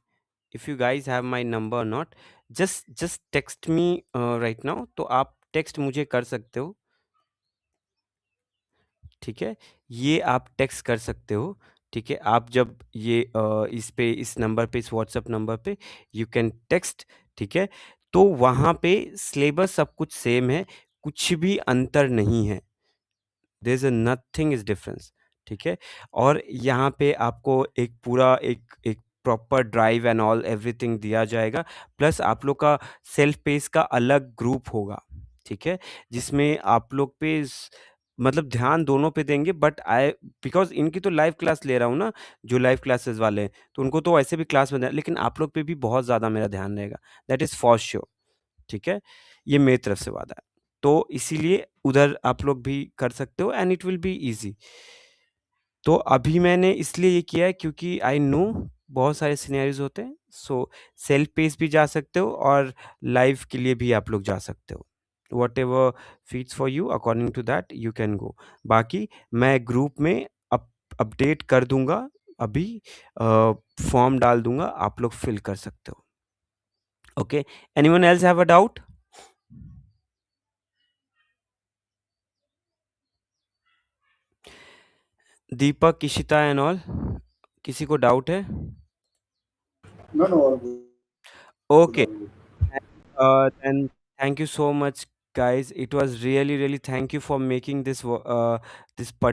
if you guys have my number not, just just text me right now. तो आप टेक्स्ट मुझे कर सकते हो। ठीक है, ये आप टेक्स्ट कर सकते हो। ठीक है, आप जब ये इस पे इस नंबर पे इस व्हाट्सएप नंबर पे यू कैन टेक्स्ट। ठीक है, तो वहाँ पे सिलेबस सब कुछ सेम है, कुछ भी अंतर नहीं है। There is a nothing is difference. ठीक है, और यहाँ पे आपको एक पूरा एक एक proper drive and all everything दिया जाएगा। प्लस आप लोग का सेल्फ पेस का अलग ग्रुप होगा। ठीक है, जिसमें आप लोग पे मतलब ध्यान दोनों पे देंगे, बट आई बिकॉज़ इनकी तो लाइव क्लास ले रहा हूँ ना, जो लाइव क्लासेस वाले हैं, तो उनको तो ऐसे भी क्लास में लेकिन आप लोग पे भी बहुत ज़्यादा मेरा ध्यान रहेगा। That is for sure. ठीक है? ये मेरी तरफ से वादा है। तो इसीलिए उधर आप लोग भी कर सकते हो and it will be easy. तो अभी मैंने इसलिए ये किया है क्योंकि आई नो बहुत सारे सिनेरियोज़ होते हैं। सो सेल्फ पेस भी जा सकते हो और लाइव के लिए भी आप लोग जा सकते हो। Whatever fits for you according to that you can go. बाकी मैं ग्रुप में अपडेट कर दूँगा अभी, फॉर्म डाल दूँगा, आप लोग फिल कर सकते हो। Okay, anyone else have a doubt? Deepak, Ishita and all, किसी को डाउट है? No, no, all good. Okay. All good. Then thank you so much, guys. It was really, really thank you for making this this